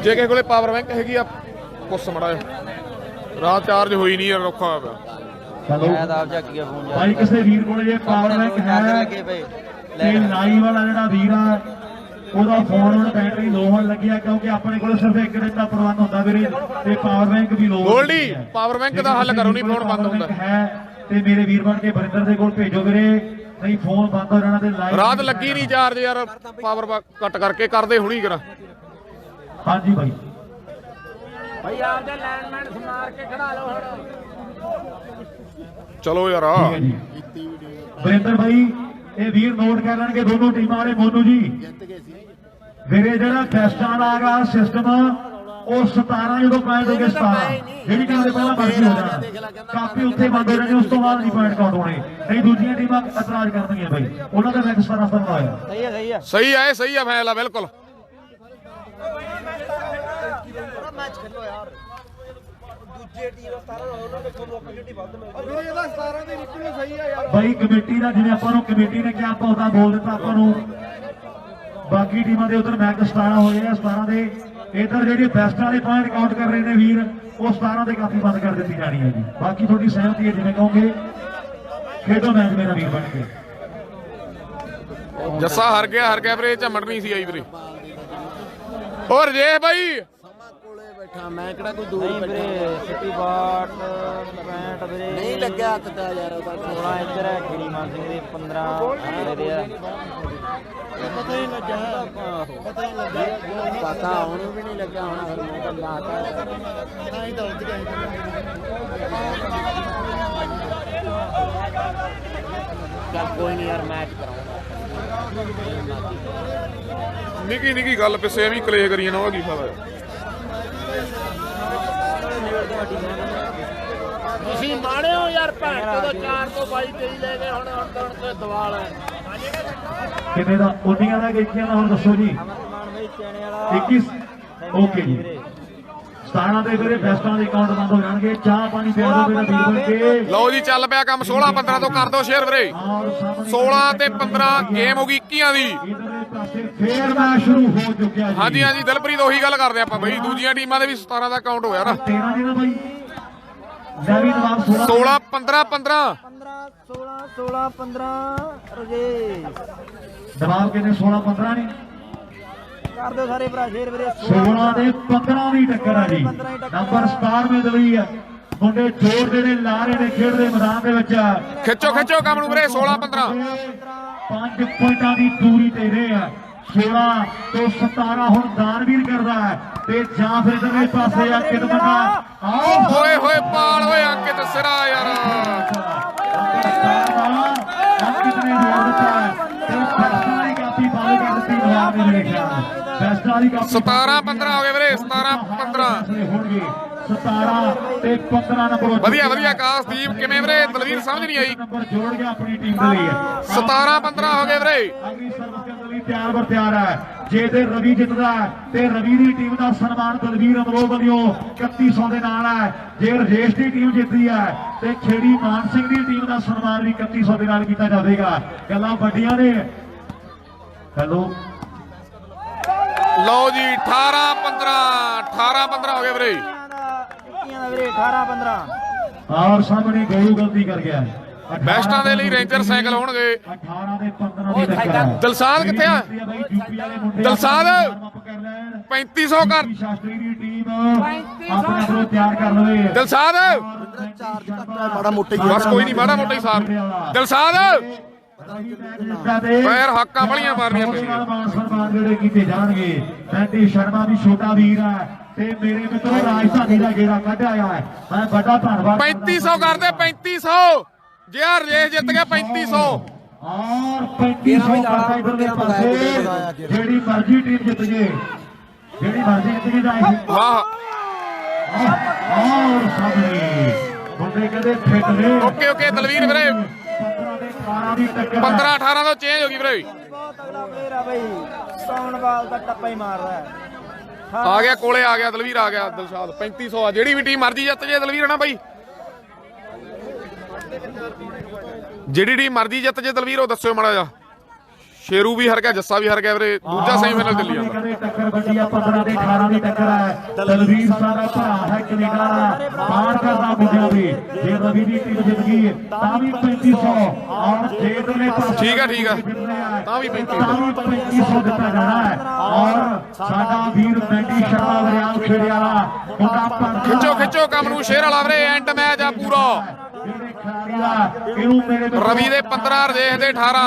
ਜੇ ਕਿਸੇ ਕੋਲੇ ਪਾਵਰ ਬੈਂਕ ਹੈਗੀ ਆ ਕੁੱਸ ਮੜਾ ਰਾਤ ਚਾਰਜ ਹੋਈ ਨਹੀਂ ਯਾਰ ਔਖਾ ਹੋਇਆ ਪਿਆ ਚਲੋ ਮੈਂ ਤਾਂ ਆਪ ਚੱਕ ਗਿਆ ਫੋਨ ਜਾ ਭਾਈ ਕਿਸੇ ਵੀਰ ਕੋਲੇ ਜੇ ਪਾਵਰ ਬੈਂਕ ਹੈ ਲੱਗੇ ਪਏ ਤੇ ਲਾਈਵ ਵਾਲਾ ਜਿਹੜਾ ਵੀਰ ਆ ਉਹਦਾ ਫੋਨ ਹੁਣ ਬੈਟਰੀ ਲੋ ਹੋਣ ਲੱਗਿਆ ਕਿਉਂਕਿ ਆਪਣੇ ਕੋਲ ਸਿਰਫ ਇੱਕ ਦਿਨ ਦਾ ਪ੍ਰਬੰਧ ਹੁੰਦਾ ਵੀਰੇ ਤੇ ਪਾਵਰ ਬੈਂਕ ਵੀ ਲੋ ਗੋਲਡੀ ਪਾਵਰ ਬੈਂਕ ਦਾ ਹੱਲ ਕਰੋ, ਨਹੀਂ ਫੋਨ ਬੰਦ ਹੁੰਦਾ ਹੈ ਤੇ ਮੇਰੇ ਵੀਰ ਬਣ ਕੇ ਬਰਿੰਦਰ ਦੇ ਕੋਲ ਭੇਜੋ ਵੀਰੇ, ਨਹੀਂ ਫੋਨ ਬੰਦ ਹੋ ਜਾਣਾ ਤੇ ਲਾਈਵ ਰਾਤ ਲੱਗੀ ਨਹੀਂ ਚਾਰਜ ਯਾਰ, ਪਾਵਰ ਕੱਟ ਕਰਕੇ ਕਰਦੇ ਹੁਣੀ ਕਰਾਂ। ਹਾਂਜੀ ਬਾਈ ਭਾਈ ਆਪਦੇ ਲੈਂਡਮੈਨ ਸਮਾਰ ਕੇ ਖੜਾ ਲਓ ਹੁਣ। ਚਲੋ ਯਾਰ ਠੀਕ ਹੈ ਜੀ ਬਰਿੰਦਰ ਭਾਈ ਇਹ ਵੀਰ ਨੋਟ ਕਰ ਲੈਣਗੇ ਦੋਨੋਂ ਟੀਮਾਂ ਵਾਲੇ ਮੋਨੂ ਜੀ ਵੀਰੇ ਜਿਹੜਾ ਟੈਸਟਾਂ ਵਾਲਾ ਹੈਗਾ ਸਿਸਟਮ ਉਹ 17 ਜਦੋਂ ਪੁਆਇੰਟ ਹੋ ਗਏ 17 ਜਿਹੜੀ ਟੀਮ ਦੇ ਪਹਿਲਾਂ ਮਰਜ਼ੀ ਹੋ ਜਾਣਾ ਕਾਪੀ ਉੱਥੇ ਬੰਦ ਹੋ ਜਾਣੀ, ਉਸ ਤੋਂ ਬਾਅਦ ਨਹੀਂ ਪੁਆਇੰਟ ਕਾਊਂਟ ਹੋਣੇ, ਨਹੀਂ ਦੂਜੀਆਂ ਟੀਮਾਂ ਇਤਰਾਜ਼ ਕਰਨਗੀਆਂ ਬਾਈ, ਉਹਨਾਂ ਦਾ ਮੈਚ 17 ਹੋਇਆ। ਸਹੀ ਹੈ ਸਹੀ ਹੈ ਸਹੀ ਹੈ, ਸਹੀ ਹੈ ਫੈਸਲਾ ਬਿਲਕੁਲ। ਮੈਚ ਖੇਲੋ ਯਾਰ ਦੂਜੇ ਟੀਮ 17 ਉਹਨਾਂ ਦੇ ਕੋਲ ਓਪਰਚੁਨਿਟੀ ਵੱਧ ਮਿਲਦੀ ਵੀਰੇ ਇਹਦਾ 17 ਦੀ ਨਿਕਲਣੀ ਸਹੀ ਹੈ ਯਾਰ ਬਾਈ ਕਮੇਟੀ ਦਾ ਜਿਵੇਂ ਆਪਾਂ ਨੂੰ ਕਮੇਟੀ ਨੇ ਕਿਹਾ ਆਪਾਂ ਉਹਦਾ ਬੋਲ ਦਿੱਤਾ ਆਪਾਂ ਨੂੰ, ਬਾਕੀ ਟੀਮਾਂ ਦੇ ਉਧਰ ਮੈਚ 17 ਹੋਏ ਆ 17 ਦੇ, ਇਧਰ ਜਿਹੜੇ ਬੈਸਟ ਵਾਲੇ ਪੁਆਇੰਟ ਕਾਊਂਟ ਕਰ ਰਹੇ ਨੇ ਵੀਰ ਉਹ 17 ਦੇ ਕਾਫੀ ਬੰਦ ਕਰ ਦਿੱਤੀ ਜਾਣੀ ਹੈ ਜੀ। ਬਾਕੀ ਤੁਹਾਡੀ ਸਹਿਮਤੀ ਹੈ ਜਿਵੇਂ ਕਹੋਗੇ, ਖੇਡੋ ਮੈਚ ਮੇਰਾ ਵੀਰ ਬਣ ਕੇ। ਜੱਸਾ ਹਰ ਗਿਆ ਵੀਰੇ, ਝਮੜ ਨਹੀਂ ਸੀ ਆਈ ਵੀਰੇ। ਹੋਰ ਜੇ ਬਾਈ ਬੈਠਾ ਮੈਂ ਕਿਹੜਾ ਕੋਈ ਦੂਰ ਨਹੀਂ ਵੀਰੇ ਸਿੱਟੀ ਬਾਟ 65 ਵੀਰੇ ਨਹੀਂ ਲੱਗਿਆ ਹੱਥ ਤਾਂ ਯਾਰ ਉਹਦਾ 16 ਇੱਧਰ ਹੈ ਖੇੜੀ ਮਾਨ ਸਿੰਘ ਦੇ 15 ਵੀਰੇ ਦੇ ਆ। ਪਤਾ ਹੀ ਲੱਗਿਆ ਪਤਾ ਹੀ ਲੱਗਿਆ ਪਤਾ ਉਹਨੂੰ ਵੀ ਨਹੀਂ ਲੱਗਿਆ ਹੁਣ ਫਿਰ ਮੈਂ ਤਾਂ ਲਾਤਾ ਤਾਂ ਹੀ ਤਾਂ ਉੱਠ ਗਿਆ ਚੱਲ ਕੋਈ ਨਹੀਂ ਯਾਰ ਮੈਚ ਕਰਾਉਂਗਾ ਨਿੱਕੀ ਗੱਲ ਪਿੱਛੇ ਐਵੇਂ ਕਲੇਸ਼ ਕਰੀ ਜਾਣਾ, ਉਹ ਕੀ ਫਾਇਦਾ। ਤੁਸੀਂ ਮਾੜੇ ਹੋ ਯਾਰ ਭੈਣ ਤੋਂ 4 ਤੋਂ 22 23 ਲੈ ਗਏ ਹੁਣ ਤੇ ਦਵਾਲ ਹੈ ਕਿੰਨੇ ਦਾ 19 ਦਾ ਗੇਕੀਆਂ ਦਾ ਹੁਣ ਦੱਸੋ ਜੀ। ਅਮਰਮਾਨ ਭਾਈ ਚੈਣੇ ਵਾਲਾ 21 ਓਕੇ ਜੀ 17 ਦੇ ਵੀਰੇ ਬੈਸਟਾਂ ਦੇ ਅਕਾਊਂਟ ਬੰਦ ਹੋ ਜਾਣਗੇ, ਚਾਹ ਪਾਣੀ ਪਿਆ ਦਿਓ ਮੇਰਾ ਵੀਰ ਬਣ ਕੇ। ਲਓ ਜੀ ਚੱਲ ਪਿਆ ਕੰਮ, 16-15 ਤੋਂ ਕਰ ਦਿਓ ਸ਼ੇਅਰ ਵੀਰੇ। 16 ਤੇ 15 ਗੇਮ ਹੋ ਗਈ 21 ਦੀ। ਇਧਰਲੇ ਪਾਸੇ ਫੇਰ ਮੈਚ ਸ਼ੁਰੂ ਹੋ ਚੁੱਕਿਆ ਜੀ। ਹਾਂਜੀ ਦਿਲਪ੍ਰੀਤ ਉਹੀ ਗੱਲ ਕਰਦੇ ਆਪਾਂ ਬਈ, ਦੂਜੀਆਂ ਟੀਮਾਂ ਦੇ ਵੀ 17 ਦਾ ਕਾਊਂਟ ਹੋਇਆ ਨਾ। 13 ਦੀ ਨਾ ਬਾਈ ਲੈ ਵੀ ਨਵਾਬ 16 15 15 16 15 ਰਜੇਸ਼ ਨਵਾਬ ਕਿੰਨੇ 16 15 ਨੇ ਕਰ ਦਿਓ ਸਾਰੇ ਭਰਾ ਸ਼ੇਰ ਵੀਰੇ। 16 ਦੇ 15 ਦੀ ਟੱਕਰ ਆ ਜੀ। ਨੰਬਰ 17 ਦੇ ਲਈ ਹੈ ਮੁੰਡੇ ਜੋਰ ਜਿਹੜੇ ਲਾ ਰਹੇ ਨੇ ਖੇਡਦੇ ਮੈਦਾਨ ਦੇ ਵਿੱਚ। ਖਿੱਚੋ ਕੰਮ ਨੂੰ ਵੀਰੇ 16-15 5 ਪੁਆਇੰਟਾਂ ਦੀ ਦੂਰੀ ਤੇ ਰਹੇ ਆ। 16 ਤੋਂ 17 ਹੁਣ ਦਾਨਵੀਰ ਕਰਦਾ ਹੈ ਤੇ ਜਾਂ ਫਿਰ ਇਧਰਲੇ ਪਾਸੇ ਅੰਕਿਤ ਬੰਦਾ ਆਓ ਹੋਏ ਪਾਲ ਹੋਏ ਅੰਕਿਤ ਸਿਰਾ ਯਾਰ। ਅੰਕਿਤ ਨੇ ਜੋੜ ਦਿੱਤਾ ਤੇ ਬੈਸਟ ਵਾਲੀ ਕਾਪੀ ਬਾਲ ਕਰ ਦਿੱਤੀ ਨਵਾਬ ਨੇ ਮੇਰੇ ਖਿਆਲ ਬੈਸਟ ਵਾਲੀ ਕਾਪੀ 17-15 ਹੋ ਗਏ ਵੀਰੇ 17-15 ਹੋਣਗੇ 17 ਤੇ 15 ਨੰਬਰ ਵਧੀਆ ਕਾਸਦੀਪ ਕਿਵੇਂ ਵੀਰੇ? ਦਲਵੀਰ ਸਮਝ ਨਹੀਂ ਆਈ। ਨੰਬਰ ਜੋੜ ਗਿਆ ਆਪਣੀ ਟੀਮ ਦੇ ਲਈ 17-15 ਹੋ ਗਏ ਵੀਰੇ। ਅਗਲੀ ਸਰਵਿਸ ਕਰਨ ਲਈ ਤਿਆਰ ਹੈ। ਜੇ ਤੇ ਰਵੀ ਜਿੱਤਦਾ ਤੇ ਰਵੀ ਦੀ ਟੀਮ ਦਾ ਸਨਮਾਨ ਦਲਵੀਰ ਅਮਰੋ ਵੱਲੋਂ 3100 ਦੇ ਨਾਲ ਹੈ। ਜੇ ਰਜੇਸ਼ ਦੀ ਟੀਮ ਜਿੱਤਦੀ ਹੈ ਤੇ ਖੇੜੀ ਮਾਨ ਸਿੰਘ ਦੀ ਟੀਮ ਦਾ ਸਨਮਾਨ ਵੀ 3100 ਦੇ ਨਾਲ ਕੀਤਾ ਜਾਵੇਗਾ। ਗੱਲਾਂ ਵੱਡੀਆਂ ਨੇ। ਹੈਲੋ ਲਓ ਜੀ 18-15 ਹੋ ਗਏ ਵੀਰੇ। 21 ਦਾ ਵੀਰੇ 18 15 ਔਰ ਸਾਹਮਣੇ ਗੋਲੂ ਗਲਤੀ ਕਰ ਗਿਆ। ਬੈਸਟਾਂ ਦੇ ਲਈ ਰੇਂਜਰ ਸਾਈਕਲ ਹੋਣਗੇ। 18 ਦੇ 15 ਦੀ ਟੱਕਰ। ਦਿਲਸਾਦ ਕਿੱਥੇ ਆ? ਦਿਲਸਾਦ 3500 ਕਰ। ਸ਼ਾਸਤਰੀ ਦੀ ਟੀਮ ਆਪਣਾ ਵੱਲੋਂ ਤਿਆਰ ਕਰ ਲਵੇ। ਦਿਲਸਾਦ ਮਾੜਾ ਮੋਟਾ ਬਸ ਕੋਈ ਨਹੀਂ, ਮਾੜਾ ਮੋਟਾ ਹੀ ਸਾਰ। ਦਿਲਸਾਦ ਪੈਰ ਹੱਕਾਂ ਵਾਲੀਆਂ ਮਾਰਨੀਆਂ ਪੈਣੀਆਂ। ਮਾਨ ਸਨਮਾਨ ਜਿਹੜੇ ਕੀਤੇ ਜਾਣਗੇ। ਬੈਂਟੀ ਸ਼ਰਮਾ ਵੀ ਛੋਟਾ ਵੀਰ ਹੈ ਤੇ ਮੇਰੇ ਮਿੱਤਰੋ ਰਾਜਧਾਨੀ ਦਾ ਗੇੜਾ ਕੱਢਿਆ ਹੈ। ਮੈਂ ਵੱਡਾ ਧੰਨਵਾਦ 3500 ਕਰਦੇ 3500 ਜੇ ਆ ਰੇਸ ਜਿੱਤ ਗਿਆ 3500 ਔਰ 3500 ਕਰਦਾ ਇਧਰਲੇ ਪਾਸੇ। ਜਿਹੜੀ ਮਰਜ਼ੀ ਟੀਮ ਜਿੱਤ ਜੇ ਜਾਏ ਵਾਹ ਔਰ ਸਾਹਮਣੇ ਮੁੰਡੇ ਕਹਿੰਦੇ ਫਿੱਟ ਨੇ। ਓਕੇ ਦਲਵੀਰ ਵੀਰੇ 15 ਦੀ ਟੱਕਰ 15-18 ਤੋਂ ਚੇਂਜ ਹੋ ਗਈ ਵੀਰੇ। ਬਹੁਤ ਤਗੜਾ ਪਲੇਅਰ ਆ ਬਈ, ਸੌਣਵਾਲ ਦਾ ਟੱਪਾ ਹੀ ਮਾਰਦਾ ਹੈ। ਆ ਗਿਆ ਕੋਲੇ ਆ ਗਿਆ ਦਲਵੀਰ ਆ ਗਿਆ। ਦਿਲਸ਼ਾਦ 3500 ਆ। ਜਿਹੜੀ ਵੀ ਟੀਮ ਮਰਜ਼ੀ ਜਿੱਤ ਜੇ ਦਲਵੀਰ ਨਾ ਬਾਈ, ਜਿਹੜੀ ਟੀਮ ਮਰਜ਼ੀ ਜਿੱਤ ਜੇ ਦਲਵੀਰ ਉਹ ਦੱਸਿਓ ਮਾੜਾ ਜਾ। ਸ਼ੇਰੂ ਵੀ ਹਾਰ ਗਿਆ, ਜੱਸਾ ਵੀ ਹਾਰ ਗਿਆ ਵੀਰੇ। ਦੂਜਾ ਸੈਮੀਫਾਈਨਲ ਚੱਲੀ ਜਾਂਦਾ। ਕਦੇ ਟੱਕਰ ਵੱਜੀ ਆ 15 ਤੇ 18 ਦੀ ਟੱਕਰ ਹੈ। ਦਲਵੀਰ ਸਾਡਾ ਭਰਾ ਹੈ ਕੈਨੇਡਾ ਦਾ, ਮਾਣ ਕਰਦਾ ਮੁੰਡਿਆਂ ਦੀ। ਜੇ ਰਵੀ ਦੀ ਟੀਮ ਜਿੱਤ ਗਈ ਤਾਂ ਵੀ 3500 ਔਰ ਜੇ ਦੋਨੇ ਪਾਸੇ ਠੀਕ ਆ ਤਾਂ ਵੀ 3500 ਦਿੱਤਾ ਜਾਣਾ ਹੈ। ਔਰ ਸਾਡਾ ਵੀਰ ਮੈਂਡੀ ਸ਼ਰਮਾ ਵਰਿਆਮ ਖੇੜੇ ਵਾਲਾ ਮੁੰਡਾ ਖਿੱਚੋ ਕੰਮ ਨੂੰ ਸ਼ੇਰ ਵਾਲਾ ਵੀਰੇ। ਐਂਡ ਮੈਚ ਆ ਪੂਰਾ। ਰਵੀ ਦੇ 15 ਰਜੇਸ਼ ਦੇ 18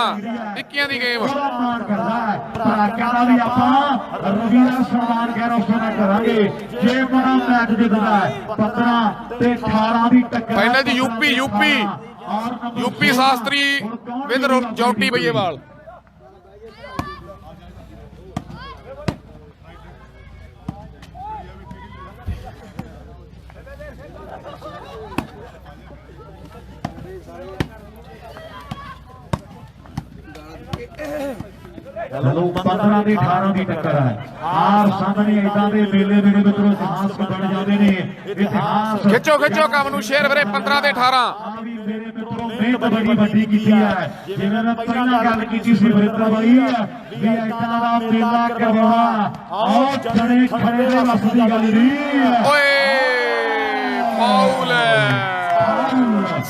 21 ਦੀ ਗੇਮ। ਮਾਣ ਕਰਦਾ ਹੈ ਭਰਾਕਿਆਂ ਦਾ ਵੀ ਆਪਾਂ ਰਵੀ ਦਾ ਸਨਮਾਨ ਗੈਰੋਸਨਾ ਕਰਾਂਗੇ ਜੇ ਬੜਾ ਮੈਚ ਜਿੱਤਦਾ ਹੈ। 15 ਤੇ 18 ਦੀ ਟੱਕਰ final the UP Shastri with Jonty ਬਈਏਵਾਲ। ਚਲੋ 15 ਦੀ 18 ਦੀ ਟੱਕਰ ਹੈ। ਆਰ ਸਾਹਮਣੇ ਇਦਾਂ ਦੇ ਮੇਲੇ ਮੇਰੇ ਮਿੱਤਰੋ ਇਤਿਹਾਸ ਬਣ ਜਾਂਦੇ ਨੇ। ਇਤਿਹਾਸ ਖਿੱਚੋ ਕੰਮ ਨੂੰ ਸ਼ੇਰ ਵੀਰੇ। 15 ਤੇ 18 ਵੀ ਮੇਰੇ ਮਿੱਤਰੋ ਮਿਹਨਤ ਬੜੀ ਵੱਡੀ ਕੀਤੀ ਹੈ। ਜਿਵੇਂ ਮੈਂ ਪਹਿਲਾਂ ਗੱਲ ਕੀਤੀ ਸੀ ਵਰਿੰਦਰ ਬਾਈ ਵੀ ਇਦਾਂ ਦਾ ਮੇਲਾ ਕਰਵਾਉਣਾ ਆਓ ਜਣੇ ਖੜੇ ਦੇ ਵਸ ਦੀ ਗੱਲ ਨਹੀਂ। ਓਏ ਫਾਉਲ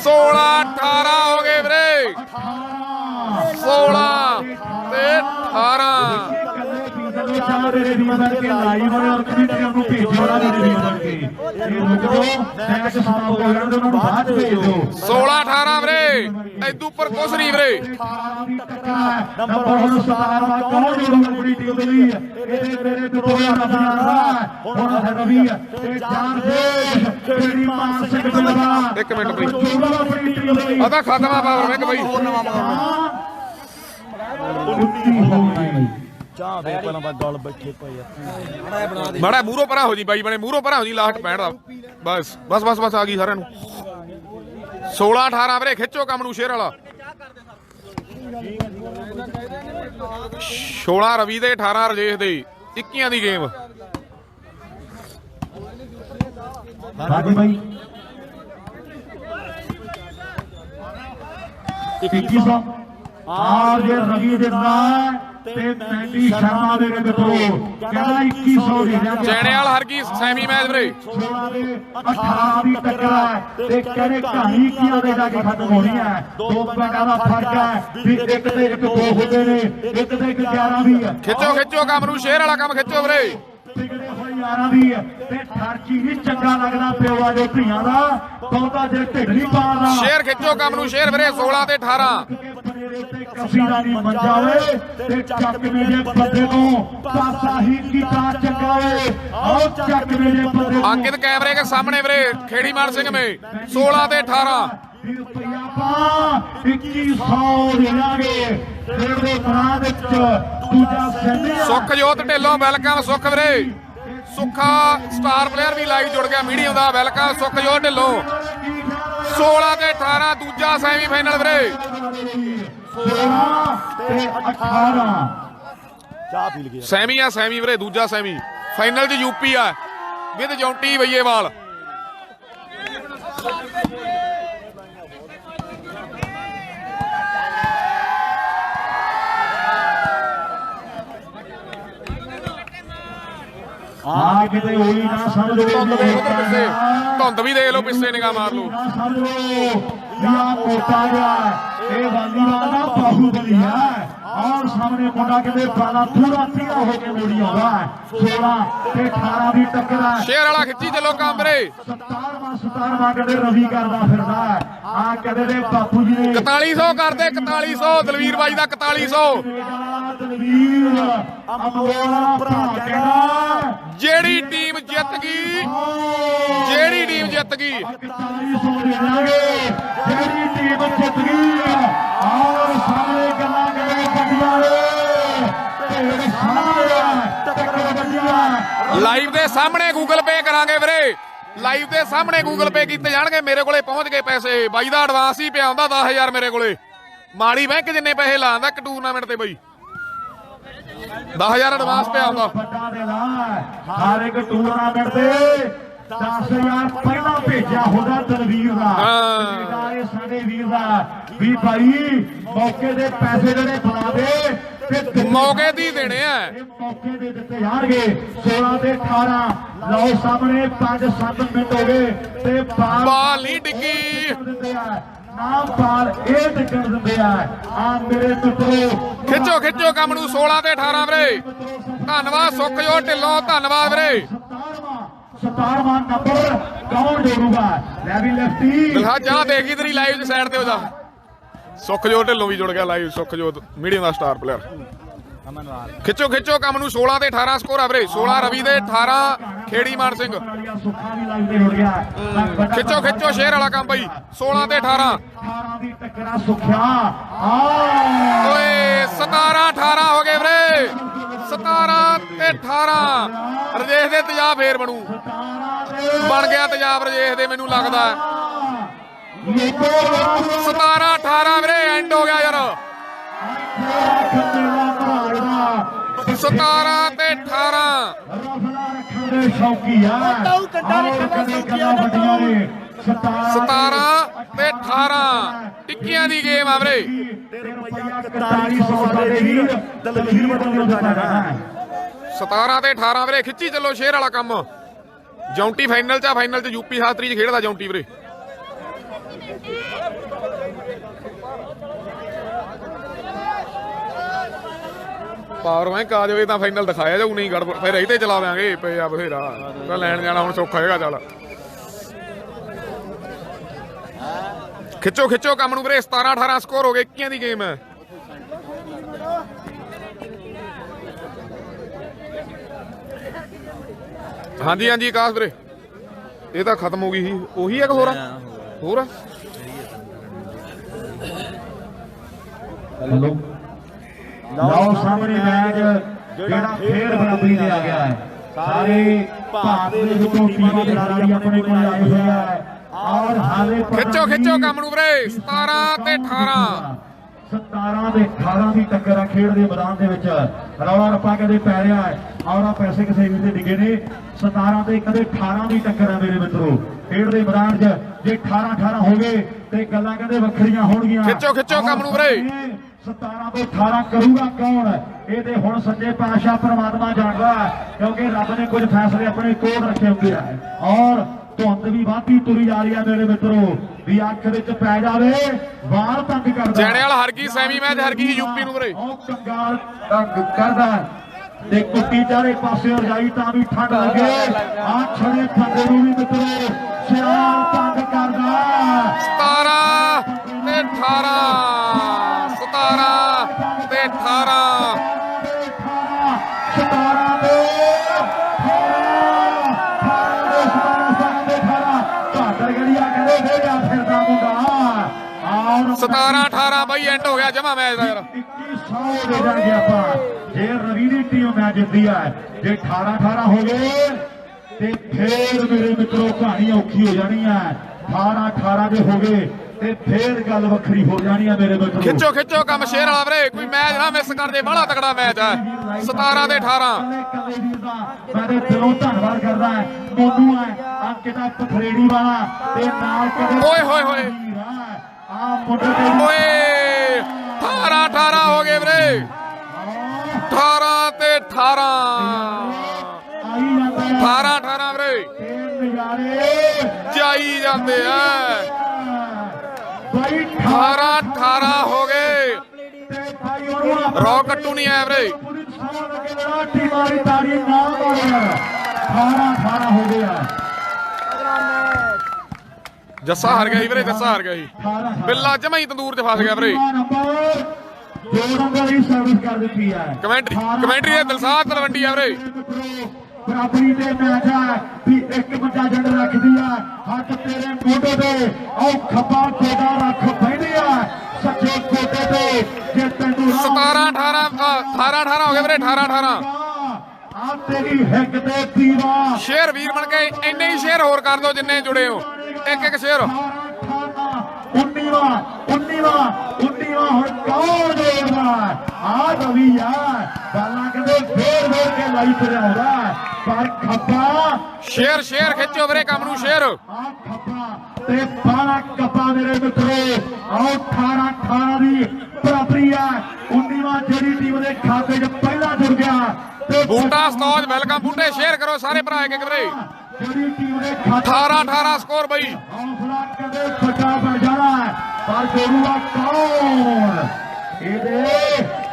16 18 ਹੋ ਗਏ ਵੀਰੇ। 16 ਤੇ 18 ਚਾਹ ਮੇਰੇ ਵੀਰ ਬਣ ਕੇ ਲਾਈਵ ਔਰ ਕਮਿਊਨਿਟੀ ਨੂੰ ਭੇਜੋਣਾ ਮੇਰੇ ਵੀਰ ਬਣ ਕੇ। ਇਹ ਰੁਕੋ ਮੈਚ ਸਮਾਪਤ ਹੋ ਜਾਣ ਦੇ ਉਹਨਾਂ ਨੂੰ ਬਾਅਦ ਭੇਜ ਦਿਓ। 16 18 ਵੀਰੇ। ਐਦੂ ਉੱਪਰ ਕੁਛ ਨਹੀਂ ਵੀਰੇ। ਨੰਬਰ ਹੁਣ 17ਵਾਂ ਕੌਣ ਜੋੜੂ ਆਪਣੀ ਟੀਮ ਦੇ ਲਈ। ਇਹਦੇ ਮੇਰੇ ਦੁਪਹਿਰ ਦਾ ਬਣਾ ਹੁਣ ਹੈ ਰਵੀ ਤੇ ਚਾਰ ਦੇ ਕਿਹੜੀ ਮਾਨ ਸਿੰਘ ਬਲਵਾ। ਇੱਕ ਮਿੰਟ ਬਈ ਆਪਣੀ ਟੀਮ ਦੇ ਲਈ ਆਦਾ ਖਾਤਮਾ ਪਾਵਰ ਬੈਂਕ ਬਈ। ਚਾਹ ਦੇ ਪਹਿਲਾਂ ਬਾ ਗੱਲ ਬੈਠੇ ਪਏ ਆ। ਮਾੜਾ ਮੂਹਰੋਂ ਪਰਾਂ ਹੋ ਜੀ ਬਾਈ ਬਣੇ। ਮੂਹਰੋਂ ਪਰਾਂ ਹੋ ਜੀ ਲਾਸਟ 65 ਦਾ। ਬਸ ਆ ਗਈ ਸਾਰਿਆਂ ਨੂੰ। 16 18 ਵੀਰੇ। ਖਿੱਚੋ ਕੰਮ ਨੂੰ ਸ਼ੇਰ ਵਾਲਾ। 16 ਰਵੀ ਦੇ 18 ਰਜੇਸ਼ ਦੇ 21 ਦੀ ਗੇਮ। ਬਾਜੀ ਬਾਈ 2100 ਆਰ ਜੇ ਰਵੀ ਦੇ ਨਾਲ ਤੇ ਮੈਂਡੀ ਸ਼ਰਮਾ ਦੇ ਮਿੱਤਰੋ ਕਹਿੰਦਾ 2100 ਦੇ ਦਿਆਂਗੇ। ਚੈਣੇਵਾਲ ਹਰ ਗਈ ਸੈਮੀ ਮੈਚ ਵੀਰੇ। 16 ਦੇ 18 ਦੀ ਟੱਕਰ ਹੈ ਤੇ ਕਹਿੰਦੇ ਕਹਾਣੀ ਕੀਆਂ ਦੇ ਜਾ ਕੇ ਖਤਮ ਹੋਣੀ ਹੈ। 2 ਪੁਆਇੰਟਾਂ ਦਾ ਫਰਕ ਹੈ ਵੀ ਇੱਕ ਤੇ ਇੱਕ 2 ਹੁੰਦੇ ਨੇ। ਇੱਕ ਤੇ ਇੱਕ 11 ਵੀ ਹੈ। ਖਿੱਚੋ ਕੰਮ ਨੂੰ ਸ਼ੇਰ ਵਾਲਾ ਕੰਮ ਖਿੱਚੋ ਵੀਰੇ। ਵਿਗੜੇ ਹੋਏ ਯਾਰਾਂ ਦੀ ਤੇ ਠਰਚੀ ਨਹੀਂ ਚੰਗਾ ਲੱਗਦਾ ਪਿਓ ਆ ਜੋ ਧੀਆਂ ਦਾ ਬਹੁਤਾ ਜੇ ਢਿੱਡ ਨਹੀਂ ਪਾਉਂਦਾ। ਸ਼ੇਰ ਖਿੱਚੋ ਕੰਮ ਨੂੰ ਸ਼ੇਰ ਵੀਰੇ। 16 ਤੇ 18 ਕਸੀਦਾ ਨਹੀਂ ਮੰਜਾ ਓਏ ਤੇ ਚੱਕਵੇਂ ਦੇ ਬੰਦੇ ਤੋਂ ਪਾਸਾ ਹੀ ਕੀਤਾ ਚੰਗਾ ਓਏ। ਆਓ ਚੱਕਵੇਂ ਦੇ ਬੰਦੇ ਅੰਕਿਤ ਕੈਮਰੇ ਕੇ ਸਾਹਮਣੇ ਵੀਰੇ। ਖੇੜੀ ਮਾਨ ਸਿੰਘ ਮੇ 16 ਤੇ 18 ਰੁਪਈਆ ਪਾ 2100 ਦੇਵਾਂਗੇ। ਫਿਰ ਦੇ ਬਣਾ ਵਿੱਚ ਦੂਜਾ ਸੈਮੀਆ ਸੁਖਜੋਤ ਢਿੱਲੋਂ ਵੈਲਕਮ। ਸੁਖ ਵੀਰੇ ਸੁੱਖਾ ਸਟਾਰ ਪਲੇਅਰ ਵੀ ਲਾਈਵ ਜੁੜ ਗਿਆ ਮੀਡੀਅਮ ਦਾ। ਵੈਲਕਮ ਸੁਖਜੋਤ ਢਿੱਲੋਂ। 16 ਤੇ 18 ਦੂਜਾ ਸੈਮੀਫਾਈਨਲ ਵੀਰੇ। 16 ਤੇ 18 ਚਾਹ ਪੀ ਲਗੇ ਸੈਮੀ ਵੀਰੇ। ਦੂਜਾ ਸੈਮੀ ਫਾਈਨਲ 'ਚ ਯੂਪੀ ਆ ਵਿਦ ਜੌਂਟੀ ਬਈਏਵਾਲ। ਆ ਕਿਤੇ ਹੋਈ ਨਾ ਸਮਝੋ। ਧੁੰਦ ਵੀ ਦੇਖ ਲਓ ਪਿੱਛੇ ਨਿਗਾਹ ਮਾਰ ਲਓ। ਨਾ ਸਮਝੋ ਯਾ ਮੋਟਾ ਜਿਹਾ ਇਹ ਵਾਲੀਬਾਲ ਦਾ ਬਾਹੂਬਲੀ ਹੈ। ਔਰ ਸਾਹਮਣੇ ਮੁੰਡਾ ਕਿਤੇ ਬਾਲਾ ਪੂਰਾ ਤੀਆ ਹੋ ਕੇ ਮੋੜੀ ਆਉਂਦਾ। 16 ਤੇ 18 ਦੀ ਟੱਕਰ ਹੈ। ਸ਼ੇਰ ਵਾਲਾ ਖਿੱਚੀ ਚੱਲੋ ਕੰਮ ਵੀਰੇ। 17ਵਾਂ ਕਦੇ ਰਵੀ ਕਰਦਾ ਫਿਰਦਾ। ਆ ਕਦੇ ਦੇ ਬਾਪੂ ਜੀ ਨੇ 4100 ਕਰਦੇ 4100 ਦਲਵੀਰ ਬਾਈ ਦਾ 4100। ਦਲਵੀਰ ਅਮੋਲਾ ਭਰਾ ਕਹਿੰਦਾ ਜਿਹੜੀ ਟੀਮ ਜਿੱਤ ਗਈ 4100 ਦੇ ਦਾਂਗੇ। ਜਿਹੜੀ ਟੀਮ ਜਿੱਤ ਗਈ ਔਰ ਸਾਰੇ ਗੱਲਾਂ ਕਰੇ ਗੱਡੀਆਂ ਤੇ ਸਾਹਮਣੇ ਟੱਕਰ ਗੱਡੀਆਂ ਲਾਈਵ ਦੇ ਸਾਹਮਣੇ ਗੂਗਲ ਪੇ ਕਰਾਂਗੇ ਵੀਰੇ। ਲਾਈਵ ਦੇ ਸਾਹਮਣੇ ਗੂਗਲ ਪੇ ਕੀਤੇ ਜਾਣਗੇ। ਮੇਰੇ ਕੋਲੇ ਪਹੁੰਚ ਗਏ ਪੈਸੇ। ਬਾਈ ਦਾ ਐਡਵਾਂਸ ਹੀ ਪਿਆ ਹੁੰਦਾ 10000 ਮੇਰੇ ਕੋਲੇ। ਮਾੜੀ ਬੈਂਕ ਜਿੰਨੇ ਪੈਸੇ ਲਾਉਂਦਾ ਇੱਕ ਟੂਰਨਾਮੈਂਟ ਤੇ ਬਈ 10,000 ਐਡਵਾਂਸ ਪਿਆ ਹੁੰਦਾ। ਵੱਡਾ ਦੇਣਾ ਹਰ ਇੱਕ ਟੂਰਨਾਮੈਂਟ ਤੇ 10,000 ਪਹਿਲਾਂ ਭੇਜਿਆ ਹੁੰਦਾ ਦਲਵੀਰ ਦਾ। ਇਹ ਸਾਡੇ ਵੀਰ ਦਾ ਵੀ ਭਾਈ ਮੌਕੇ ਦੇ ਪੈਸੇ ਜਿਹੜੇ ਬਣਾ ਦੇ ਮੌਕੇ ਦੀ ਦੇਣੇ ਆ ਇਹ ਮੌਕੇ ਦੇ ਦਿੱਤੇ ਜਾਣਗੇ 16 ਤੇ 18 ਲਓ ਸਾਹਮਣੇ 5-7 ਮਿੰਟ ਹੋ ਗਏ ਤੇ ਬਾਲ ਨਹੀਂ ਡਿੱਗੀ ਦਿੰਦੇ ਆ ਨਾਮ ਬਾਲ ਇਹ ਟਿਕਣ ਦਿੰਦੇ ਆ ਮੇਰੇ ਮਿੱਤਰੋ ਖਿੱਚੋ ਕੰਮ ਨੂੰ 16 ਤੇ 18 ਵੀਰੇ ਧੰਨਵਾਦ ਸੁਖਜੋਤ ਢਿੱਲੋਂ ਧੰਨਵਾਦ ਵੀਰੇ 17ਵਾਂ ਨੰਬਰ ਕੌਣ ਜੋੜੂਗਾ ਲੈ ਵੀ ਲੈਫਟੀ ਦਿਲਹਾ ਜਾ ਦੇਖੀ ਤੇਰੀ ਲਾਈਵ ਚ ਸਾਈਡ ਤੇ ਹੋ ਜਾ ਸੁਖਜੋਤ ਢਿੱਲੋਂ ਵੀ ਜੁੜ ਗਿਆ ਲਾਈਵ ਸੁਖਜੋਤ ਮੀਡੀਅਮ ਦਾ ਸਟਾਰ ਪਲੇਅਰ ਖਿੱਚੋ ਕੰਮ ਨੂੰ 16 ਤੇ 18 ਸਕੋਰ ਆ ਵੀਰੇ 16 ਰਵੀ ਦੇ 18 ਖੇੜੀ ਮਾਨ ਸਿੰਘ ਖਿੱਚੋ ਸ਼ੇਰ ਵਾਲਾ ਕੰਮ ਬਈ 16 ਤੇ 18 ਦੀ ਟੱਕਰਾ ਸੁਖਿਆ ਓਏ 17 18 ਹੋ ਗਏ ਵੀਰੇ 17 ਤੇ 18 ਰਜੇਸ਼ ਦੇ ਤੇਜ਼ਾਬ ਫੇਰ ਬਣੂ ਬਣ ਗਿਆ ਤੇਜ਼ਾਬ ਰਜੇਸ਼ ਦੇ ਮੈਨੂੰ ਲੱਗਦਾ 17 18 ਵੀਰੇ ਐਂਡ ਹੋ ਗਿਆ ਯਾਰ 17 ਤੇ 18 ਸ਼ੌਕੀ ਆ 17 ਤੇ 18 ਟਿੱਕੀਆਂ ਦੀ ਗੇਮ ਆ ਵੀਰੇ 17 ਤੇ 18 ਵੀਰੇ ਖਿੱਚੀ ਚੱਲੋ ਸ਼ੇਰ ਵਾਲਾ ਕੰਮ ਜੌਂਟੀ ਫਾਈਨਲ ਚ ਯੂਪੀ ਸ਼ਾਸਤਰੀ ਚ ਖੇਡਦਾ ਜੌਂਟੀ ਵੀਰੇ ਪਾਵਰ ਬੈਂਕ ਆ ਜਾਵੇ ਤਾਂ ਫਾਈਨਲ ਦਿਖਾਇਆ ਜਾਊ ਨਹੀਂ ਗੜਬੜ ਫਿਰ ਇਹਦੇ ਚਲਾ ਦਿਆਂਗੇ ਪਿਆ ਬਥੇਰਾ ਤਾਂ ਲੈਣ ਜਾਣਾ ਹੁਣ ਸੌਖਾ ਹੈਗਾ ਚੱਲ ਖਿੱਚੋ ਕੰਮ ਨੂੰ ਵੀਰੇ 17 18 ਸਕੋਰ ਹੋ ਗਏ 21 ਦੀ ਗੇਮ ਹੈ ਹਾਂਜੀ ਆਕਾਸ਼ ਵੀਰੇ ਇਹ ਤਾਂ ਖਤਮ ਹੋ ਗਈ ਸੀ ਉਹੀ ਹੈ ਕਿ ਹੋਰ ਆ ਹੈਲੋ ਲਓ ਸਾਹਮਣੇ ਮੈਚ ਜਿਹੜਾ ਫੇਰ ਬਰਾਬਰੀ ਤੇ ਆ ਗਿਆ ਹੈ ਸਾਰੇ ਭਾਰਤ ਦੇ ਵਿੱਚੋਂ ਟੀਮਾਂ ਖਿਡਾਰੀ ਆਪਣੇ ਕੋਲ ਆਏ ਹੋਏ ਆ ਔਰ ਹਾਲੇ ਖਿੱਚੋ ਕੰਮ ਨੂੰ ਵੀਰੇ 17 ਤੇ 18 17 ਤੇ 18 ਦੀ ਟੱਕਰ ਆ ਖੇਡ ਦੇ ਮੈਦਾਨ ਦੇ ਵਿੱਚ ਰੌਲਾ ਰੱਪਾ ਕਦੇ ਪੈ ਰਿਹਾ ਹੈ ਔਰ ਆ ਪੈਸੇ ਕਿਸੇ ਵੀ ਤੇ ਡਿੱਗੇ ਨੇ 17 ਤੇ ਕਦੇ 18 ਦੀ ਟੱਕਰ ਆ ਮੇਰੇ ਮਿੱਤਰੋ ਖੇਡ ਦੇ ਮੈਦਾਨ 'ਚ ਜੇ 18 ਹੋ ਗਏ ਤੇ ਗੱਲਾਂ ਕਦੇ ਵੱਖਰੀਆਂ ਹੋਣਗੀਆਂ ਖਿੱਚੋ ਕੰਮ ਨੂੰ ਵੀਰੇ 17 ਤੋਂ 18 ਕਰੂਗਾ ਕੌਣ ਇਹ ਤੇ ਹੁਣ ਸੱਚੇ ਪਾਤਸ਼ਾਹ ਪ੍ਰਮਾਤਮਾ ਜਾਣਦਾ ਕਿਉਂਕਿ ਰੱਬ ਨੇ ਕੁਝ ਫੈਸਲੇ ਆਪਣੇ ਕੋਲ ਰੱਖੇ ਹੁੰਦੇ ਆ ਔਰ ਧੁੰਦ ਵੀ ਵਾਧੀ ਤੁਰੀ ਜਾ ਰਹੀ ਆ ਮੇਰੇ ਮਿੱਤਰੋ ਵੀ ਅੱਖ ਵਿੱਚ ਪੈ ਜਾਵੇ ਵਾਰ ਤੰਗ ਕਰਦਾ ਜੈਣੇ ਵਾਲਾ ਹਰ ਕੀ ਸੈਮੀ ਮੈਚ ਹਰ ਕੀ ਯੂਪੀ ਨੂੰ ਵੀਰੇ ਉਹ ਕੰਗਾਲ ਤੰਗ ਕਰਦਾ ਤੇ ਕੁੱਟੀ ਚਾਰੇ ਪਾਸੇ ਰਜਾਈ ਤਾਂ ਵੀ ਠੰਡ ਲੱਗੇ ਆ ਛੜੇ ਥੱਲੇ ਨੂੰ ਵੀ ਮਿੱਤਰੋ ਸਿਆਲ ਤੰਗ ਕਰਦਾ 17 ਤੇ 18 17 ਤੇ 18 17 18 ਬਾਈ ਐਂਡ ਹੋ ਗਿਆ ਜਮਾ ਮੈਚ ਦਾ ਯਾਰ 2100 ਦੇ ਜਾਣਗੇ ਆਪਾਂ ਜੇ ਰਵੀ ਦੀ ਟੀਮ ਮੈਚ ਜਿੱਤਦੀ ਹੈ ਜੇ 18 ਹੋ ਗਏ ਤੇ ਫੇਰ ਮੇਰੇ ਮਿੱਤਰੋ ਕਹਾਣੀ ਔਖੀ ਹੋ ਜਾਣੀ ਹੈ 18 ਜੇ ਹੋ ਗਏ ਤੇ ਫੇਰ ਗੱਲ ਵੱਖਰੀ ਹੋ ਜਾਣੀ ਹੈ ਮੇਰੇ ਮਿੱਤਰੋ ਖਿੱਚੋ ਕੰਮ ਸ਼ੇਰ ਵਾਲਾ ਵੀਰੇ ਕੋਈ ਮੈਚ ਨਾ ਮਿਸ ਕਰਦੇ ਬੜਾ ਤਕੜਾ ਮੈਚ ਹੈ 17 ਤੇ 18 ਮੈਂ ਤੇ ਦਿਲੋਂ ਧੰਨਵਾਦ ਕਰਦਾ ਮੋਨੂ ਹੈ ਅੰਕਿਤਾ ਪਥਰੇੜੀ ਵਾਲਾ ਤੇ ਨਾਲ ਓਏ ਆ ਮੁੰਡੇ ਓਏ 18 ਹੋ ਗਏ ਵੀਰੇ 18 ਤੇ 18 18 ਵੀਰੇ ਜਾਈ ਜਾਂਦੇ ਆ 18 ਹੋ ਗਏ ਰੌ ਕੱਟੂ ਨਹੀਂ ਆਇਆ ਵੀਰੇ 18 ਹੋ ਗਿਆ ਜੱਸਾ ਹਾਰ ਗਿਆ ਸੀ ਵੀਰੇ ਬਿੱਲਾ ਜਮਾ ਹੀ ਤੰਦੂਰ 'ਚ ਫਸ ਗਿਆ ਵੀਰੇ 2 ਨੰਬਰ ਦੀ ਸਰਵਿਸ ਕਰ ਦਿੱਤੀ ਹੈ ਕਮੈਂਟਰੀ ਦੇ ਦਿਲਸਾਦ ਤਲਵੰਡੀ ਆ ਵੀਰੇ ਬਰਾਬਰੀ ਦੇ ਮੈਚ ਹੈ ਵੀ ਇੱਕ ਬੰਦਾ ਜੰਡ ਰੱਖਦੀ ਆ ਹੱਥ ਤੇਰੇ ਮੋਢੇ ਤੇ ਉਹ ਖੱਬਾ ਕੋਡਾ ਰੱਖ ਬੈਠੇ ਆ ਸੱਜੇ ਕੋਡੇ ਤੇ ਜੇ ਤੈਨੂੰ 17 18 ਹੋ ਗਏ ਵੀਰੇ 18 ਆ ਤੇਰੀ ਹਿੱਕ ਤੇ ਦੀਵਾ ਸ਼ੇਰ ਵੀਰ ਬਣ ਕੇ ਇੰਨੇ ਹੀ ਸ਼ੇਰ ਹੋਰ ਕਰ ਦਿਓ ਜਿੰਨੇ ਜੁੜੇ ਹੋ ਇੱਕ ਸ਼ੇਰ 19ਵਾਂ ਹੁਣ ਕੌਣ ਜੋੜਦਾ ਆ ਰਵੀ ਆ ਬਾਲਾਂ ਕਹਿੰਦੇ ਫੇਰ ਕੇ ਲਾਈ ਤੇ ਆਉਂਦਾ ਪਰ ਖੱਬਾ ਸ਼ੇਰ ਖਿੱਚੋ ਵੀਰੇ ਕੰਮ ਨੂੰ ਸ਼ੇਰ ਆ ਖੱਬਾ ਤੇ 12 ਕੱਪਾ ਮੇਰੇ ਮਿੱਤਰੋ ਆਓ 18 ਦੀ ਬਰਾਬਰੀ ਹੈ 19ਵਾਂ ਜਿਹੜੀ ਟੀਮ ਦੇ ਖਾਤੇ 'ਚ ਪਹਿਲਾਂ ਜੁੜ ਗਿਆ ਤੇ ਬੂਟਾ ਸਤੌਜ ਵੈਲਕਮ ਬੂਟੇ ਸ਼ੇਅਰ ਕਰੋ ਸਾਰੇ ਭਰਾ ਇੱਕ ਵੀਰੇ ਜਿਹੜੀ ਟੀਮ ਦੇ ਖਾਤੇ 18 ਸਕੋਰ ਬਈ ਹੌਸਲਾ ਕਦੇ ਵੱਡਾ ਬਣ ਜਾਣਾ ਹੈ ਪਰ ਜੋੜੂਗਾ ਕੌਣ ਇਹਦੇ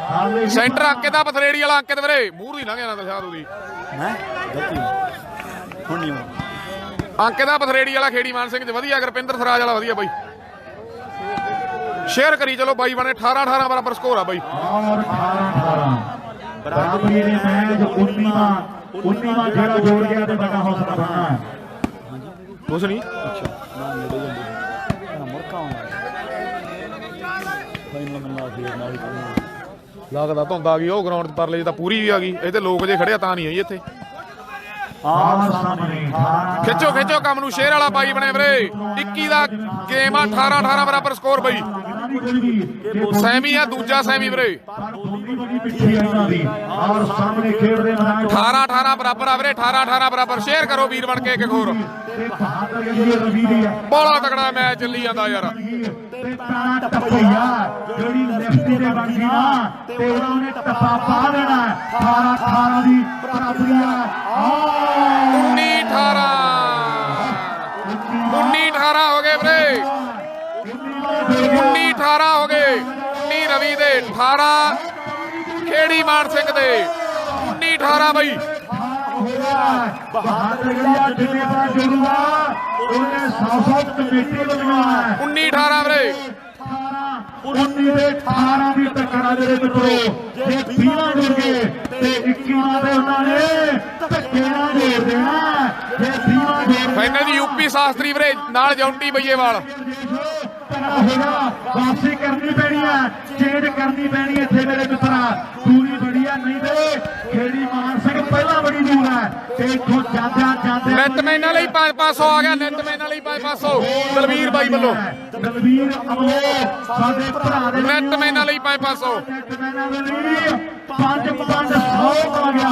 ਹਾਲੇ ਵੀ ਸੈਂਟਰ ਅੰਕਿਤ ਦਾ ਪਥਰੇੜੀ ਵਾਲਾ ਅੰਕਿਤ ਵੀਰੇ ਮੂੰਹ ਦੀ ਲੰਘ ਜਾਂਦਾ ਸ਼ਾਦ ਉਹਦੀ ਮੈਂ ਗਲਤੀ ਹੁਣ ਨਹੀਂ ਅੰਕਿਤ ਦਾ ਪਥਰੇੜੀ ਵਾਲਾ ਖੇੜੀ ਮਾਨ ਸਿੰਘ ਚ ਵਧੀਆ ਗੁਰਪਿੰਦਰ ਸਰਾਜ ਵਾਲਾ ਵਧੀਆ ਬਾਈ ਸ਼ੇਅਰ ਕਰੀ ਚਲੋ ਬਾਈ ਬਣੇ 18 ਬਰਾਬਰ ਸਕੋਰ ਆ ਬਾਈ ਔਰ 18 ਬਰਾਬਰੀ ਦੇ ਮੈਚ 19ਵਾਂ ਜਿਹੜਾ ਜੋੜ ਗਿਆ ਤੇ ਵੱਡਾ ਹੌਸਲਾ ਬਣਨਾ ਹੈ ਕੁਛ ਨਹੀਂ ਨਾ ਨੇੜੇ ਜਾਂਦੇ ਨਾ ਮੁਰਕਾ ਆਉਂਦਾ ਫਾਈਨਲ ਮੰਨਾ ਫੇਰ ਨਾਲ ਹੀ ਕਰਨਾ ਲੱਗਦਾ ਧੁੰਦ ਆ ਗਈ ਉਹ ਗਰਾਊਂਡ 'ਚ ਪਰਲੇ 'ਚ ਤਾਂ ਪੂਰੀ ਵੀ ਆ ਗਈ ਇਹ ਤੇ ਲੋਕ ਜੇ ਖੜਿਆ ਤਾਂ ਨਹੀਂ ਆਈ ਇੱਥੇ ਆਹ ਸਾਹਮਣੇ 18 ਖਿੱਚੋ ਕੰਮ ਨੂੰ ਸ਼ੇਅਰ ਵਾਲਾ ਬਾਈ ਬਣੇ ਵੀਰੇ 21 ਦਾ ਗੇਮ ਆ 18 ਬਰਾਬਰ ਸਕੋਰ ਬਾਈ ਸੈਮੀ ਆ ਦੂਜਾ ਸੈਮੀ ਵੀਰੇ ਪਰ ਦੋਨੀ ਬੜੀ ਪਿੱਛੇ ਇਹਨਾਂ ਦੀ ਔਰ ਸਾਹਮਣੇ ਖੇਡਦੇ ਮੈਚ 18 ਬਰਾਬਰ ਆ ਵੀਰੇ 18 ਬਰਾਬਰ ਸ਼ੇਅਰ ਕਰੋ ਵੀਰ ਬਣ ਕੇ ਇੱਕ ਹੋਰ ਤੇ ਬਹਾਦਰ ਜਿਹੜੀ ਰਵੀ ਦੀ ਹੈ ਬੜਾ ਤਕੜਾ ਮੈਚ ਚੱਲੀ ਜਾਂਦਾ ਯਾਰ ਤੇ ਤਾਣਾ ਟੱਪਈਆ ਜਿਹੜੀ ਲੈਫਟੀ ਦੇ ਬਣ ਗਈ ਨਾ ਤੇ ਉਹਨੇ ਟੱਪਾ ਪਾ ਦੇਣਾ 18 ਦੀ ਬਰਾਬਰੀ ਆ 19-18 ਹੋ ਗਏ ਵੀਰੇ 19-18 ਹੋ ਗਏ 19 ਰਵੀ ਦੇ 18 ਖੇੜੀ ਮਾਨ ਸਿੰਘ ਦੇ 19-18 ਬਈ ਬਹਾਦਰ ਜਿਹੜਾ ਜਿੰਨੇ ਦਾ ਜੁੜੂਗਾ ਉਹਨੇ 100 ਕਮੇਟੀ ਬਣਾਉਣਾ ਹੈ 19-18 ਵੀਰੇ 19 ਦੇ 18 ਦੀ ਟੱਕਰਾਂ ਦੇ ਮਿੱਤਰੋ ਜੇ 20 ਜੁੜ ਗਏ ਤੇ 21 ਦੇ ਉਹਨਾਂ ਨੇ ਧੱਕੇ ਨਾਲ ਜੋੜ ਦੇਣਾ ਜੇ 20 ਜੋੜ ਫਾਈਨਲ ਦੀ ਯੂਪੀ ਸ਼ਾਸਤਰੀ ਵੀਰੇ ਨਾਲ ਜੌਂਟੀ ਬਈਏਵਾਲ ਹੋਗਾ ਵਾਪਸੀ ਕਰਨੀ ਪੈਣੀ ਹੈ ਚੇਂਜ ਕਰਨੀ ਪੈਣੀ ਇੱਥੇ ਮੇਰੇ ਮਿੱਤਰਾ ਪੂਰੀ ਬੜੀ ਆ ਨਹੀਂ ਤੇ ਖੇੜੀ ਮਾਨ ਸਿੰਘ ਪਹਿਲਾਂ ਬੜੀ ਦੂਰ ਹੈ ਤੇ ਇੱਥੋਂ ਜਾਂਦੇ ਨਿੱਤ ਮੈਨਾਂ ਲਈ 500 ਆ ਗਿਆ ਨਿੱਤ ਮੈਨਾਂ ਲਈ 500 ਦਲਵੀਰ ਬਾਈ ਵੱਲੋਂ ਦਲਵੀਰ ਅਮਲੋ ਸਾਡੇ ਭਰਾ ਦੇ ਨਿੱਤ ਮੈਨਾਂ ਲਈ 500 500 ਆ ਗਿਆ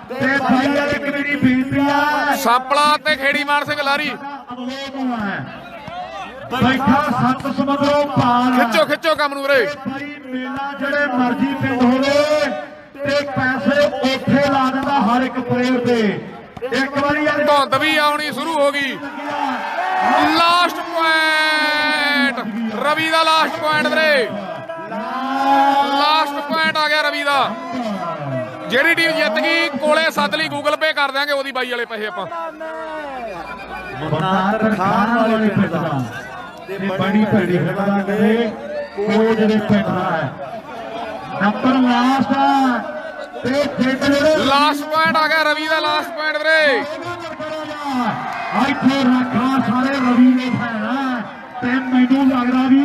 ਤੇ ਭਾਈ ਵਾਲੇ ਕਮੇਟੀ ਬੇਨਤੀ ਆ ਸਾਪਲਾ ਤੇ ਖੇੜੀ ਮਾਨ ਸਿੰਘ ਲਾਰੀ ਬੈਠਾ ਸੱਤ ਸਮੁੰਦਰੋਂ ਪਾਰ ਖਿੱਚੋ ਕੰਮ ਨੂੰ ਵੀਰੇ ਭਾਈ ਮੇਲਾ ਜਿਹੜੇ ਮਰਜ਼ੀ ਪਿੰਡ ਹੋਵੇ ਤੇ ਪੈਸੇ ਉੱਥੇ ਲਾ ਦਿੰਦਾ ਹਰ ਇੱਕ ਪਲੇਅਰ ਤੇ ਇੱਕ ਵਾਰੀ ਯਾਰ ਧੁੰਦ ਵੀ ਆਉਣੀ ਸ਼ੁਰੂ ਹੋ ਗਈ ਲਾਸਟ ਪੁਆਇੰਟ ਰਵੀ ਦਾ ਲਾਸਟ ਪੁਆਇੰਟ ਵੀਰੇ ਲਾਸਟ ਪੁਆਇੰਟ ਆ ਗਿਆ ਰਵੀ ਦਾ ਜਿਹੜੀ ਟੀਮ ਜਿੱਤ ਗਈ ਕੋਲੇ ਸੱਦ ਲਈ ਗੂਗਲ ਪੇ ਕਰ ਦਿਆਂਗੇ ਉਹਦੀ ਬਾਈ ਵਾਲੇ ਪੈਸੇ ਆਪਾਂ ਬਨਾਦਰ ਖਾਨ ਵਾਲੇ ਪਿੰਡ ਦਾ ਤੇ ਬੜੀ ਭੈੜੀ ਖਬਰਾਂ ਕਰੇ ਕੋਚ ਦੇ ਪਿੰਡ ਦਾ ਹੈ ਨੰਬਰ ਲਾਸਟ ਤੇ ਜਿਹੜੇ ਲਾਸਟ ਪੁਆਇੰਟ ਆ ਗਿਆ ਰਵੀ ਦਾ ਲਾਸਟ ਪੁਆਇੰਟ ਵੀਰੇ ਇੱਥੇ ਰੱਖਾ ਸਾਰੇ ਰਵੀ ਦੇ ਭੈਣਾ ਤੇ ਮੈਨੂੰ ਲੱਗਦਾ ਵੀ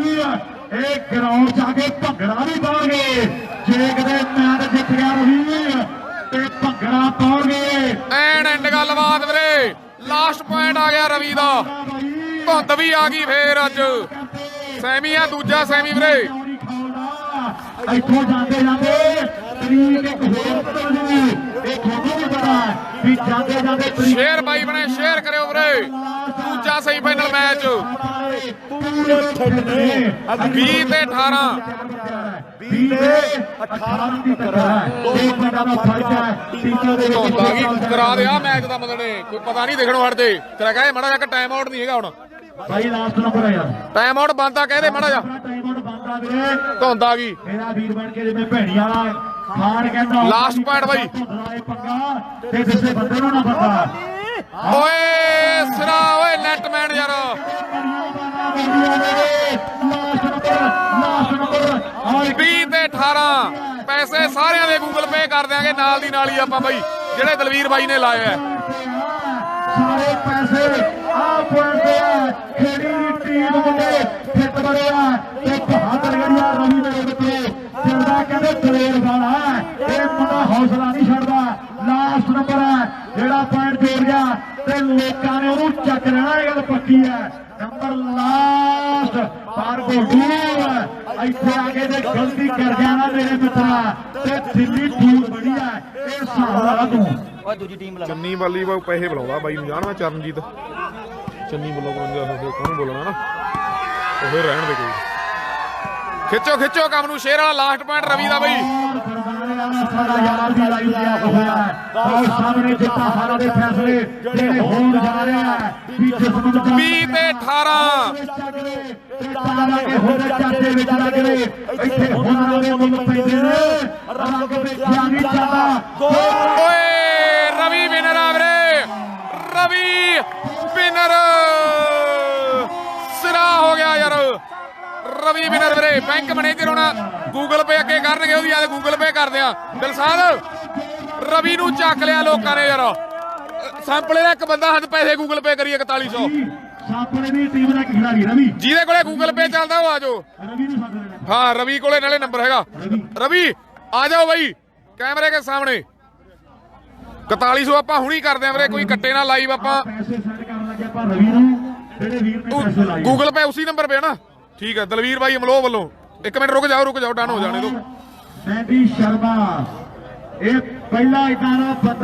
ਇਹ ਗਰਾਊਂਡ 'ਚ ਆ ਕੇ ਭੰਗੜਾ ਵੀ ਪਾਉਣਗੇ ਜੇ ਕਿਤੇ ਮੈਚ ਜਿੱਤ ਗਿਆ ਰਵੀ ਤੇ ਭੰਗੜਾ ਪਾਉਣਗੇ ਐਂਡ ਗੱਲਬਾਤ ਵੀਰੇ ਲਾਸਟ ਪੁਆਇੰਟ ਆ ਗਿਆ ਰਵੀ ਦਾ ਧੁੰਦ ਵੀ ਆ ਗਈ ਫੇਰ ਅੱਜ ਸੈਮੀ ਆ ਦੂਜਾ ਸੈਮੀ ਵੀਰੇ ਇੱਥੋਂ ਜਾਂਦੇ ਤਰੀਕ ਇੱਕ ਹੋਰ ਬਦਲ ਜੂ ਇਹ ਤੁਹਾਨੂੰ ਵੀ ਪਤਾ ਵੀ ਜਾਂਦੇ ਤਰੀਕ ਸ਼ੇਅਰ ਬਾਈ ਬਣੇ ਸ਼ੇਅਰ ਕਰਿਓ ਵੀਰੇ ਦੂਜਾ ਸੈਮੀਫਾਈਨਲ ਮੈਚ ਪੂਰੇ ਖੇਡਣੇ 20 ਤੇ 18 20 ਤੇ 18 ਦੀ ਟੱਕਰ ਦੋ ਪਿੰਡਾਂ ਦਾ ਫਰਕ ਹੈ ਟੀਮਾਂ ਦੇ ਵਿੱਚ ਧੁੰਦ ਆ ਗਈ ਕਰਾ ਦੇ ਆ ਮੈਚ ਦਾ ਮਤਲਬ ਨੇ ਕੋਈ ਪਤਾ ਨਹੀਂ ਦੇਖਣੋਂ ਹਟਦੇ ਤੇਰਾ ਕਹੇ ਮਾੜਾ ਜਿਹਾ ਟਾਈਮ ਆਊਟ ਨਹੀਂ ਹੈਗਾ ਹੁਣ ਭਾਈ ਲਾਸਟ ਨੰਬਰ ਹੈ ਯਾਰ ਟਾਈਮ ਆਊਟ ਬੰਦਾ ਕਹਦੇ ਮਾੜਾ ਜਿਹਾ ਟਾਈਮ ਆਊਟ ਬੰਦਾ ਵੀਰੇ ਧੁੰਦ ਆ ਗਈ ਮੇਰਾ ਵੀਰ ਬਣ ਕੇ ਜਿਵੇਂ ਭੈਣੀ ਵਾਲਾ ਖਾਨ ਕਹਿੰਦਾ ਲਾਸਟ ਪੁਆਇੰਟ ਬਾਈ ਪੰਗਾ ਤੇ ਕਿਸੇ ਬੰਦੇ ਨੂੰ ਨਾ ਪਤਾ ਓਏ ਸਿਰਾ ਓਏ ਨੈਟਮੈਨ ਯਾਰ ਲਾਸਟ ਨੰਬਰ 20 ਤੇ 18 ਪੈਸੇ ਸਾਰਿਆਂ ਦੇ ਗੂਗਲ ਪੇ ਕਰ ਦਿਆਂਗੇ ਨਾਲ ਦੀ ਨਾਲ ਹੀ ਆਪਾਂ ਬਾਈ ਜਿਹੜੇ ਦਲਵੀਰ ਬਾਈ ਨੇ ਲਾਏ ਆ ਸਾਰੇ ਪੈਸੇ ਆ ਪੁਆਇੰਟ ਤੇ ਆ ਖੇੜੀ ਦੀ ਟੀਮ ਮੁੰਡੇ ਫਿੱਟ ਬੜਿਆ ਤੇ ਬਹਾਦਰ ਗੜੀਆ ਰਵੀ ਦੇ ਮਿੱਤਰੋ ਜਿਹੜਾ ਕਹਿੰਦੇ ਦਲੇਰ ਵਾਲਾ ਇਹ ਮੁੰਡਾ ਹੌਸਲਾ ਨਹੀਂ ਛੱਡਦਾ ਲਾਸਟ ਨੰਬਰ ਹੈ ਜਿਹੜਾ ਪੁਆਇੰਟ ਜੋੜ ਗਿਆ ਤੇ ਲੋਕਾਂ ਨੇ ਉਹਨੂੰ ਚੱਕ ਲੈਣਾ ਇਹ ਗੱਲ ਪੱਕੀ ਹੈ ਨੰਬਰ ਲਾਸਟ ਪਰ ਗੋਡੂ ਇੱਥੇ ਆ ਕੇ ਤੇ ਗਲਤੀ ਕਰ ਗਿਆ ਨਾ ਮੇਰੇ ਮਿੱਤਰਾ ਤੇ ਦਿੱਲੀ ਟੀਮ ਬੜੀ ਹੈ ਇਹ ਸਾਰਾ ਤੂੰ ਓਏ ਦੂਜੀ ਟੀਮ ਲਾ ਚੰਨੀ ਵਾਲੀ ਬਾਈ ਪੈਸੇ ਬੁਲਾਉਂਦਾ ਬਾਈ ਨੂੰ ਜਾਣਵਾ ਚਰਨਜੀਤ ਚੰਨੀ ਵੱਲੋਂ 52 ਕੋਨੂੰ ਬੋਲਣਾ ਨਾ ਉਹ ਫਿਰ ਰਹਿਣ ਦੇ ਕੋਈ ਖਿੱਚੋ ਖਿੱਚੋ ਕੰਮ ਨੂੰ, ਸ਼ੇਰ ਵਾਲਾ ਲਾਸਟ ਪੁਆਇੰਟ ਰਵੀ ਦਾ ਬਈ। ਬਰਨਾਲੇ ਵਾਲਾ ਸਾਡਾ ਯਾਰ ਵੀ ਲਾਈਵ ਗਿਆ ਹੋਇਆ ਹੈ। ਆਓ ਸਾਹਮਣੇ ਜਿੱਤਾਂ ਹਾਰਾਂ ਦੇ ਫੈਸਲੇ ਜਿਹੜੇ ਹੋਣ ਜਾ ਰਹੇ ਆ। 20 ਤੇ 18 ਚਾਚੇ ਵਿੱਚ ਲੱਗ ਰਹੇ ਇੱਥੇ ਹੁਨਰਾਂ ਦੇ ਮੁੱਲ ਪੈਂਦੇ ਨੇ। ਰੰਗ ਵੇਖਿਆ ਨਹੀਂ ਜਾਂਦਾ। ਓਏ ਰਵੀ ਵਿਨਰ ਆ ਵੀਰੇ, ਰਵੀ ਵਿਨਰ ਸਿਰਾ ਹੋ ਗਿਆ ਯਾਰ। ਰਵੀ ਵਿਨਰ ਵੀਰੇ, ਬੈਂਕ ਮੈਨੇਜਰ ਹੋਣਾ ਗੂਗਲ ਪੇ ਅੱਗੇ ਕਰਨਗੇ ਉਹਦੀ, ਆ ਗੂਗਲ ਪੇ ਕਰਦੇ ਆ। ਦਿਲਸਾਦ ਰਵੀ ਨੂੰ ਚੱਕ ਲਿਆ ਲੋਕਾਂ ਨੇ ਯਾਰ। ਸੰਪਲੇ ਦਾ ਇੱਕ ਬੰਦਾ ਹੱਥ ਪੈਸੇ ਗੂਗਲ ਪੇ ਕਰੀਏ 4100। ਸਾਪਲੇ ਦੀ ਟੀਮ ਦਾ ਖਿਡਾਰੀ ਰਵੀ, ਜਿਹਦੇ ਕੋਲੇ ਗੂਗਲ ਪੇ ਚੱਲਦਾ ਉਹ ਆ ਜਾਓ। ਰਵੀ ਨੂੰ ਸੱਦ ਲੈਣਾ। ਹਾਂ ਰਵੀ ਕੋਲੇ ਨਾਲੇ ਨੰਬਰ ਹੈਗਾ। ਰਵੀ ਆ ਜਾਓ ਬਾਈ ਕੈਮਰੇ ਦੇ ਸਾਹਮਣੇ। 4100 ਆਪਾਂ ਹੁਣੀ ਕਰਦੇ ਆ ਵੀਰੇ, ਕੋਈ ਕੱਟੇ ਨਾ ਲਾਈਵ ਆਪਾਂ। ਪੈਸੇ ਸੈਂਡ ਕਰਨ ਲੱਗੇ ਆਪਾਂ ਰਵੀ ਨੂੰ, ਜਿਹੜੇ ਵੀਰ ਨੇ ਪੈਸੇ ਲਾਏ ਗੂਗਲ ਪੇ ਉਸੇ ਨੰਬਰ ਪੇ ਨਾ। ਠੀਕ ਹੈ ਦਲਵੀਰ ਬਾਈ ਅਮਲੋਹ ਵੱਲੋਂ। ਇੱਕ ਮਿੰਟ ਰੁਕ ਜਾਓ ਡਨ ਹੋ ਜਾਣੇ ਤੋਂ। ਬੈਂਡੀ ਸ਼ਰਮਾ ਇਹ ਪਹਿਲਾ ਇਦਾਰਾ